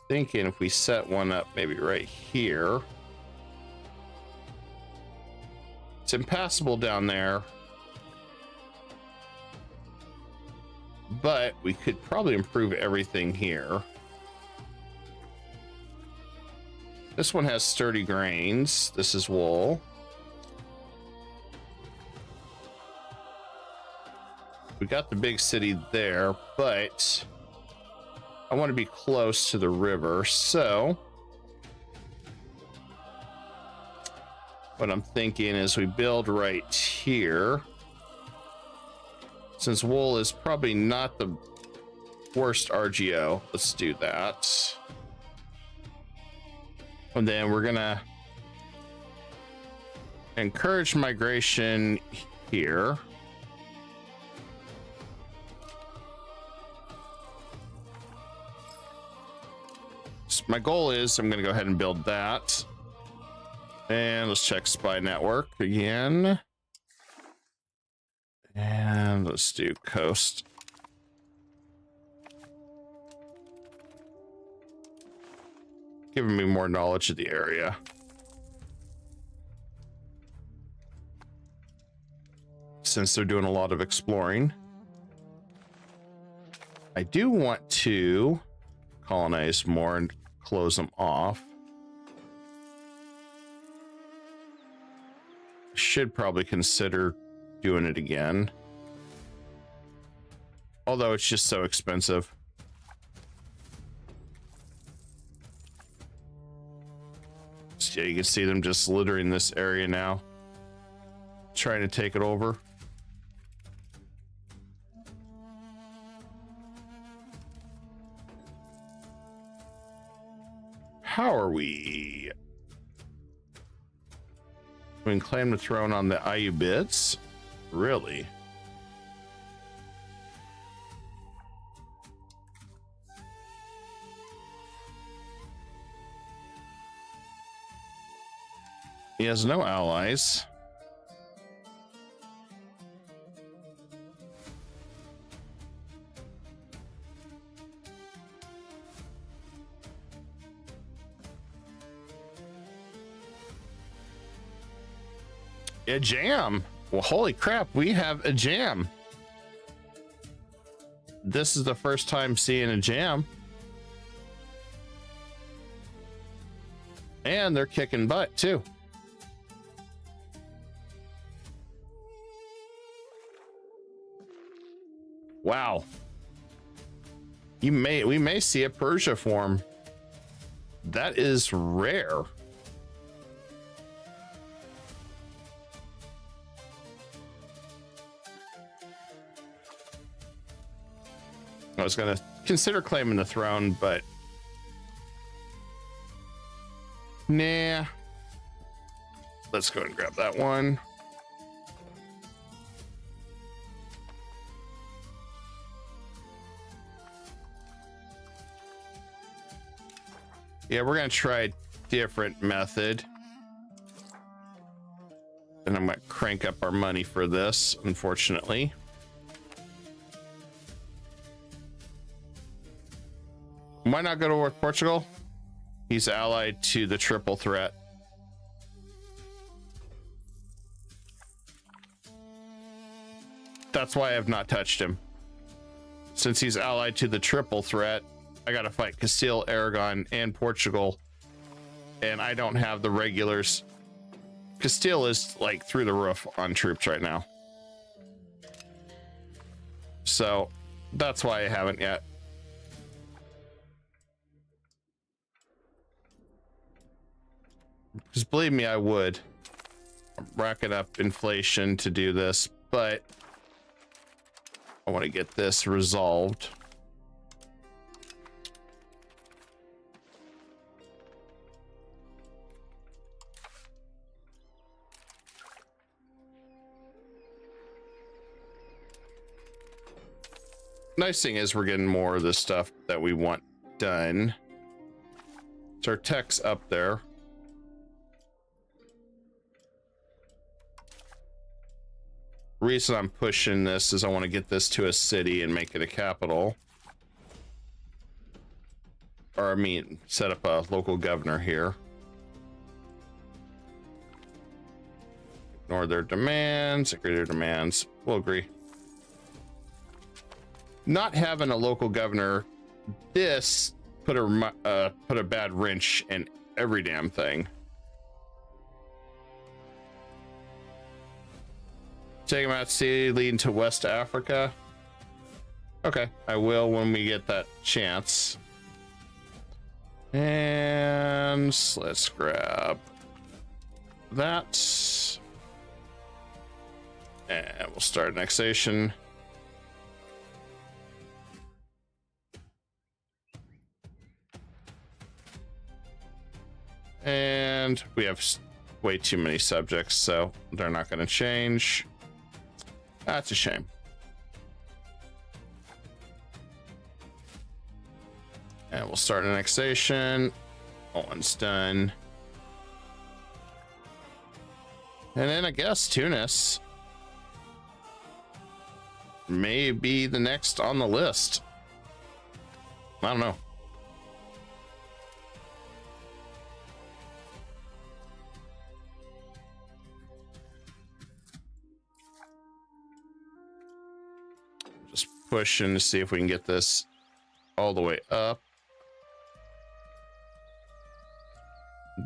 Thinking if we set one up maybe right here. It's impassable down there, but we could probably improve everything here. This one has sturdy grains. This is wool. We got the big city there, but I want to be close to the river. So what I'm thinking is we build right here. Since wool is probably not the worst RGO, let's do that. And then we're gonna encourage migration here. So my goal is I'm going to go ahead and build that. And let's check spy network again. And let's do coast. Giving me more knowledge of the area. Since they're doing a lot of exploring. I do want to colonize more and close them off. Should probably consider doing it again. Although it's just so expensive. So yeah, you can see them just littering this area now. Trying to take it over. How are we? We can claim the throne on the IU bits? Really? He has no allies. A jam. Well, holy crap, we have a jam. This is the first time seeing a jam. And they're kicking butt too. Wow. We may see a Persia form. That is rare. I was gonna consider claiming the throne, but nah. Let's go and grab that one. Yeah, we're gonna try a different method. And I'm gonna crank up our money for this, unfortunately. Why not go to war with Portugal? He's allied to the triple threat. That's why I have not touched him. Since he's allied to the triple threat, I gotta fight Castile, Aragon, and Portugal. And I don't have the regulars. Castile is like through the roof on troops right now. So that's why I haven't yet. Because believe me, I would. I'm racking up inflation to do this, but I want to get this resolved. Nice thing is we're getting more of the stuff that we want done. So our tech's up there. Reason I'm pushing this is I want to get this to a city and make it a capital. Or I mean, set up a local governor here. Ignore their demands, agree to their demands. We'll agree. Not having a local governor, this put a bad wrench in every damn thing. Take him out to sea, leading to West Africa. Okay, I will when we get that chance. And let's grab that. And we'll start annexation. And we have way too many subjects, so they're not going to change. That's a shame. And we'll start annexation. That one's done. And then I guess Tunis may be the next on the list. I don't know. Just pushing to see if we can get this all the way up.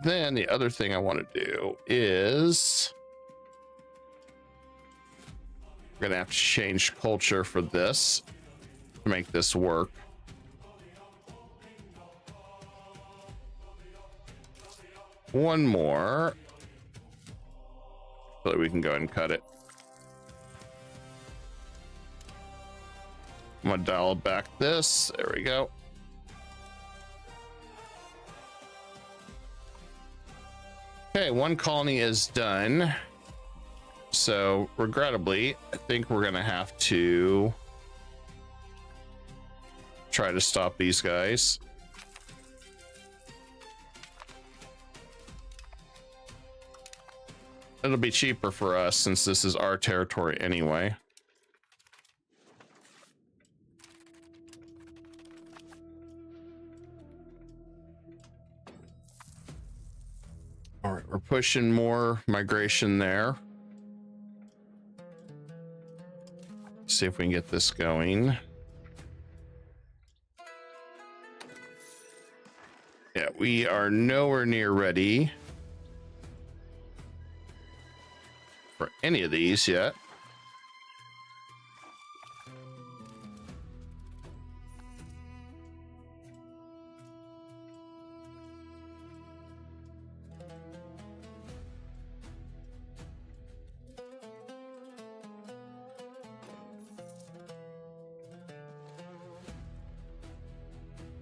Then the other thing I want to do is we're gonna have to change culture for this to make this work. One more so that we can go ahead and cut it. I'm gonna dial back this. There we go. Okay, one colony is done. So regrettably, I think we're gonna have to try to stop these guys. It'll be cheaper for us since this is our territory anyway. All right, we're pushing more migration there. See if we can get this going. Yeah, we are nowhere near ready for any of these yet.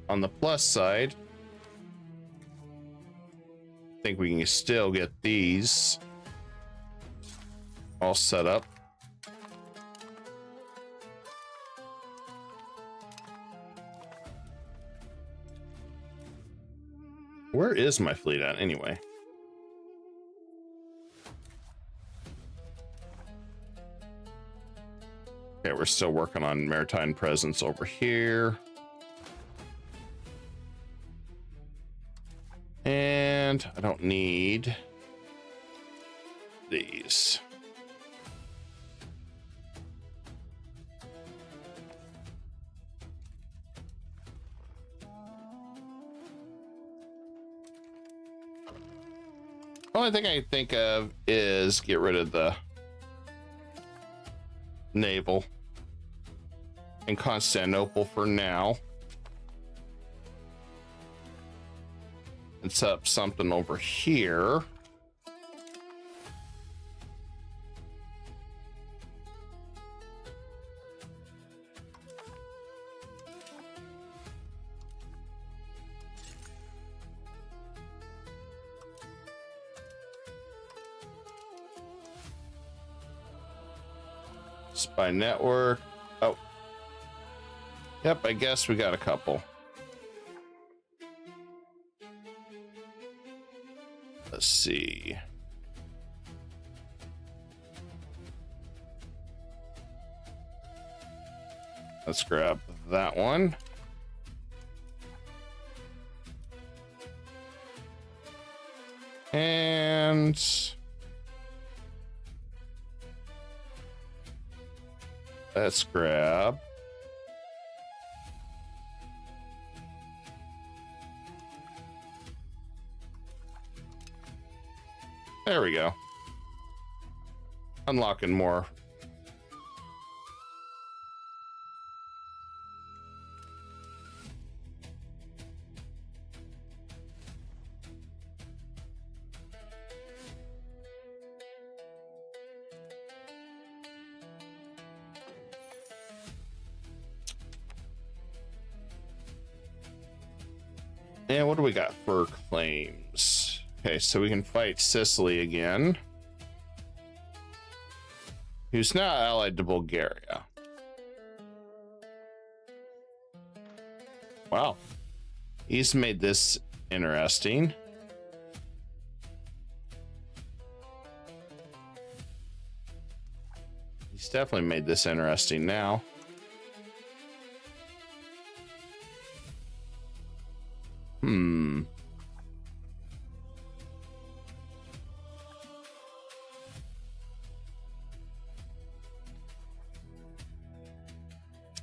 On the plus side, I think we can still get these all set up. Where is my fleet at anyway? Okay, we're still working on maritime presence over here. And I don't need these. Only thing I think of is get rid of the naval in Constantinople for now. And set up something over here. Spy network. Oh. Yep, I guess we got a couple. Let's see. Let's grab that one. And let's grab there we go. Unlocking more. And what do we got for claims? Okay, so we can fight Sicily again, who's now allied to Bulgaria. Wow. He's made this interesting. He's definitely made this interesting now.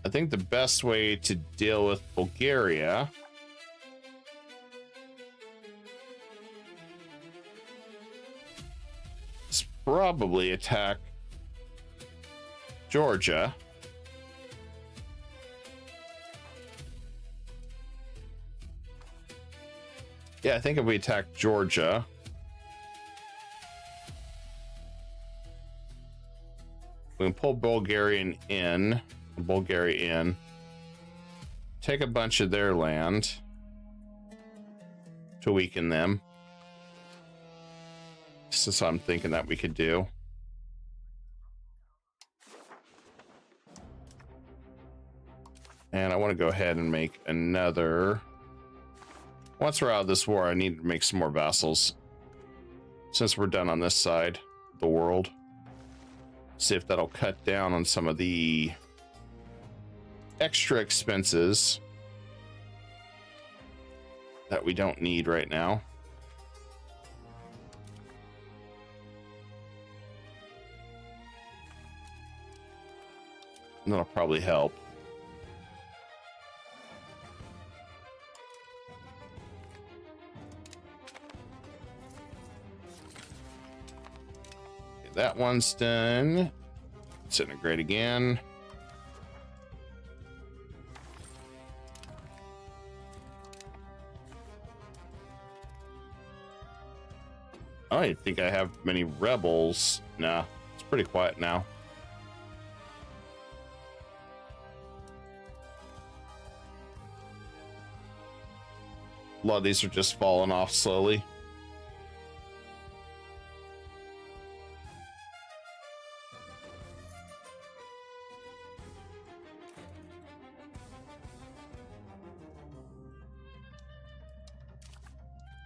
I think the best way to deal with Bulgaria is probably attack Georgia. Yeah, I think if we attack Georgia, we can pull Bulgaria in, take a bunch of their land to weaken them. This is what I'm thinking that we could do. And I want to go ahead and make another. Once we're out of this war, I need to make some more vassals. Since we're done on this side of the world. See if that'll cut down on some of the extra expenses that we don't need right now. And that'll probably help. Okay, that one's done. Let's integrate again. I don't think I have many rebels. Nah, it's pretty quiet now. A lot of these are just falling off slowly.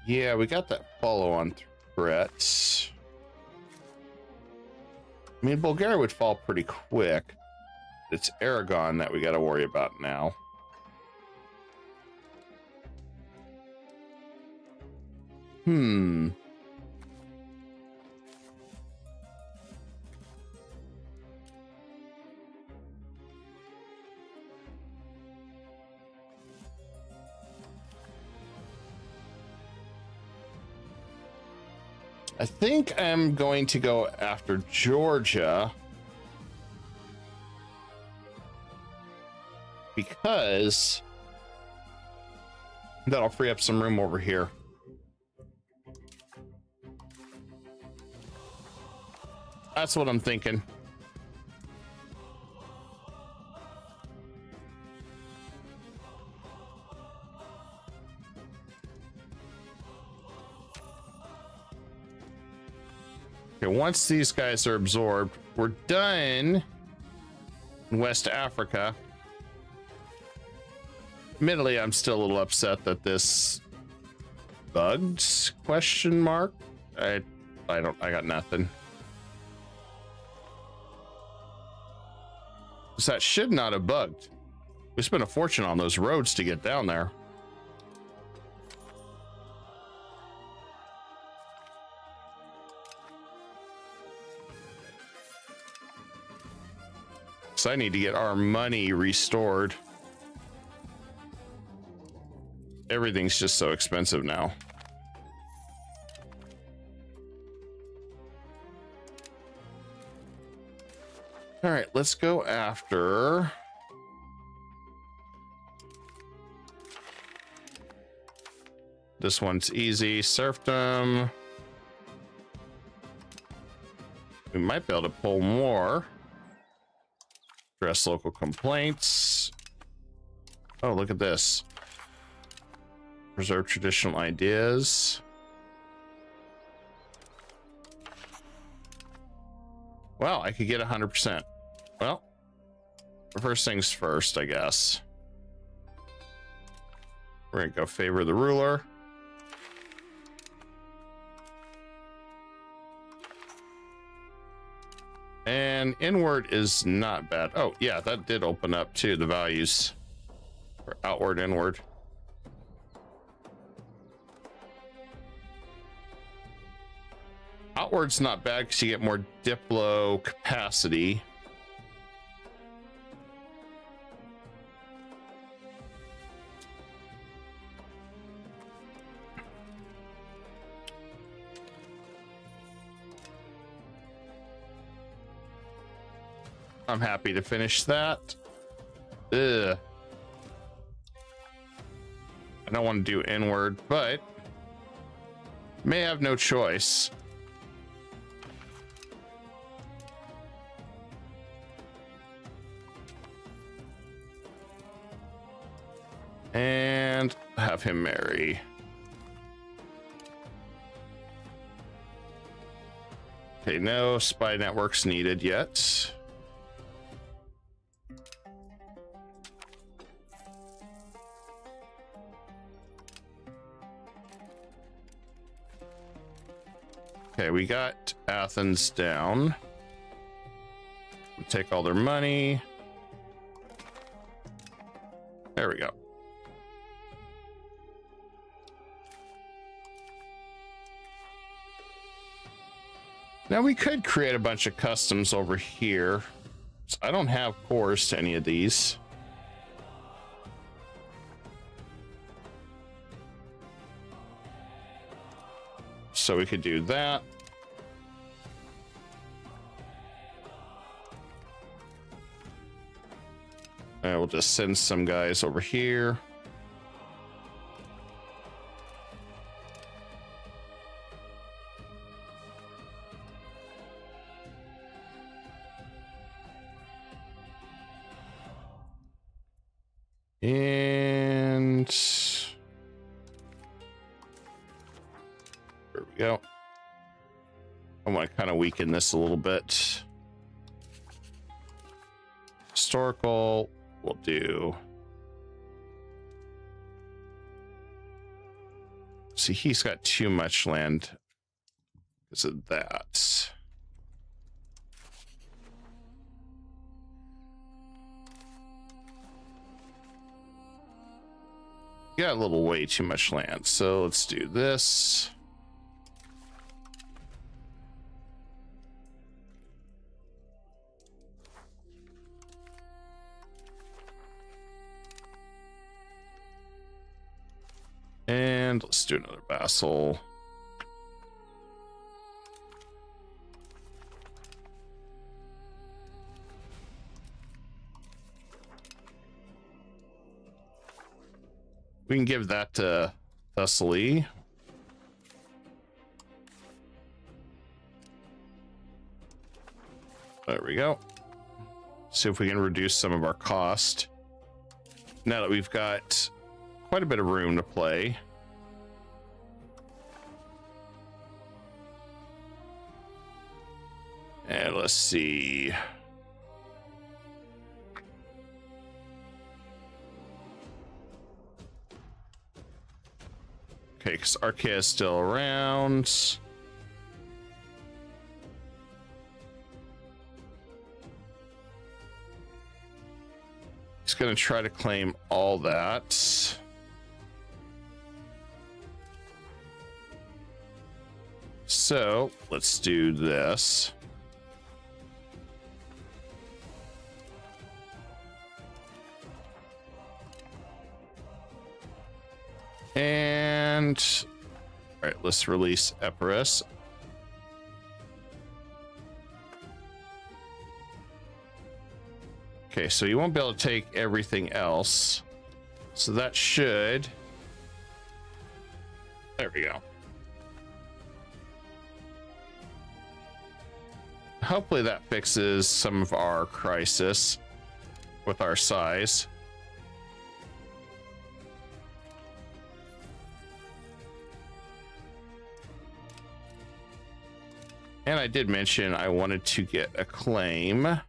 Yeah, we got that follow-on threat. I mean, Bulgaria would fall pretty quick. It's Aragon that we got to worry about now. I think I'm going to go after Georgia because that'll free up some room over here. That's what I'm thinking. Okay, once these guys are absorbed, we're done in West Africa. Admittedly, I'm still a little upset that this bugged, question mark. I got nothing. So that should not have bugged. We spent a fortune on those roads to get down there. So I need to get our money restored. Everything's just so expensive now. All right, let's go after this one's easy. Serfdom. We might be able to pull more. Address local complaints. Oh, look at this. Preserve traditional ideas. Well, I could get 100%. Well, first things first, I guess. We're gonna go favor the ruler. And inward is not bad. Oh yeah, that did open up too, the values for outward, inward. Outward's not bad because you get more diplo capacity. I'm happy to finish that. Ugh. I don't want to do inward, but may have no choice. And have him marry. Okay, no spy networks needed yet. Okay, we got Athens down. We'll take all their money. There we go. Now we could create a bunch of customs over here. So I don't have cores to any of these. So we could do that. And we'll just send some guys over here. And there we go. I want to kind of weaken this a little bit. Historical, we'll do. See, he's got too much land because of that. Got a little way too much land, so let's do this. And let's do another vassal. We can give that to Thessaly. There we go. See if we can reduce some of our cost. Now that we've got quite a bit of room to play. And let's see. Okay, because Archaea is still around. He's going to try to claim all that. So let's do this. And all right, let's release Epirus. Okay, so you won't be able to take everything else. So that should. There we go. Hopefully that fixes some of our crisis with our size. And I did mention I wanted to get a claim.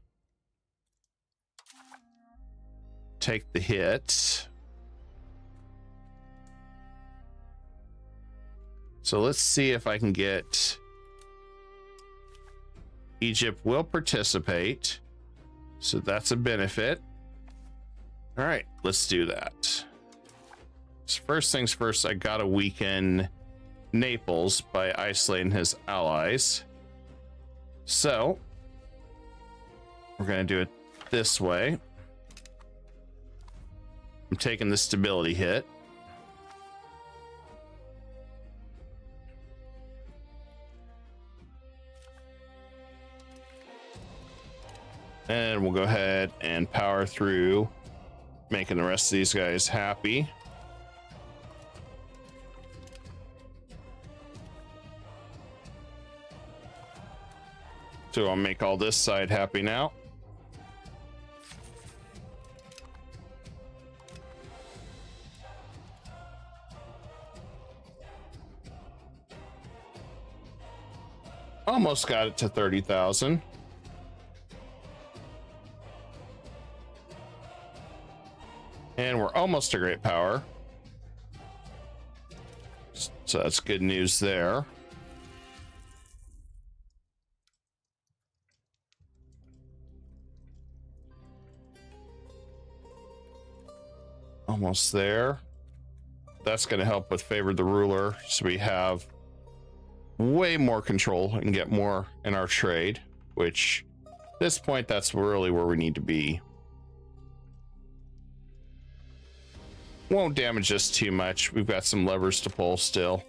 Take the hit. So let's see if I can get... Egypt will participate, so that's a benefit. All right, let's do that. So first things first, I gotta weaken Naples by isolating his allies. So we're gonna do it this way. I'm taking the stability hit. And we'll go ahead and power through, making the rest of these guys happy. So I'll make all this side happy now. Almost got it to 30,000. And we're almost a great power. So that's good news there. Almost there. That's going to help with favor the ruler, so we have way more control and get more in our trade, which at this point, that's really where we need to be. Won't damage us too much. We've got some levers to pull still.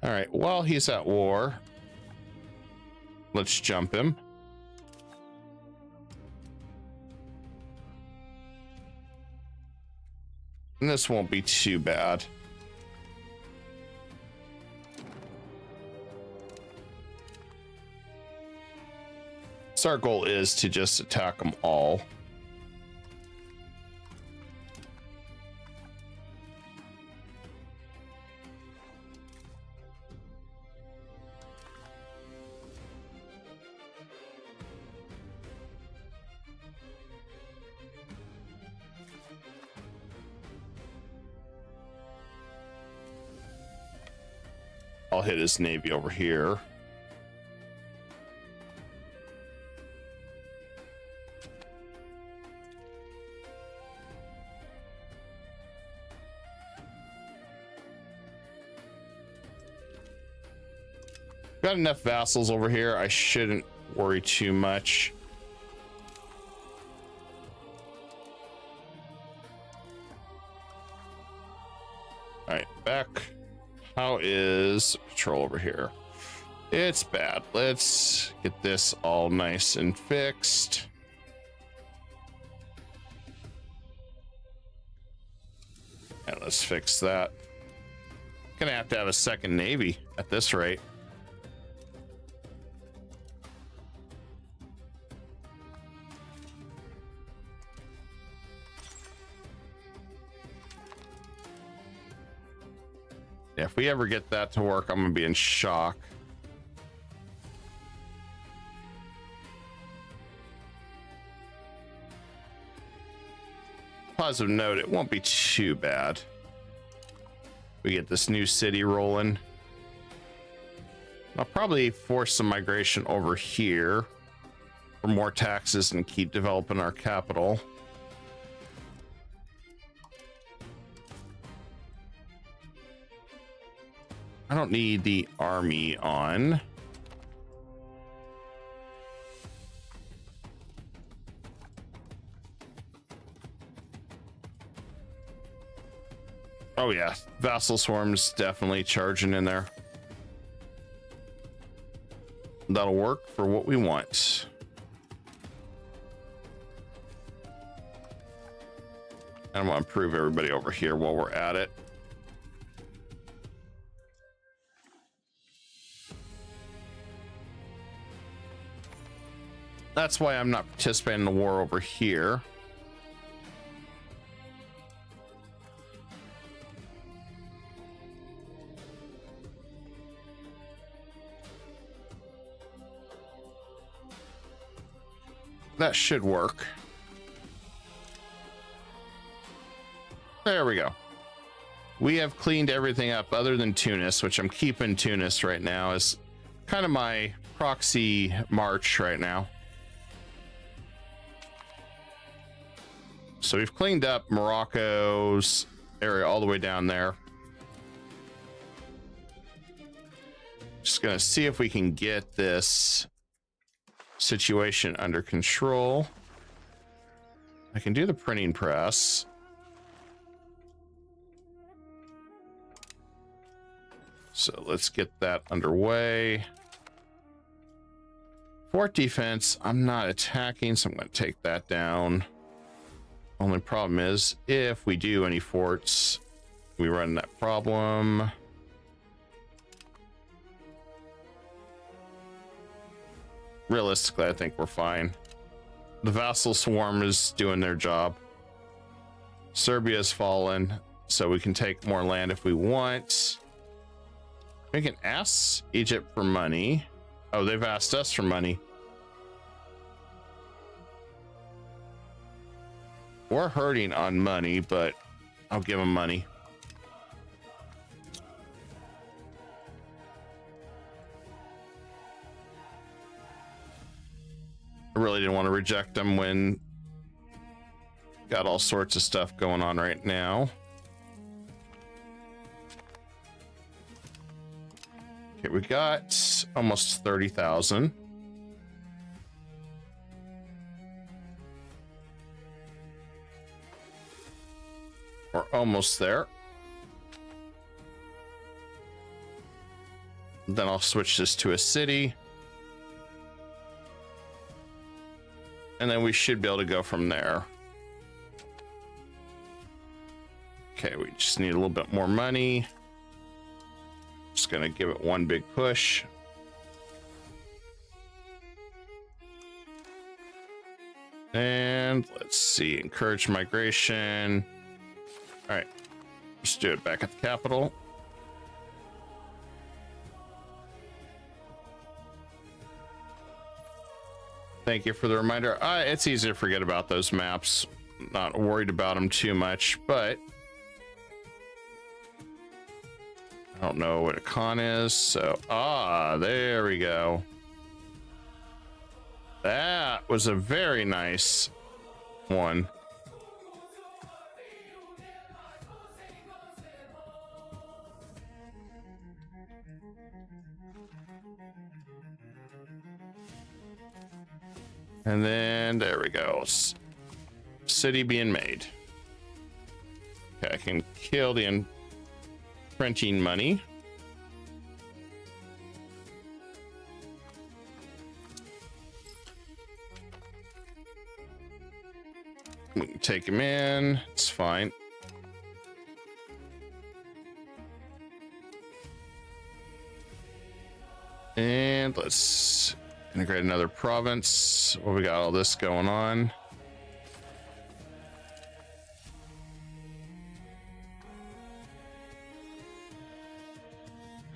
All right, while he's at war, let's jump him. And this won't be too bad. So our goal is to just attack them all. I'll hit his navy over here. Got enough vassals over here. I shouldn't worry too much. All right, back. How is patrol over here? It's bad. Let's get this all nice and fixed. And let's fix that. Gonna have to have a second navy at this rate. If we ever get that to work, I'm gonna be in shock. Positive note, it won't be too bad. We get this new city rolling. I'll probably force some migration over here for more taxes and keep developing our capital. I don't need the army on. Oh yeah, vassal swarms definitely charging in there. That'll work for what we want. And I'm gonna improve everybody over here while we're at it. That's why I'm not participating in the war over here. That should work. There we go. We have cleaned everything up other than Tunis, which I'm keeping Tunis right now as kind of my proxy march right now. So we've cleaned up Morocco's area all the way down there. Just gonna see if we can get this situation under control. I can do the printing press. So let's get that underway. Fort defense, I'm not attacking, so I'm going to take that down. Only problem is, if we do any forts, we run that problem. Realistically, I think we're fine. The vassal swarm is doing their job. Serbia's fallen, so we can take more land if we want. We can ask Egypt for money. Oh, they've asked us for money. We're hurting on money, but I'll give them money. I really didn't want to reject them when got all sorts of stuff going on right now. Okay, we got almost 30,000. We're almost there. Then I'll switch this to a city. And then we should be able to go from there. Okay, we just need a little bit more money. Just gonna give it one big push. And let's see, encourage migration. All right, let's do it back at the capital. Thank you for the reminder. It's easy to forget about those maps. Not worried about them too much, but I don't know what a con is, so there we go. That was a very nice one. And then there we go. City being made. Okay, I can kill the printing money. We can take him in. It's fine. And let's integrate another province. Well, we got all this going on.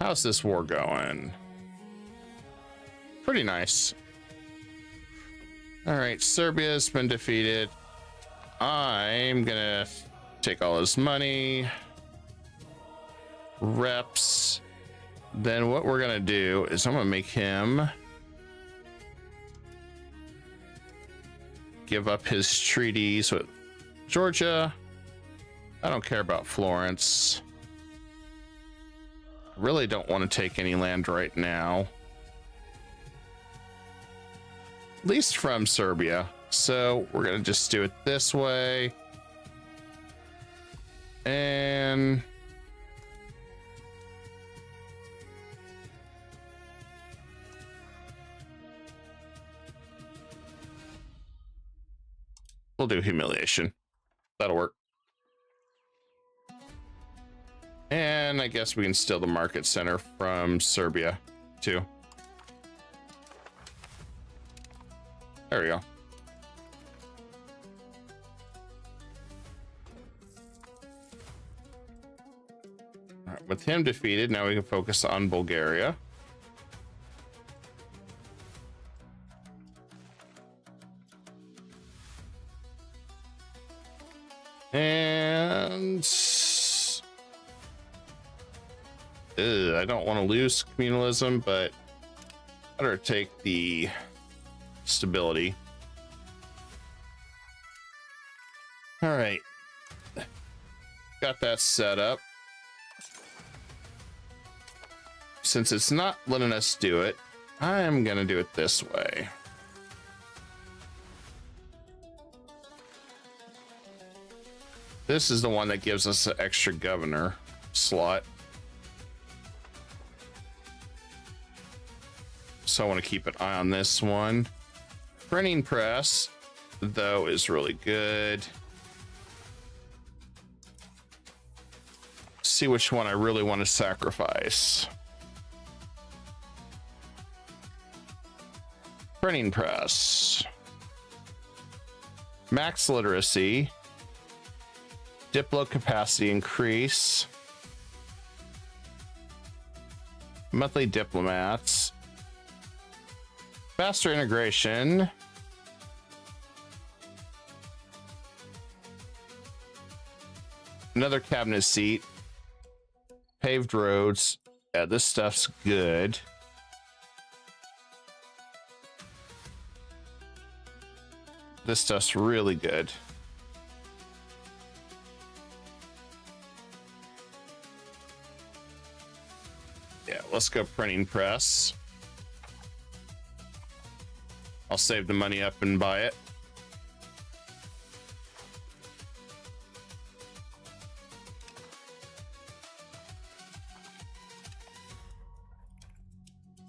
How's this war going? Pretty nice. All right, Serbia's been defeated. I'm gonna take all his money. Reps. Then what we're gonna do is I'm gonna make him give up his treaties with Georgia. I don't care about Florence. Really don't want to take any land right now. At least from Serbia. So we're going to just do it this way. And we'll do humiliation. That'll work. And I guess we can steal the market center from Serbia too. There we go. All right, with him defeated, now we can focus on Bulgaria. And And I don't want to lose communalism, but better take the stability. All right, got that set up. Since it's not letting us do it, I'm gonna do it this way. This is the one that gives us an extra governor slot. So I want to keep an eye on this one. Printing press, though, is really good. See which one I really want to sacrifice. Printing press. Max literacy. Diplo capacity increase. Monthly diplomats. Faster integration. Another cabinet seat. Paved roads. Yeah, this stuff's good. This stuff's really good. Yeah, let's go printing press. I'll save the money up and buy it.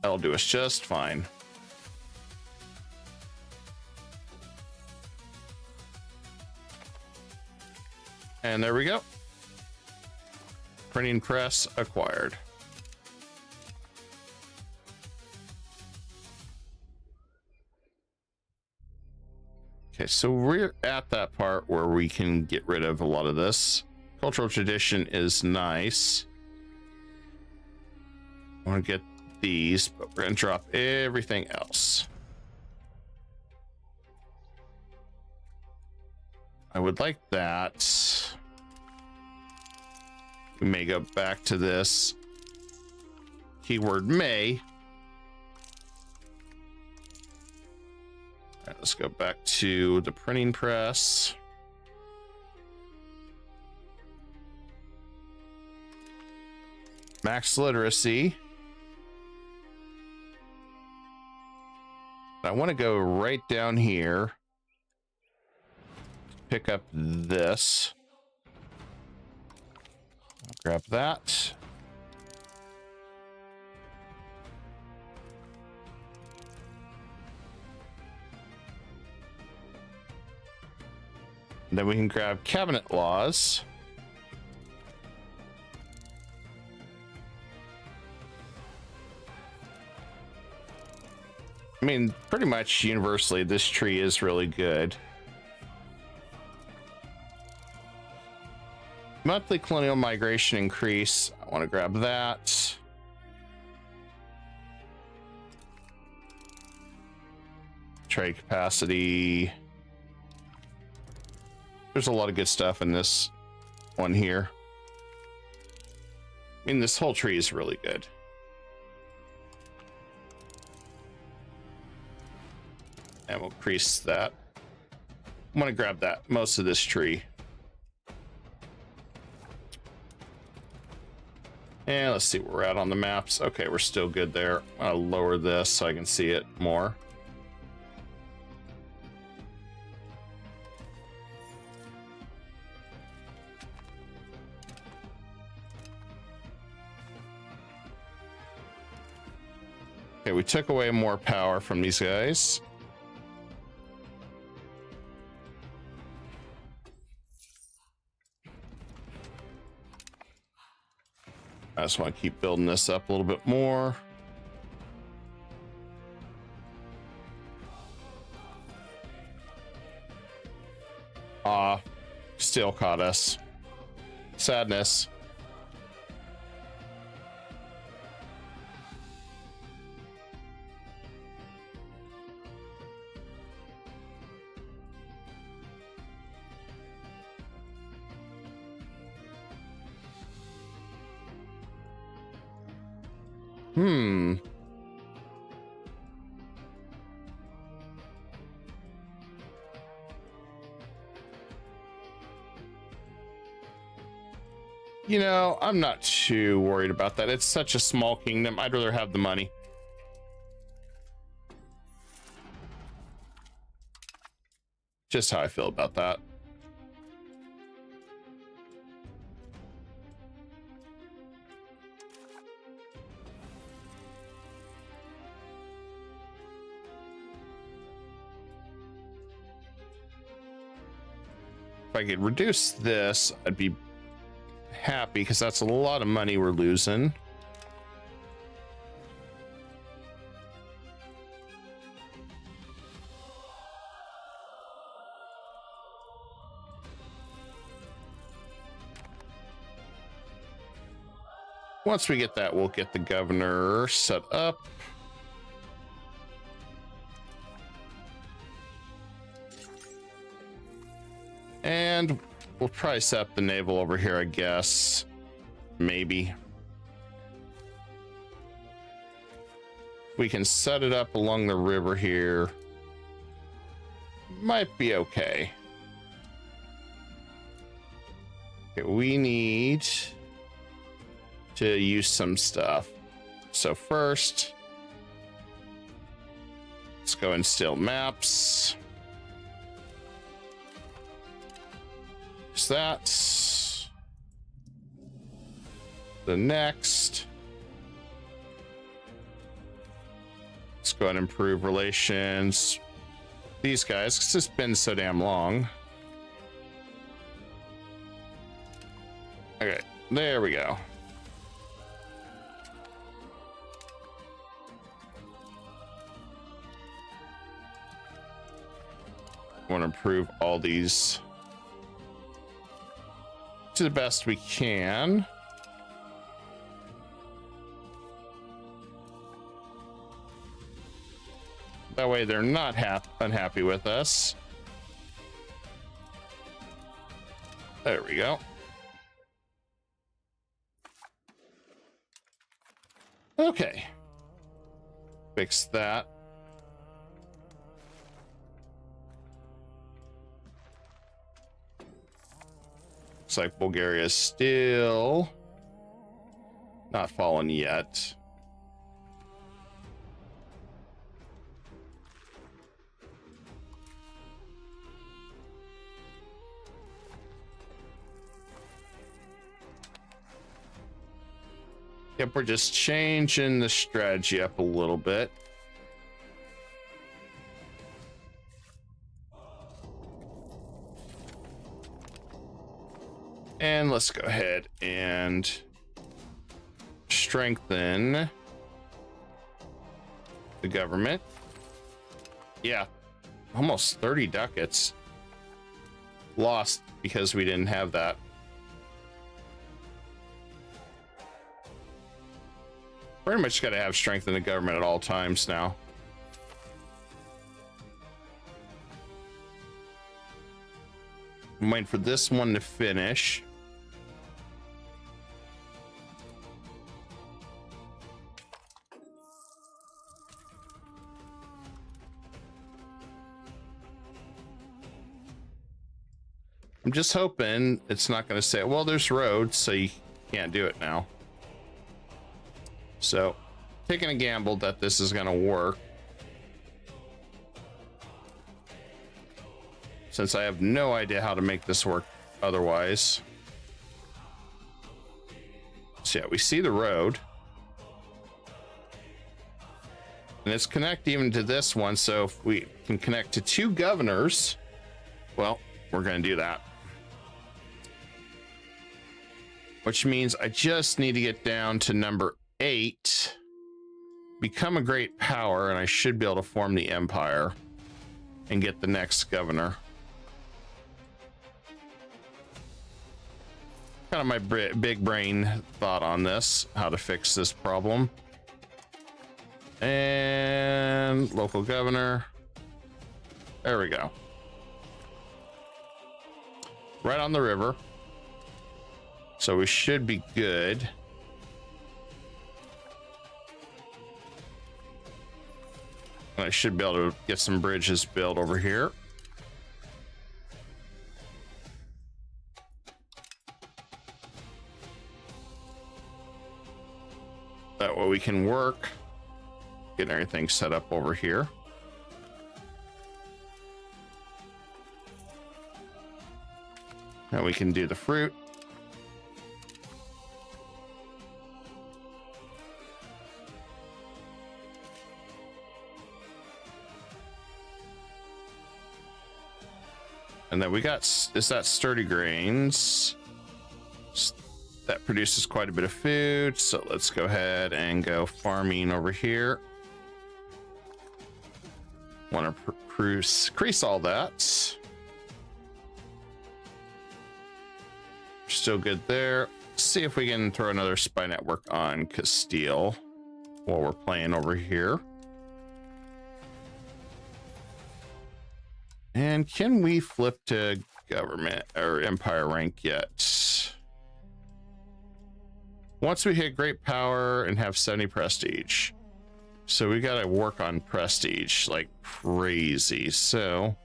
That'll do us just fine. And there we go. Printing press acquired. Okay, so we're at that part where we can get rid of a lot of this. Cultural tradition is nice. I want to get these, but we're going to drop everything else. I would like that. We may go back to this. Keyword may. All right, let's go back to the printing press. Max literacy. I want to go right down here. Pick up this. I'll grab that. And then we can grab cabinet laws. I mean, pretty much universally, this tree is really good. Monthly colonial migration increase. I want to grab that. Trade capacity. There's a lot of good stuff in this one here. I mean, this whole tree is really good. And we'll increase that. I'm going to grab that, most of this tree. And let's see where we're at on the maps. Okay, we're still good there. I'll lower this so I can see it more. Okay, we took away more power from these guys. I just want to keep building this up a little bit more. Still caught us. Sadness. You know, I'm not too worried about that. It's such a small kingdom. I'd rather have the money. Just how I feel about that. If I could reduce this, I'd be happy, because that's a lot of money we're losing. Once we get that, we'll get the governor set up. And we'll probably set up the naval over here, I guess. Maybe. We can set it up along the river here. Might be okay. Okay, we need to use some stuff. So first, let's go and steal maps. Use that. The next. Let's go and improve relations. These guys, because it's been so damn long. Okay, there we go. Want to improve all these to the best we can. That way they're not unhappy with us. There we go. Okay. Fix that. Looks like Bulgaria is still not fallen yet. Yep, we're just changing the strategy up a little bit. And let's go ahead and strengthen the government. Yeah, almost 30 ducats lost because we didn't have that. Pretty much got to have strength in the government at all times now. I'm waiting for this one to finish. I'm just hoping it's not going to say, well, there's roads, so you can't do it now. So, taking a gamble that this is going to work. Since I have no idea how to make this work otherwise. So yeah, we see the road. And it's connected even to this one, so if we can connect to 2 governors, well, we're going to do that. Which means I just need to get down to number 8, become a great power, and I should be able to form the empire and get the next governor. Kind of my big brain thought on this, how to fix this problem. And local governor. There we go. Right on the river. So we should be good. I should be able to get some bridges built over here. That way we can work. Getting everything set up over here. Now we can do the fruit. And then we got, is that sturdy grains? That produces quite a bit of food. So let's go ahead and go farming over here. Want to increase all that. Still good there. See if we can throw another spy network on Castile while we're playing over here. And can we flip to government or empire rank yet? Once we hit great power and have 70 prestige. So we got to work on prestige like crazy. So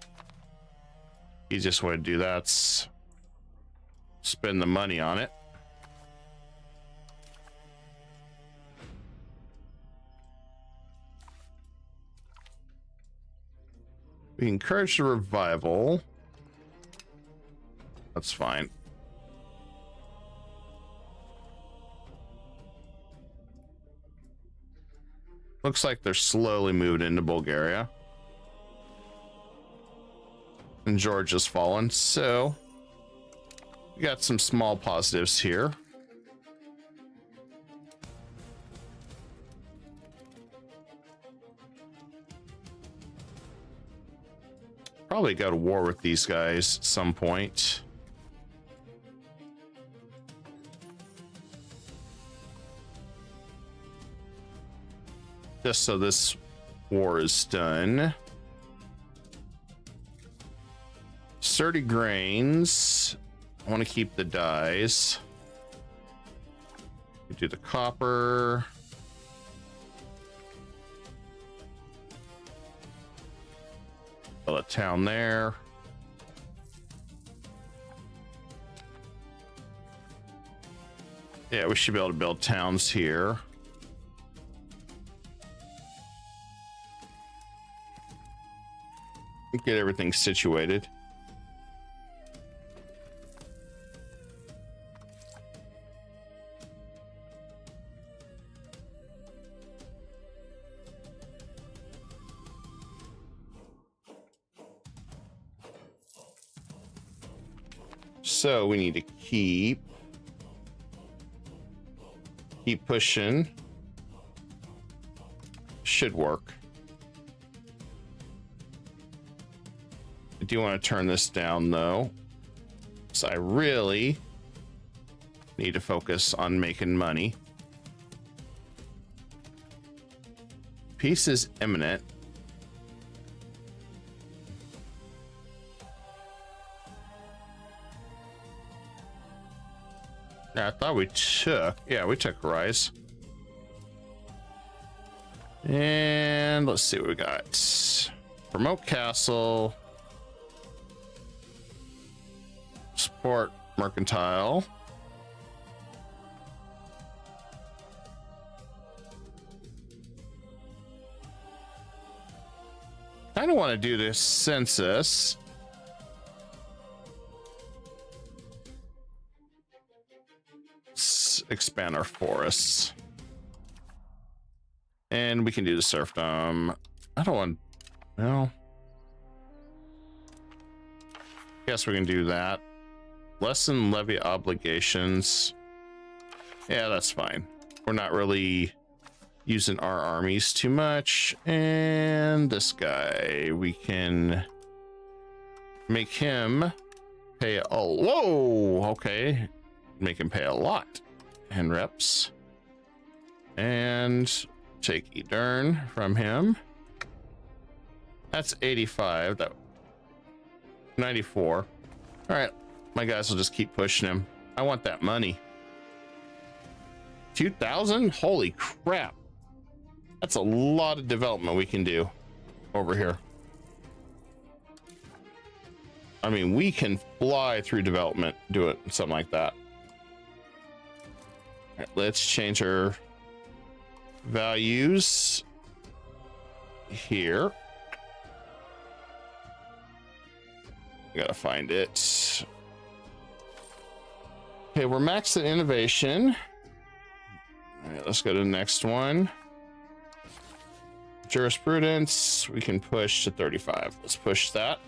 easiest way to do that's spend the money on it. We encourage the revival. That's fine. Looks like they're slowly moving into Bulgaria. And Georgia's fallen, so we got some small positives here. Probably go to war with these guys at some point. Just so this war is done. Sturdy grains. I want to keep the dyes. We do the copper. Build a town there. Yeah, we should be able to build towns here. Get everything situated. So we need to keep pushing. Should work. I do want to turn this down though, so I really need to focus on making money. Peace is imminent. I thought we took, yeah, we took Rise. And let's see what we got. Promote Castle. Support Mercantile. Kind of want to do this census. Let's expand our forests. And we can do the serfdom. I don't want, no. Guess we can do that. Lessen levy obligations. Yeah, that's fine. We're not really using our armies too much. And this guy, we can make him pay a, whoa, okay. Make him pay a lot. And reps. And take Edern from him. That's 85. That 94. All right. My guys will just keep pushing him. I want that money. 2,000? Holy crap. That's a lot of development we can do. over here. I mean, we can fly through development, do it, something like that. All right, let's change our values here. Gotta find it. Okay, we're maxed at innovation. All right, let's go to the next one. Jurisprudence, we can push to 35. Let's push that.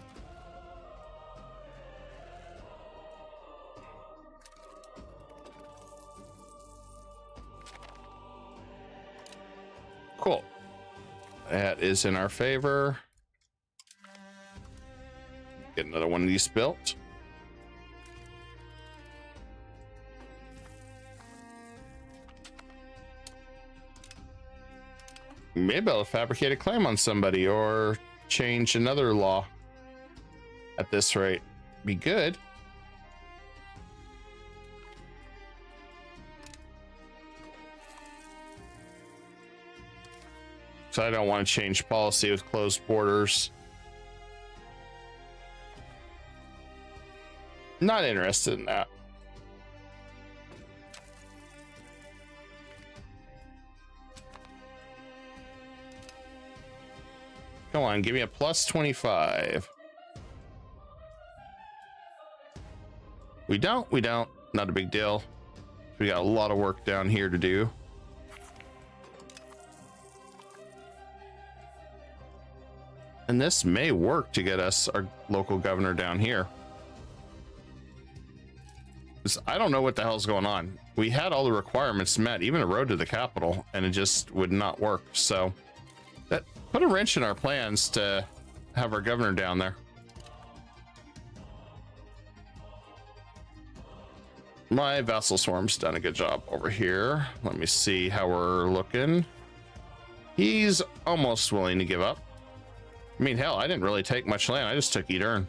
Cool. That is in our favor. Get another one of these built. Maybe I'll fabricate a claim on somebody or change another law at this rate. Be good. So I don't want to change policy with closed borders. Not interested in that. Come on, give me a plus 25. We don't. Not a big deal. We got a lot of work down here to do. And this may work to get us our local governor down here. I don't know what the hell's going on. We had all the requirements met, even a road to the capital, and it just would not work. So that put a wrench in our plans to have our governor down there. My vassal swarm's done a good job over here. Let me see how we're looking. He's almost willing to give up. I mean, hell, I didn't really take much land. I just took Edern.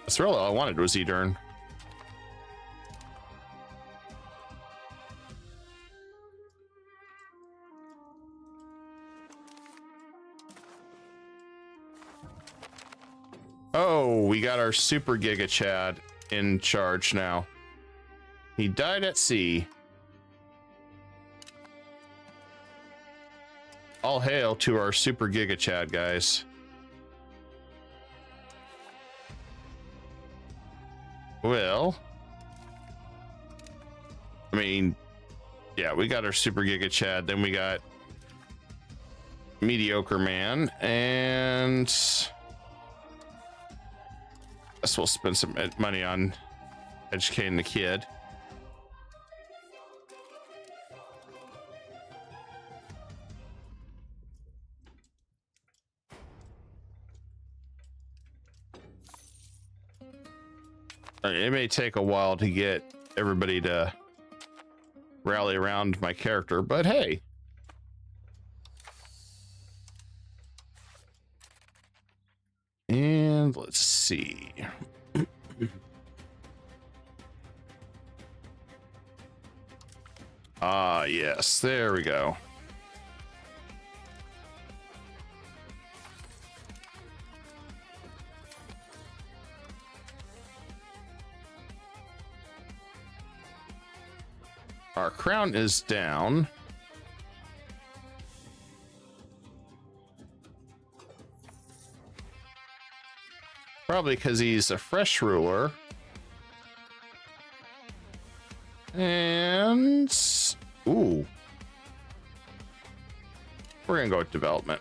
That's really all I wanted was Edern. Oh, we got our super Giga Chad in charge now. He died at sea. All hail to our super Giga Chad, guys. Well, I mean, yeah, we got our super Giga Chad, then we got Mediocre Man, and I guess we'll spend some money on educating the kid. It may take a while to get everybody to rally around my character, but hey. And let's see. Ah, yes, there we go. Our crown is down. Probably because he's a fresh ruler. And ooh. We're gonna go with development.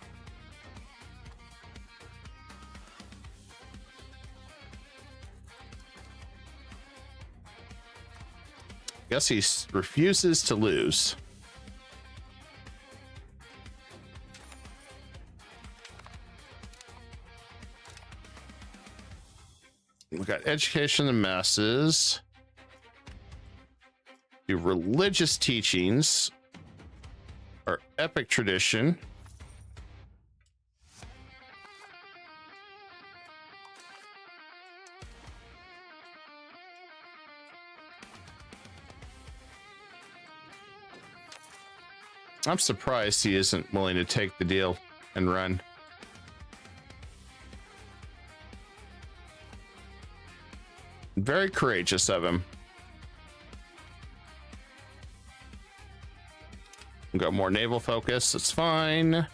Guess he refuses to lose. We got education of the masses. The religious teachings. Our epic tradition. I'm surprised he isn't willing to take the deal and run. Very courageous of him. Got more naval focus. That's fine.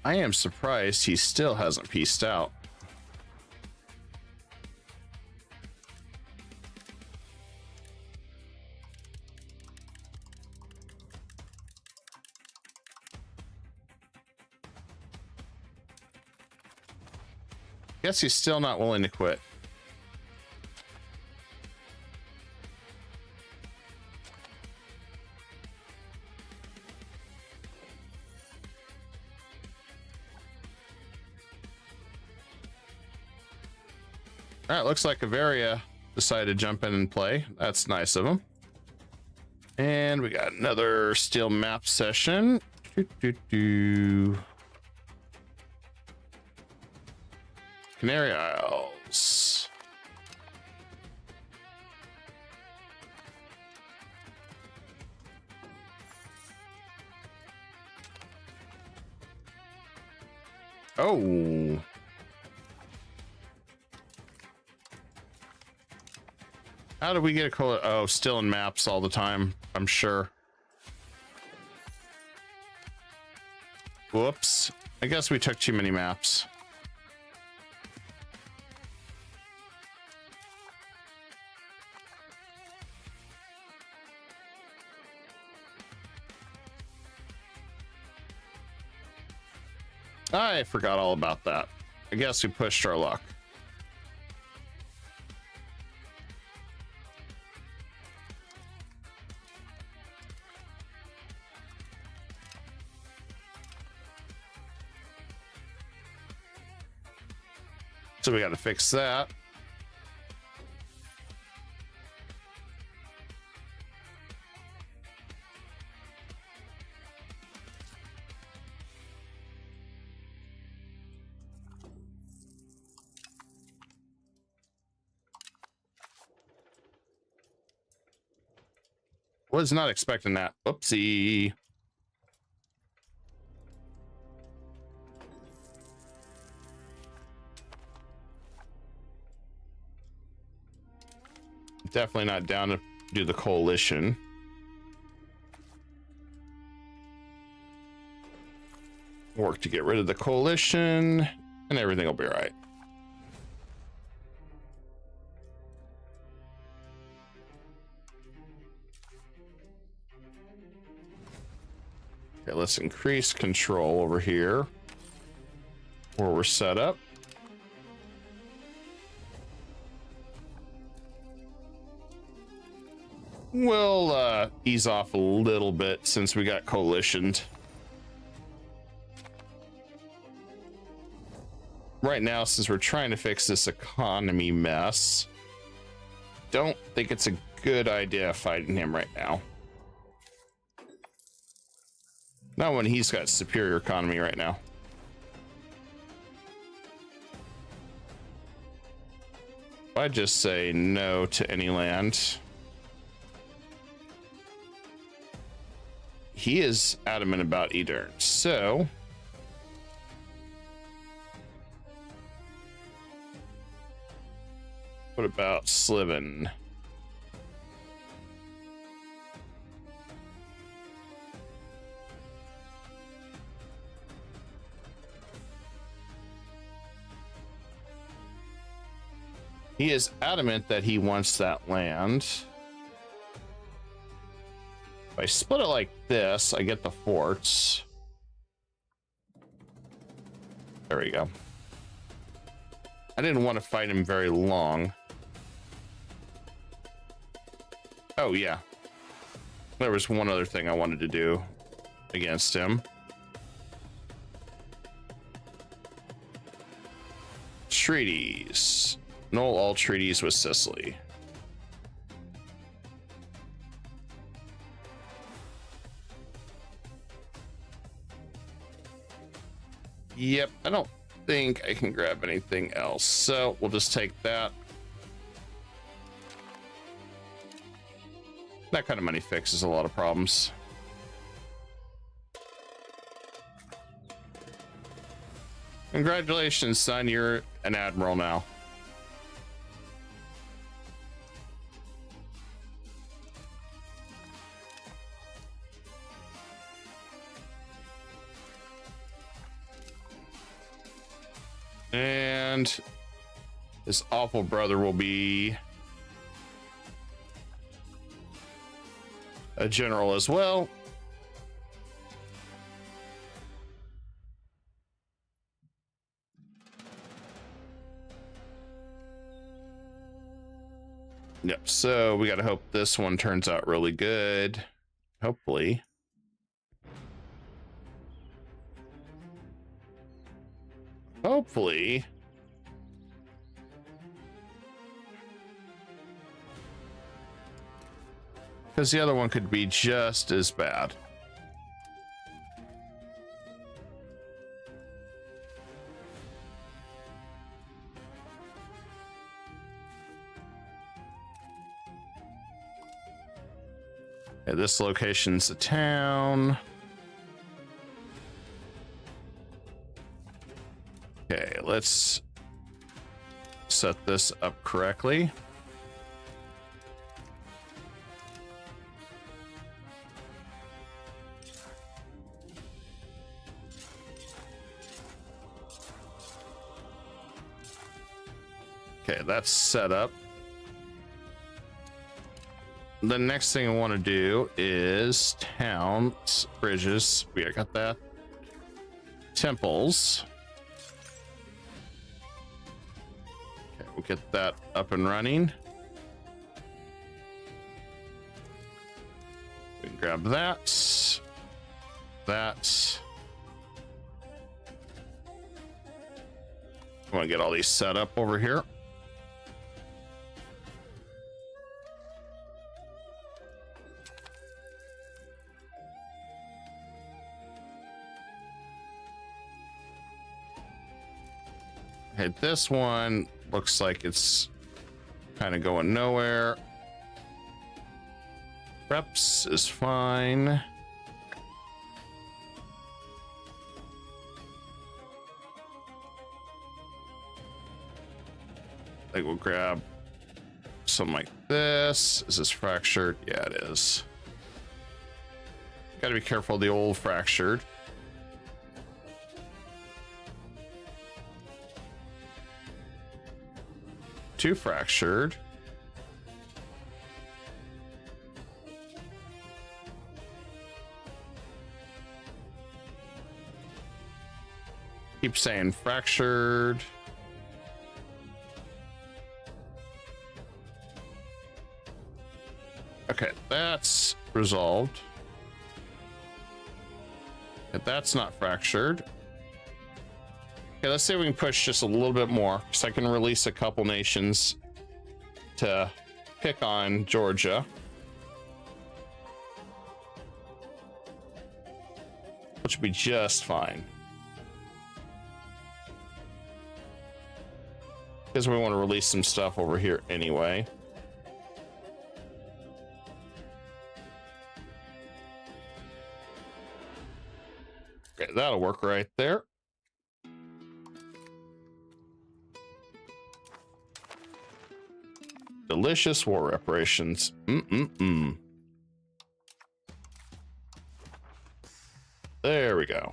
I am surprised he still hasn't pieced out. Guess he's still not willing to quit. All right, looks like Avaria decided to jump in and play. That's nice of him. And we got another steel map session. Canary Isles. Oh. How do we get a color? Oh, still in maps all the time, I'm sure. Whoops. I guess we took too many maps. I forgot all about that. I guess we pushed our luck. So we got to fix that. Was not expecting that. Oopsie. Definitely not down to do the coalition. Work to get rid of the coalition and everything will be all right. Okay, let's increase control over here where we're set up. We'll ease off a little bit since we got coalitioned. Right now, since we're trying to fix this economy mess, don't think it's a good idea fighting him right now. Not when he's got superior economy right now. I'd just say no to any land. He is adamant about Edern, so what about Sliven? He is adamant that he wants that land. If I split it like this, I get the forts. There we go. I didn't want to fight him very long. Oh, yeah. There was one other thing I wanted to do against him. Treaties. Null all treaties with Sicily. Yep, I don't think I can grab anything else, so we'll just take that. That kind of money fixes a lot of problems. Congratulations, son, you're an admiral now. And his awful brother will be a general as well. Yep, so we gotta hope this one turns out really good. Hopefully. Hopefully. Because the other one could be just as bad. Okay, this location's a town. Okay, let's set this up correctly. Okay, that's set up. The next thing I want to do is towns, bridges. We got that. Temples. Okay, we'll get that up and running. We can grab that. That. I want to get all these set up over here. Okay, this one looks like it's kind of going nowhere. Reps is fine. I think we'll grab something like this. Is this fractured? Yeah, it is. Got to be careful of the old fractured. Two fractured. Keep saying fractured. Okay, that's resolved. Okay, that's not fractured. Okay, let's see if we can push just a little bit more, so I can release a couple nations to pick on Georgia. Which would be just fine. Because we want to release some stuff over here anyway. Okay, that'll work right there. Delicious war reparations. There we go.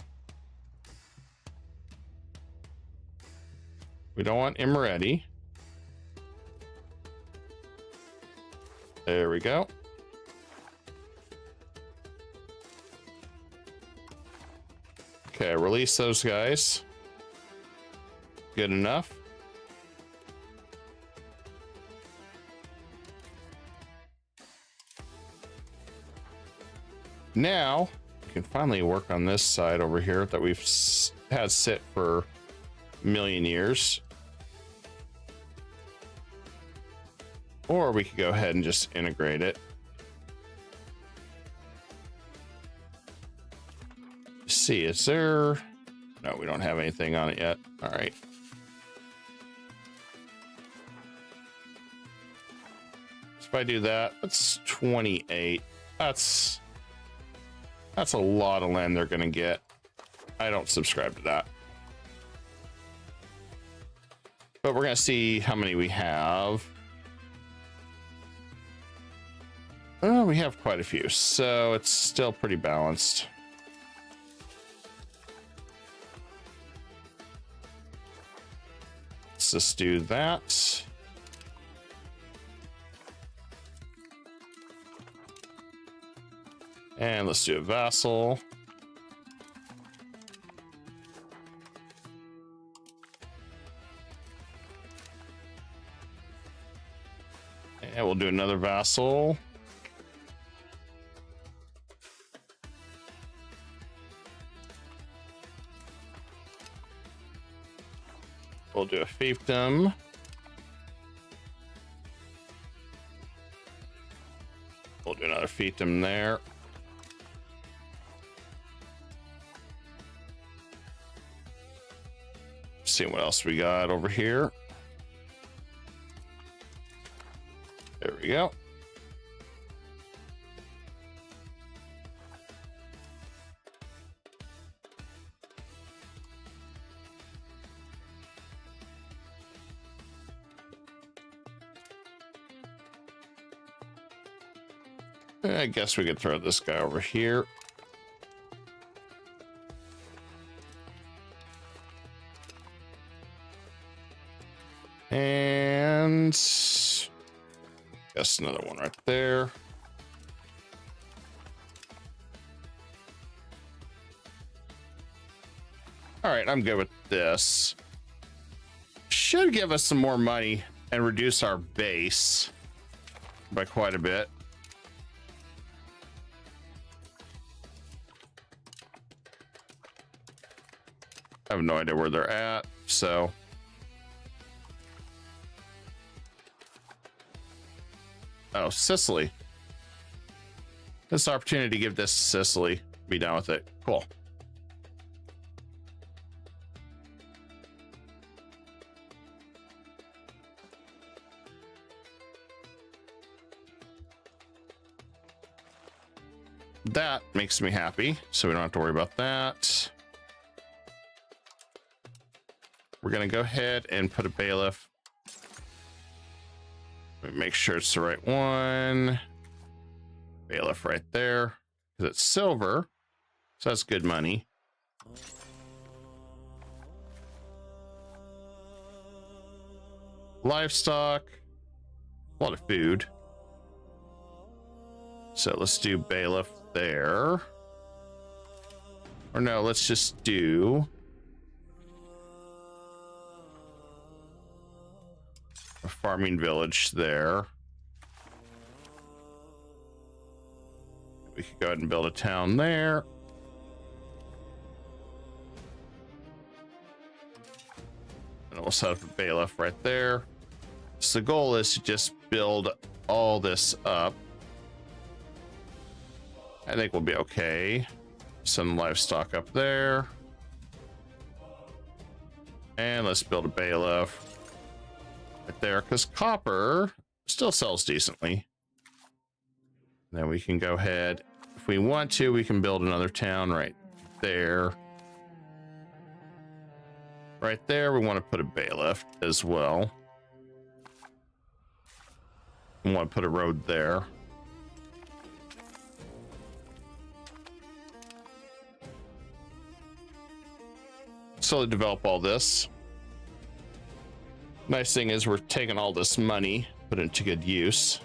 We don't want Imereti. There we go. Okay, release those guys. Good enough. Now we can finally work on this side over here that we've had sit for a million years. Or we could go ahead and just integrate it. See, is there... No, we don't have anything on it yet. All right. So if I do that, that's 28. That's a lot of land they're going to get. I don't subscribe to that. But we're going to see how many we have. Oh, we have quite a few, so it's still pretty balanced. Let's just do that. And let's do a vassal. And we'll do another vassal. We'll do a fiefdom. We'll do another fiefdom there. See what else we got over here. There we go. I guess we could throw this guy over here. And guess another one right there. All right, I'm good with this. Should give us some more money and reduce our base by quite a bit. I have no idea where they're at, so. Oh, Sicily. This opportunity to give this to Sicily. Be done with it. Cool. That makes me happy, so we don't have to worry about that. We're going to go ahead and put a bailiff. Make sure it's the right one. Bailiff right there, because it's silver, so that's good money. Livestock, a lot of food. So let's do bailiff there. Or no, let's just do a farming village there. We could go ahead and build a town there. And we'll set up a bailiff right there. So the goal is to just build all this up. I think we'll be okay. Some livestock up there. And let's build a bailiff right there, because copper still sells decently. Then we can go ahead, if we want to, we can build another town right there. Right there, we want to put a bailiff as well. We want to put a road there. Slowly develop all this. Nice thing is we're taking all this money, put it to good use.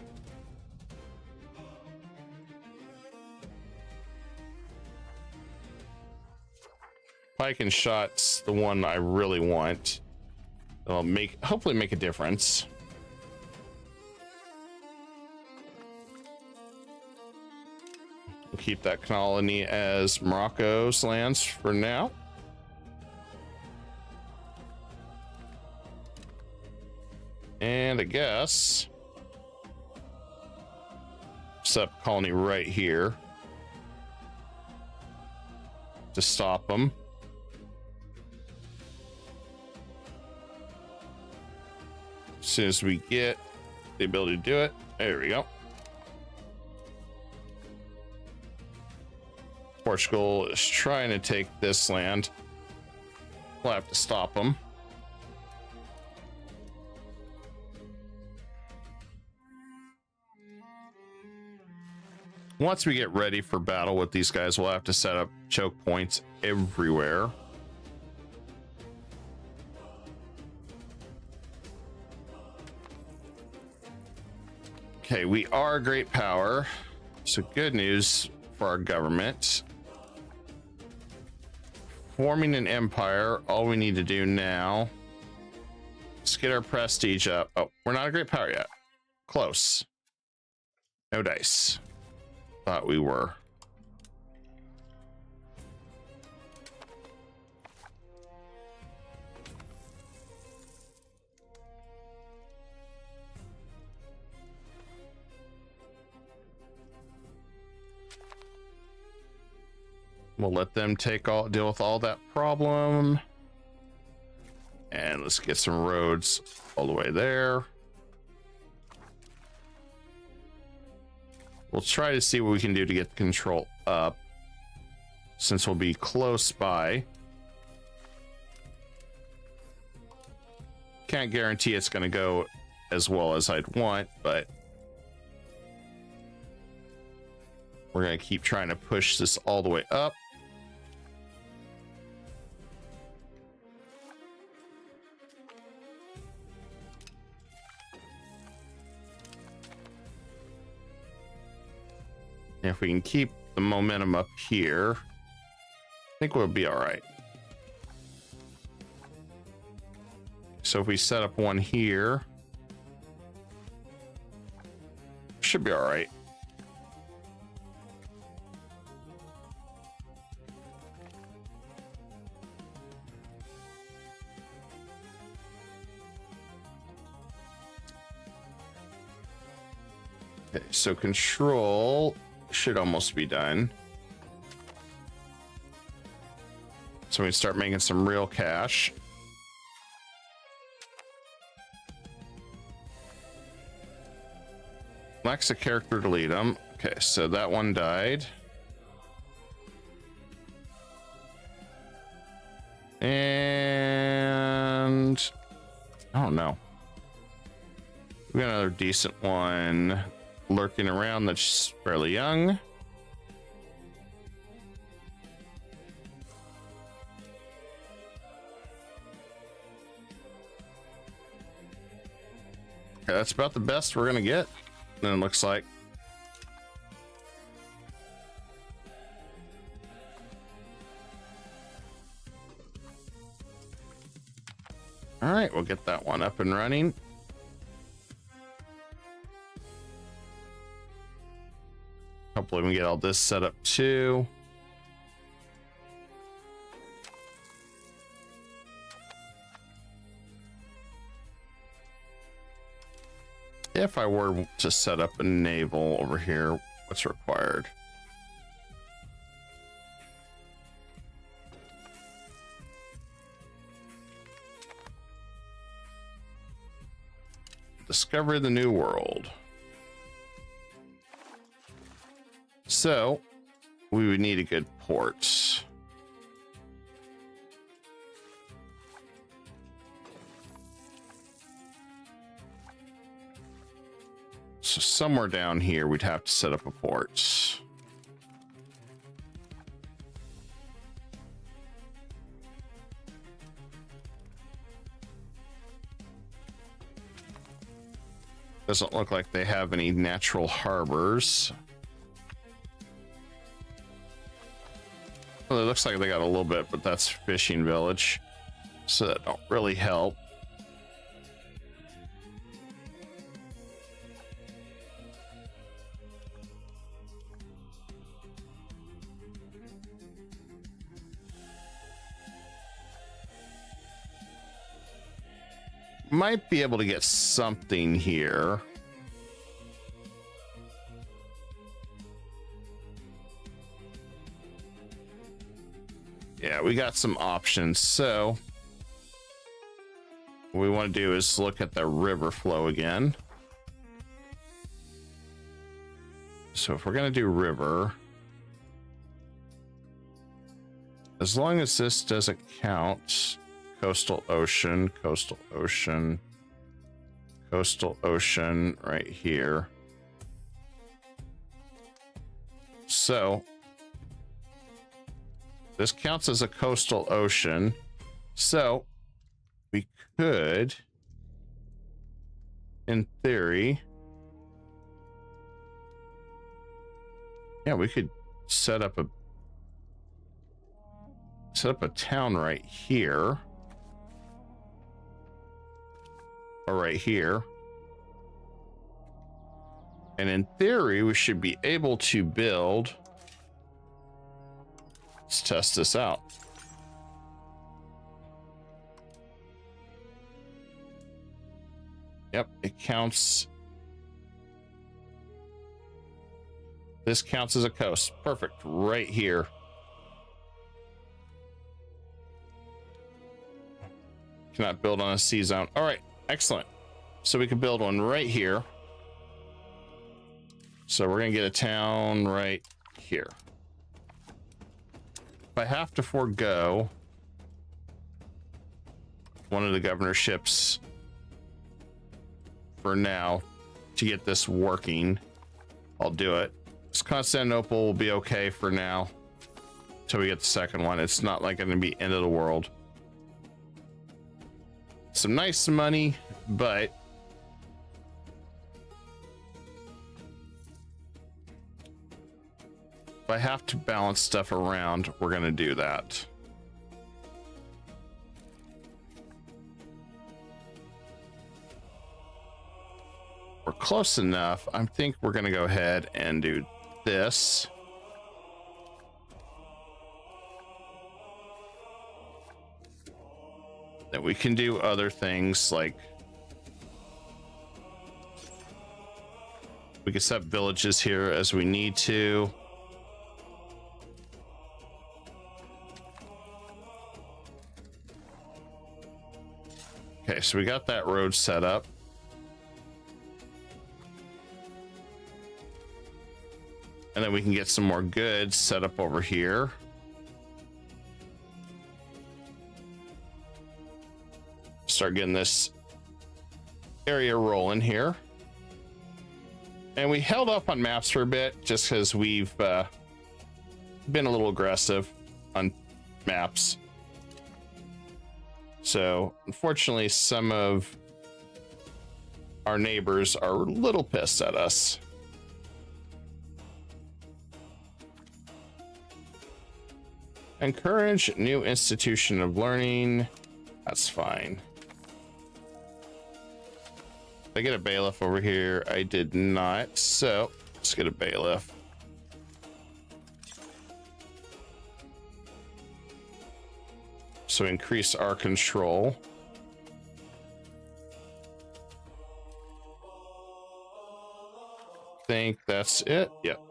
Pike and shot's the one I really want. It'll hopefully make a difference. We'll keep that colony as Morocco's lands for now. And I guess set up a colony right here to stop them. soon as we get the ability to do it, there we go. Portugal is trying to take this land. We'll have to stop them. Once we get ready for battle with these guys, we'll have to set up choke points everywhere. Okay, we are a great power, so good news for our government. Forming an empire, all we need to do now is get our prestige up. Oh, we're not a great power yet. Close. No dice. Thought we were. We'll let them deal with all that problem. And let's get some roads all the way there. We'll try to see what we can do to get the control up, since we'll be close by. Can't guarantee it's going to go as well as I'd want, but we're going to keep trying to push this all the way up. If we can keep the momentum up here, I think we'll be all right. So if we set up one here, should be all right. Okay, so control should almost be done. So we start making some real cash. Lacks a character to lead them. Okay, so that one died. And I don't know. We got another decent one lurking around that's fairly young. Okay, that's about the best we're gonna get. Then it looks like. All right, we'll get that one up and running. Hopefully we can get all this set up too. If I were to set up a naval over here, what's required? Discover the new world. So we would need a good port. So somewhere down here, we'd have to set up a port. Doesn't look like they have any natural harbors. Well, it looks like they got a little bit, but that's fishing village, so that don't really help. Might be able to get something here. Yeah, we got some options. So what we want to do is look at the river flow again. So if we're going to do river, as long as this doesn't count coastal ocean right here. So this counts as a coastal ocean. So we could, in theory, yeah, we could set up a town right here, or right here, and in theory we should be able to build. Let's test this out. Yep, it counts. This counts as a coast. Perfect. Right here. Cannot build on a sea zone. All right. Excellent. So we can build one right here. So we're going to get a town right here. If I have to forego one of the governorships for now to get this working, I'll do it. Constantinople will be okay for now until we get the second one. It's not like going to be end of the world. Some nice money, but if I have to balance stuff around, we're going to do that. We're close enough. I think we're going to go ahead and do this. Then we can do other things like we can set villages here as we need to. Okay, so we got that road set up. And then we can get some more goods set up over here. Start getting this area rolling here. And we held up on maps for a bit just because we've been a little aggressive on maps. So unfortunately, some of our neighbors are a little pissed at us. Encourage new institution of learning. That's fine. I get a bailiff over here. I did not. So let's get a bailiff. So increase our control. Think that's it. Yep.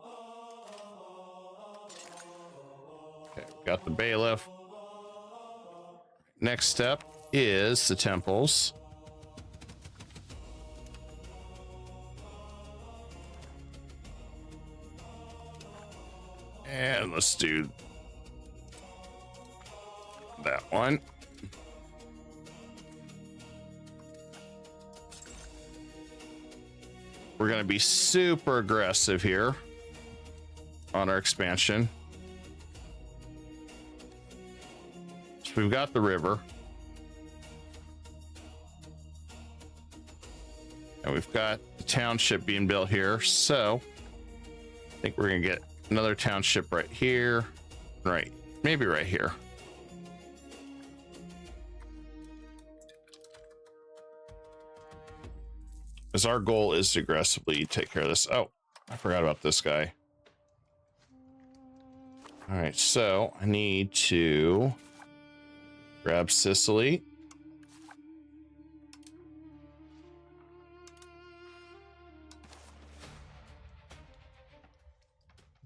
Got the bailiff. Next step is the temples. And let's do that one. We're going to be super aggressive here on our expansion. We've got the river, and we've got the township being built here. So I think we're gonna get another township right here, right? Maybe right here. As our goal is to aggressively take care of this. Oh, I forgot about this guy. All right, so I need to grab Sicily.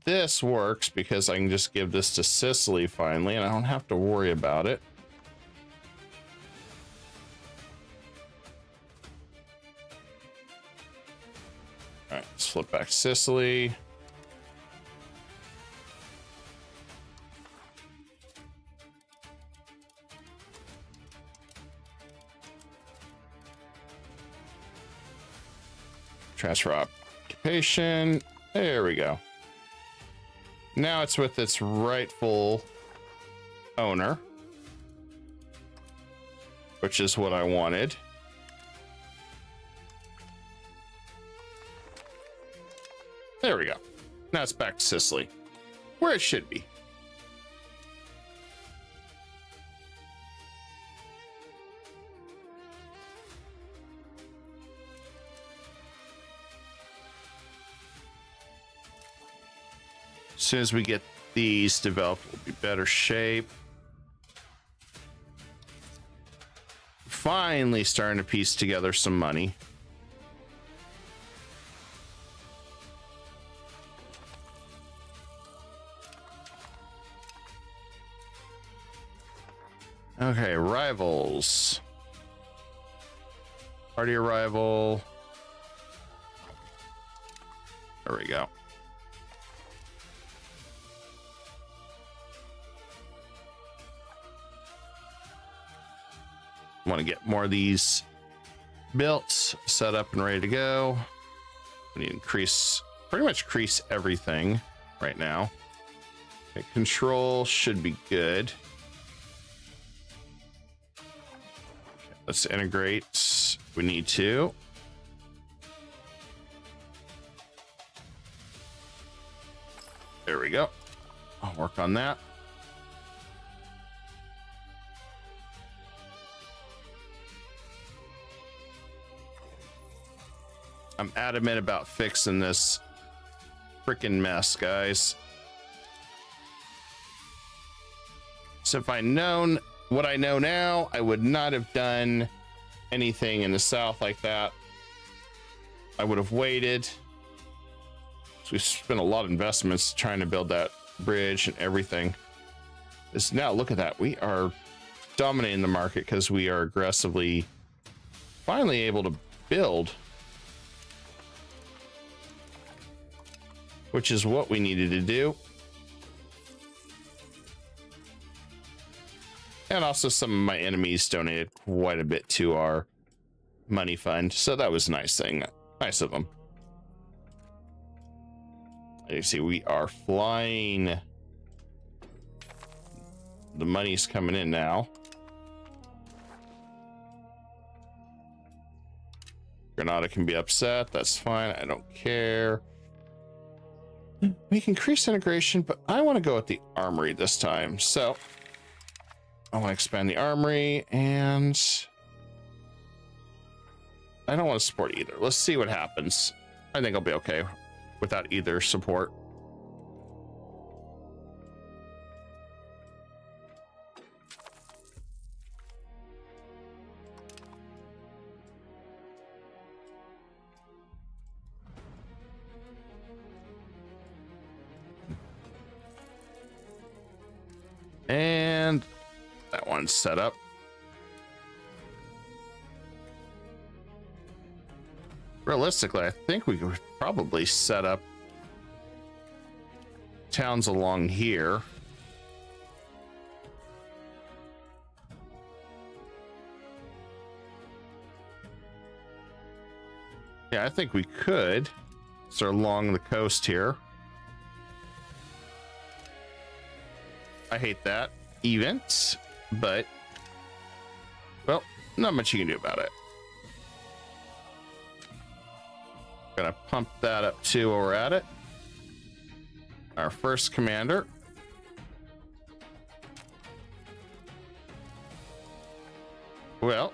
This works because I can just give this to Sicily finally, and I don't have to worry about it. back to Sicily. Transfer occupation. There we go. Now it's with its rightful owner, which is what I wanted. There we go. Now it's back to Sicily, where it should be. As soon as we get these developed, we'll be better shape. Finally starting to piece together some money. Okay, rivals. Party arrival. There we go. Want to get more of these built, set up and ready to go. We need to increase, pretty much increase everything right now. Okay, control should be good. Okay, let's integrate. We need to. There we go. I'll work on that. I'm adamant about fixing this freaking mess, guys. So if I'd known what I know now, I would not have done anything in the south like that. I would have waited. So we spent a lot of investments trying to build that bridge and everything. Is now look at that. We are dominating the market because we are aggressively finally able to build, which is what we needed to do. And also some of my enemies donated quite a bit to our money fund. So that was a nice thing. Nice of them. You see, we are flying. The money's coming in now. Granada can be upset. That's fine. I don't care. We can increase integration, but I want to go with the armory this time. So I want to expand the armory, and I don't want to support either. Let's see what happens. I think I'll be okay without either support. And that one's set up. Realistically, I think we could probably set up towns along here. Yeah, I think we could. So along the coast here. I hate that event, but well, not much you can do about it. Gonna pump that up too while we're at it. Our first commander. Well,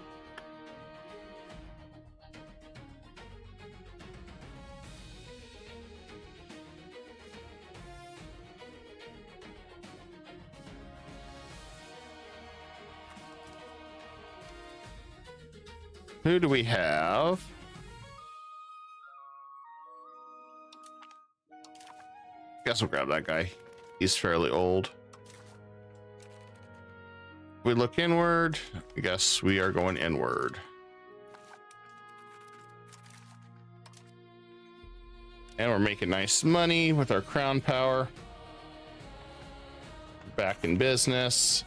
who do we have? Guess we'll grab that guy. He's fairly old. If we look inward, I guess we are going inward. And we're making nice money with our crown power. Back in business.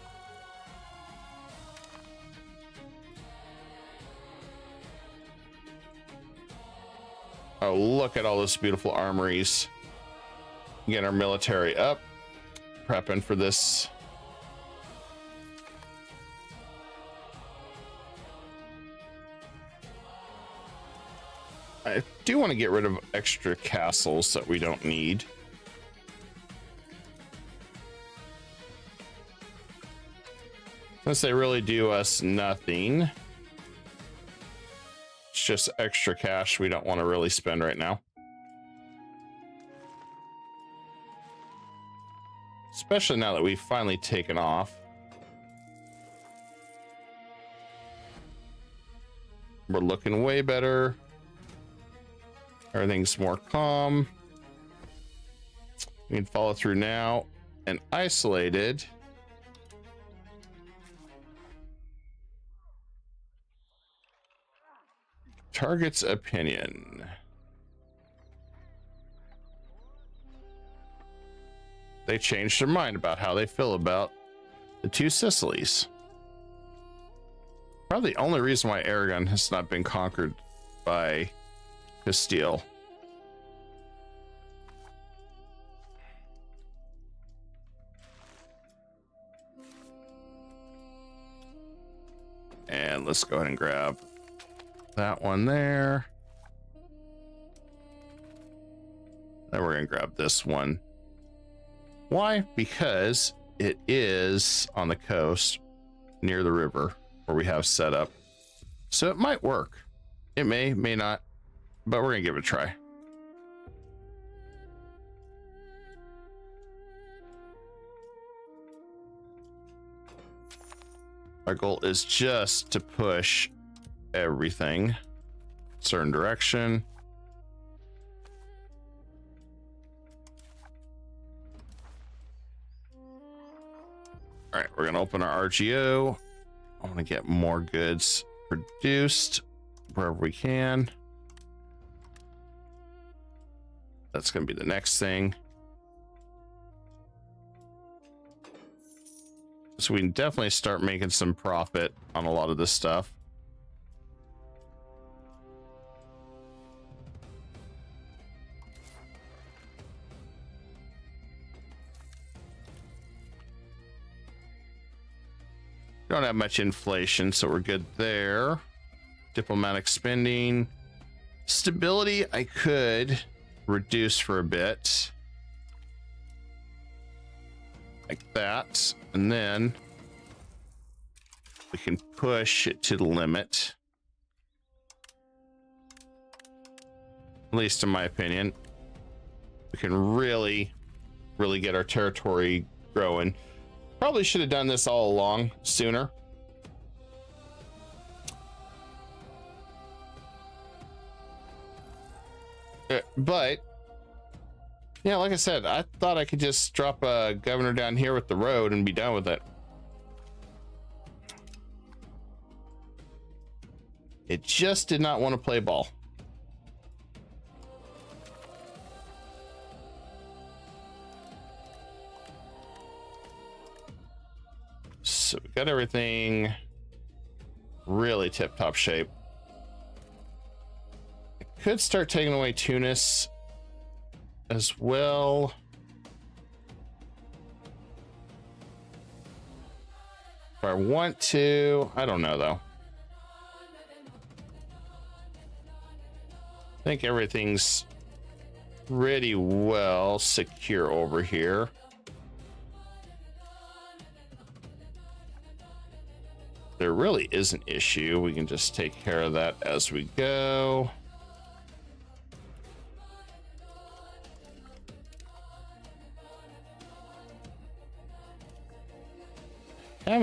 Oh, look at all those beautiful armories. Getting our military up. Prepping for this. I do want to get rid of extra castles that we don't need. Since they really do us nothing. It's just extra cash we don't want to really spend right now. Especially now that we've finally taken off. We're looking way better. Everything's more calm. We can follow through now. And isolated. Target's opinion. They changed their mind about how they feel about the two Sicilies. Probably the only reason why Aragon has not been conquered by Castile. And let's go ahead and grab that one there. Then we're gonna grab this one. Why? Because it is on the coast near the river where we have set up. So it might work. It may not, but we're gonna give it a try. Our goal is just to push everything certain direction. All right, we're gonna open our RGO. I want to get more goods produced wherever we can. That's gonna be the next thing. So we can definitely start making some profit on a lot of this stuff. Don't have much inflation, so we're good there. Diplomatic spending. Stability, I could reduce for a bit. Like that. And then we can push it to the limit. At least in my opinion. We can really get our territory growing. Probably should have done this all along sooner. But yeah, like I said, I thought I could just drop a governor down here with the road and be done with it. It just did not want to play ball. So we got everything really tip-top shape. I could start taking away Tunis as well. If I want to, I don't know though. I think everything's pretty well secure over here. There really is an issue. We can just take care of that as we go. I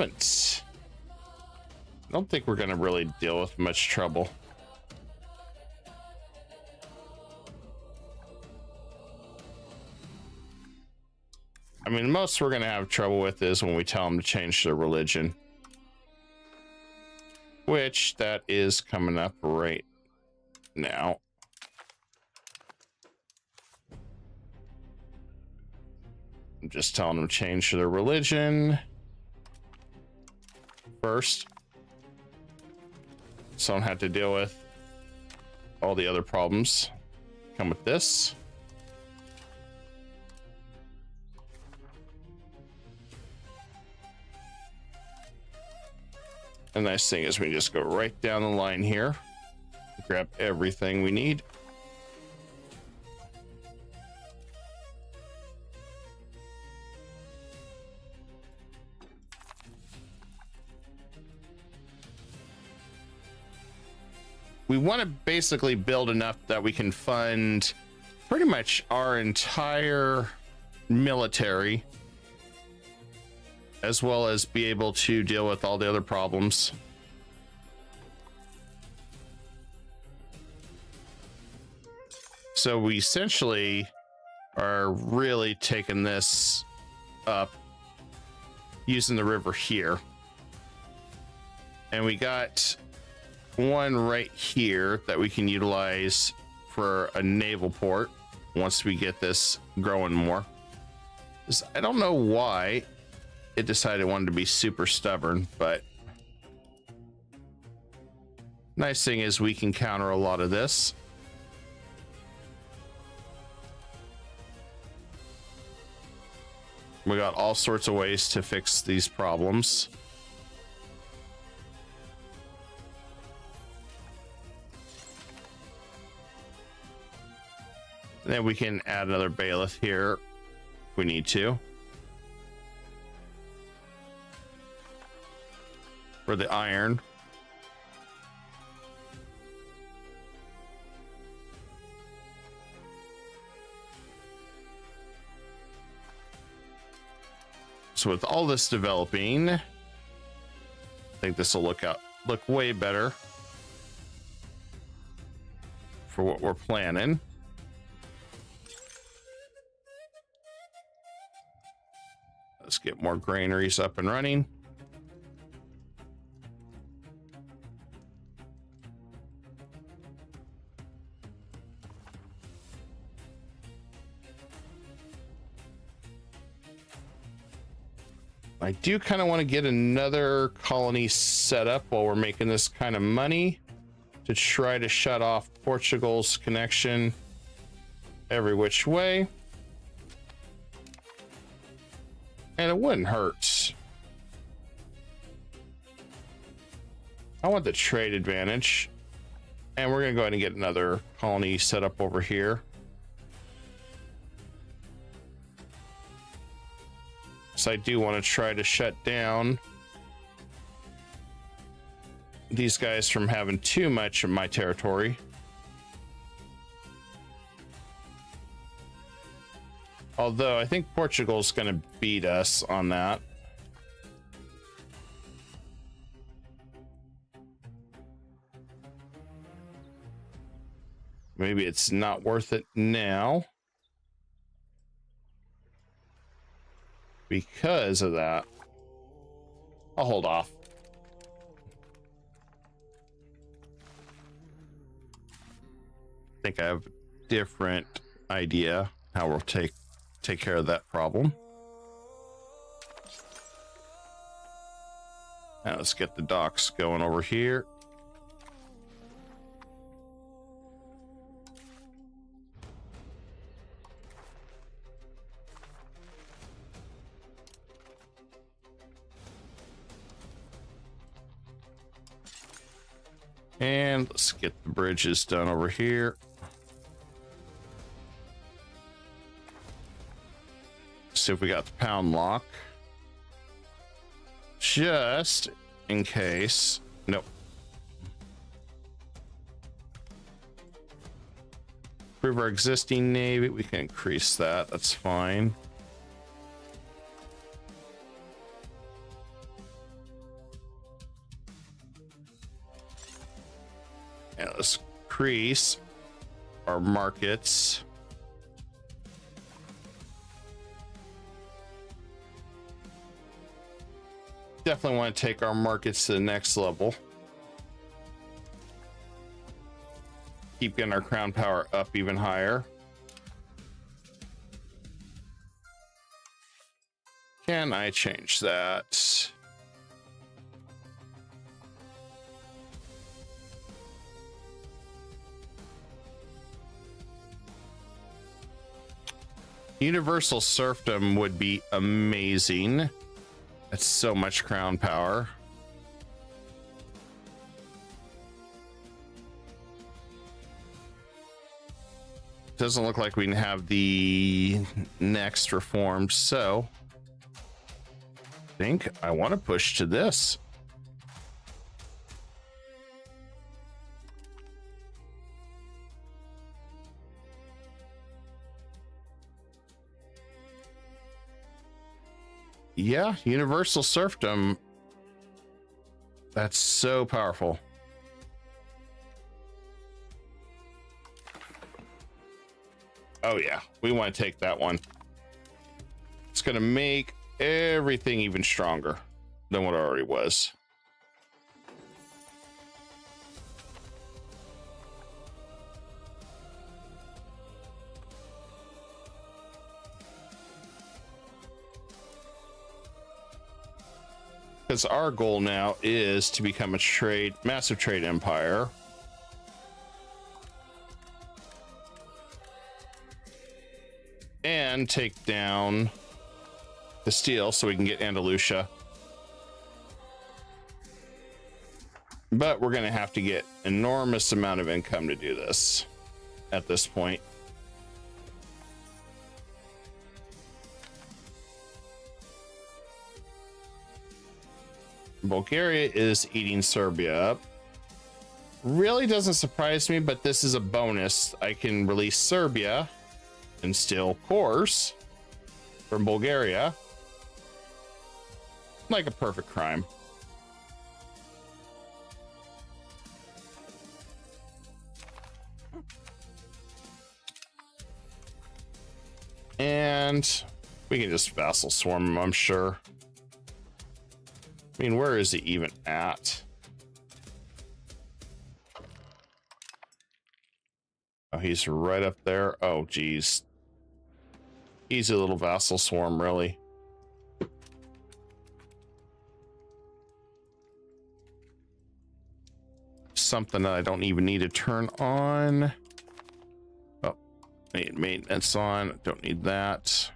don't think we're going to really deal with much trouble. I mean, most we're going to have trouble with is when we tell them to change their religion. Which that is coming up right now. I'm just telling them to change their religion first, so I don't have to deal with all the other problems come with this. The nice thing is we just go right down the line here, grab everything we need. We want to basically build enough that we can fund pretty much our entire military, as well as be able to deal with all the other problems. So we essentially are really taking this up using the river here. And we got one right here that we can utilize for a naval port once we get this growing more. I don't know why it decided it wanted to be super stubborn, but nice thing is we can counter a lot of this. We got all sorts of ways to fix these problems. And then we can add another bailiff here if we need to. For the iron. So with all this developing, I think this will look way better for what we're planning. Let's get more granaries up and running. I do kind of want to get another colony set up while we're making this kind of money to try to shut off Portugal's connection every which way. And it wouldn't hurt. I want the trade advantage. And we're going to go ahead and get another colony set up over here. So I do want to try to shut down these guys from having too much of my territory. Although I think Portugal's going to beat us on that. Maybe it's not worth it now because of that. I'll hold off. I think I have a different idea how we'll take care of that problem. Now let's get the docks going over here. And let's get the bridges done over here. See if we got the pound lock. Just in case. Nope. Improve our existing navy. We can increase that. That's fine. And let's increase our markets. Definitely want to take our markets to the next level. Keep getting our crown power up even higher. Can I change that? Universal serfdom would be amazing. That's so much crown power. Doesn't look like we can have the next reformed, so I think I want to push to this. Yeah, universal serfdom. That's so powerful. Oh yeah, we want to take that one. It's going to make everything even stronger than what it already was. Because our goal now is to become a massive trade empire. And take down Castile so we can get Andalusia. But we're going to have to get enormous amount of income to do this at this point. Bulgaria is eating Serbia up. Really doesn't surprise me, but this is a bonus. I can release Serbia and steal cores from Bulgaria. Like a perfect crime. And we can just vassal swarm him, I'm sure. I mean, where is he even at? Oh, he's right up there. Oh, geez. Easy little vassal swarm, really. Something that I don't even need to turn on. Oh, need maintenance on. Don't need that.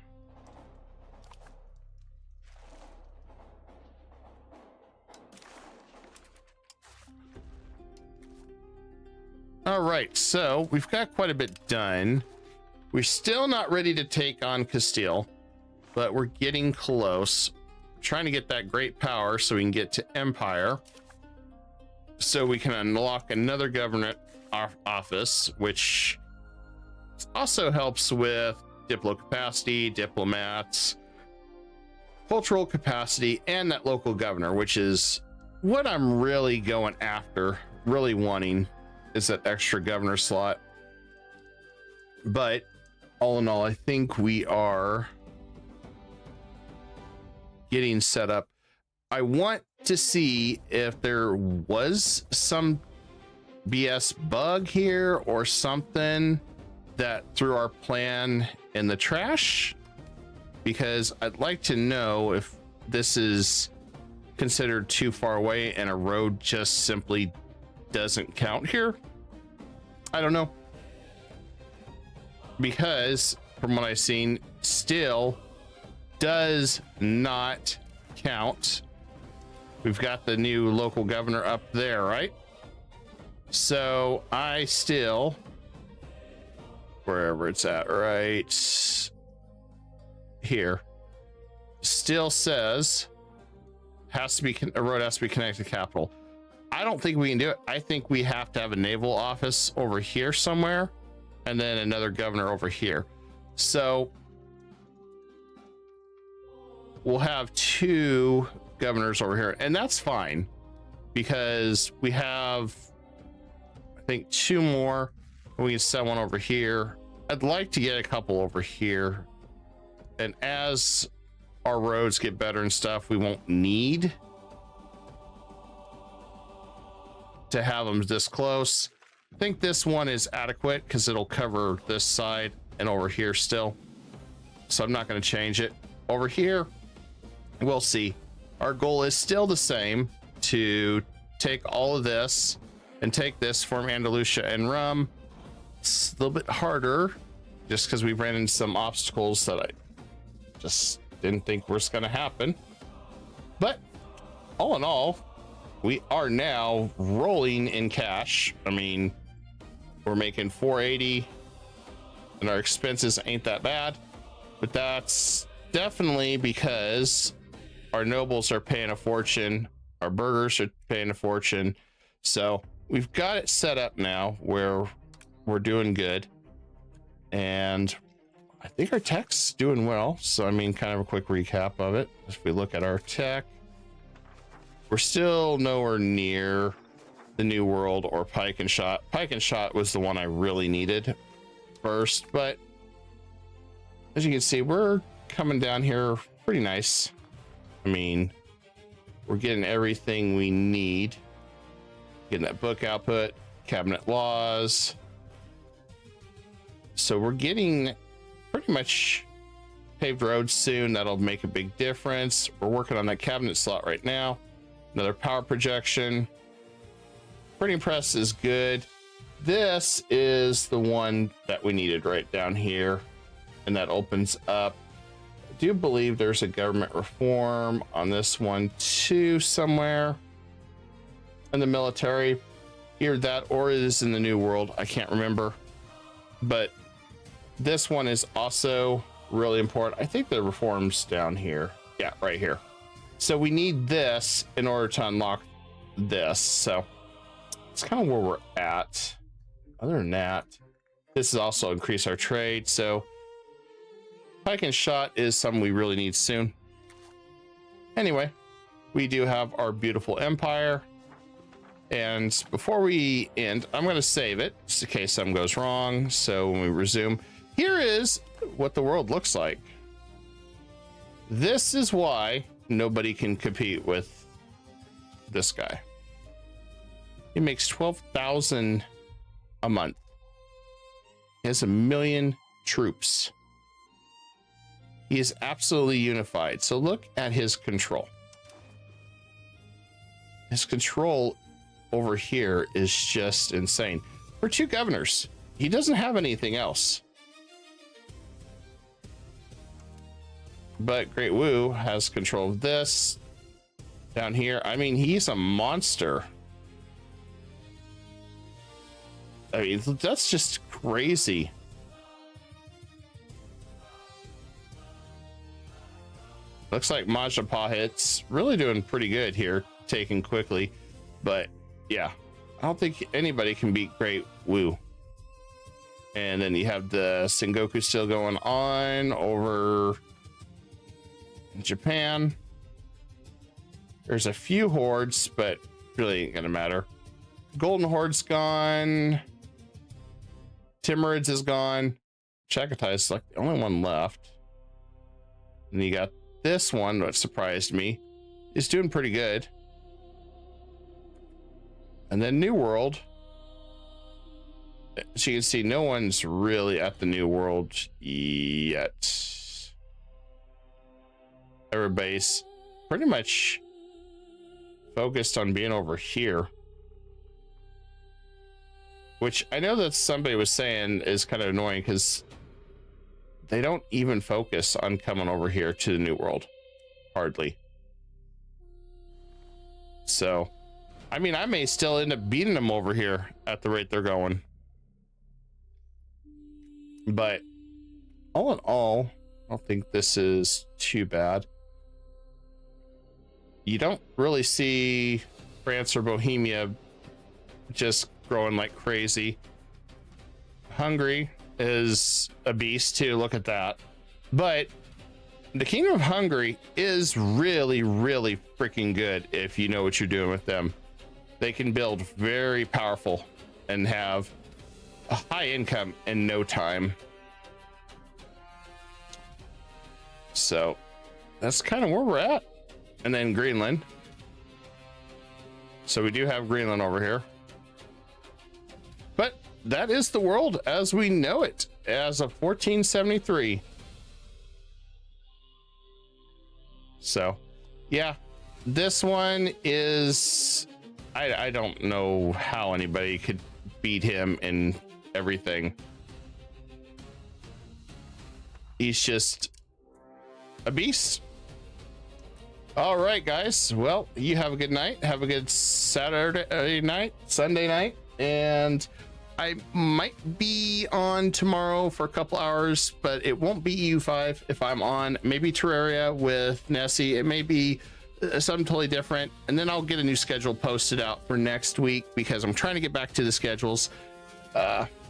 All right, so we've got quite a bit done. We're still not ready to take on Castile, but we're getting close. Trying to get that great power so we can get to empire. So we can unlock another government office, which also helps with diplo capacity, diplomats, cultural capacity, and that local governor, which is what I'm really going after, really wanting, is that extra governor slot. But all in all, I think we are getting set up. I want to see if there was some BS bug here or something that threw our plan in the trash, because I'd like to know if this is considered too far away and a road just simply doesn't count here. I don't know, because from what I've seen, still does not count. We've got the new local governor up there, right? So I still, wherever it's at, right here, still says has to be, a road has to be connected to capital. I don't think we can do it. I think we have to have a naval office over here somewhere, and then another governor over here. So we'll have two governors over here, and that's fine because we have, I think, two more. We can set one over here. I'd like to get a couple over here, and as our roads get better and stuff, we won't need to have them this close. I think this one is adequate because it'll cover this side and over here still, so I'm not going to change it. Over here, we'll see. Our goal is still the same, to take all of this and take this from Andalusia and rum. It's a little bit harder just because we ran into some obstacles that I just didn't think was going to happen. But all in all, we are now rolling in cash. I mean, we're making 480 and our expenses ain't that bad, but that's definitely because our nobles are paying a fortune, our burgers are paying a fortune. So we've got it set up now where we're doing good, and I think our tech's doing well. So I mean, kind of a quick recap of it. If we look at our tech, we're still nowhere near the New World or Pike and Shot. Pike and Shot was the one I really needed first, but as you can see, we're coming down here pretty nice. I mean, we're getting everything we need. Getting that book output, cabinet laws. So we're getting pretty much paved roads soon. That'll make a big difference. We're working on that cabinet slot right now. Another power projection. Printing press is good. This is the one that we needed right down here, and that opens up. I do believe there's a government reform on this one too somewhere in the military. Either that or it is in the New World, I can't remember, but this one is also really important. I think the reforms down here, yeah, right here. So we need this in order to unlock this. So it's kind of where we're at. Other than that, this is also increase our trade. So Pike and Shot is something we really need soon. Anyway, we do have our beautiful empire. And before we end, I'm going to save it just in case something goes wrong. So when we resume, here is what the world looks like. This is why nobody can compete with this guy. He makes 12,000 a month. He has 1 million troops. He is absolutely unified. So look at his control. His control over here is just insane. For 2 governors, he doesn't have anything else. But Great Wu has control of this down here. I mean, he's a monster. I mean, that's just crazy. Looks like Majapahit's really doing pretty good here, taking quickly. But yeah, I don't think anybody can beat Great Wu. And then you have the Sengoku still going on over in Japan. There's a few hordes, but really ain't gonna matter. Golden Horde's gone. Timurids is gone. Chagatai is like the only one left. And you got this one, which surprised me. He's doing pretty good. And then New World. As you can see, no one's really at the New World yet. Everybody's pretty much focused on being over here. Which I know that somebody was saying is kind of annoying because they don't even focus on coming over here to the New World. Hardly. So, I mean, I may still end up beating them over here at the rate they're going. But all in all, I don't think this is too bad. You don't really see France or Bohemia just growing like crazy. Hungary is a beast too, look at that. But the Kingdom of Hungary is really, really freaking good if you know what you're doing with them. They can build very powerful and have a high income in no time. So that's kind of where we're at. And then Greenland. So we do have Greenland over here. But that is the world as we know it as of 1473. So Yeah, this one is, I don't know how anybody could beat him in everything. He's just a beast. All right, guys. Well, you have a good night. Have a good Saturday night, Sunday night, and I might be on tomorrow for a couple hours, but it won't be EU5 if I'm on. Maybe Terraria with Nessie. It may be something totally different, and then I'll get a new schedule posted out for next week because I'm trying to get back to the schedules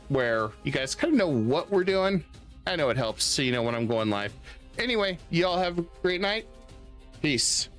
where you guys kind of know what we're doing. I know it helps, so you know when I'm going live. Anyway, y'all have a great night. Peace.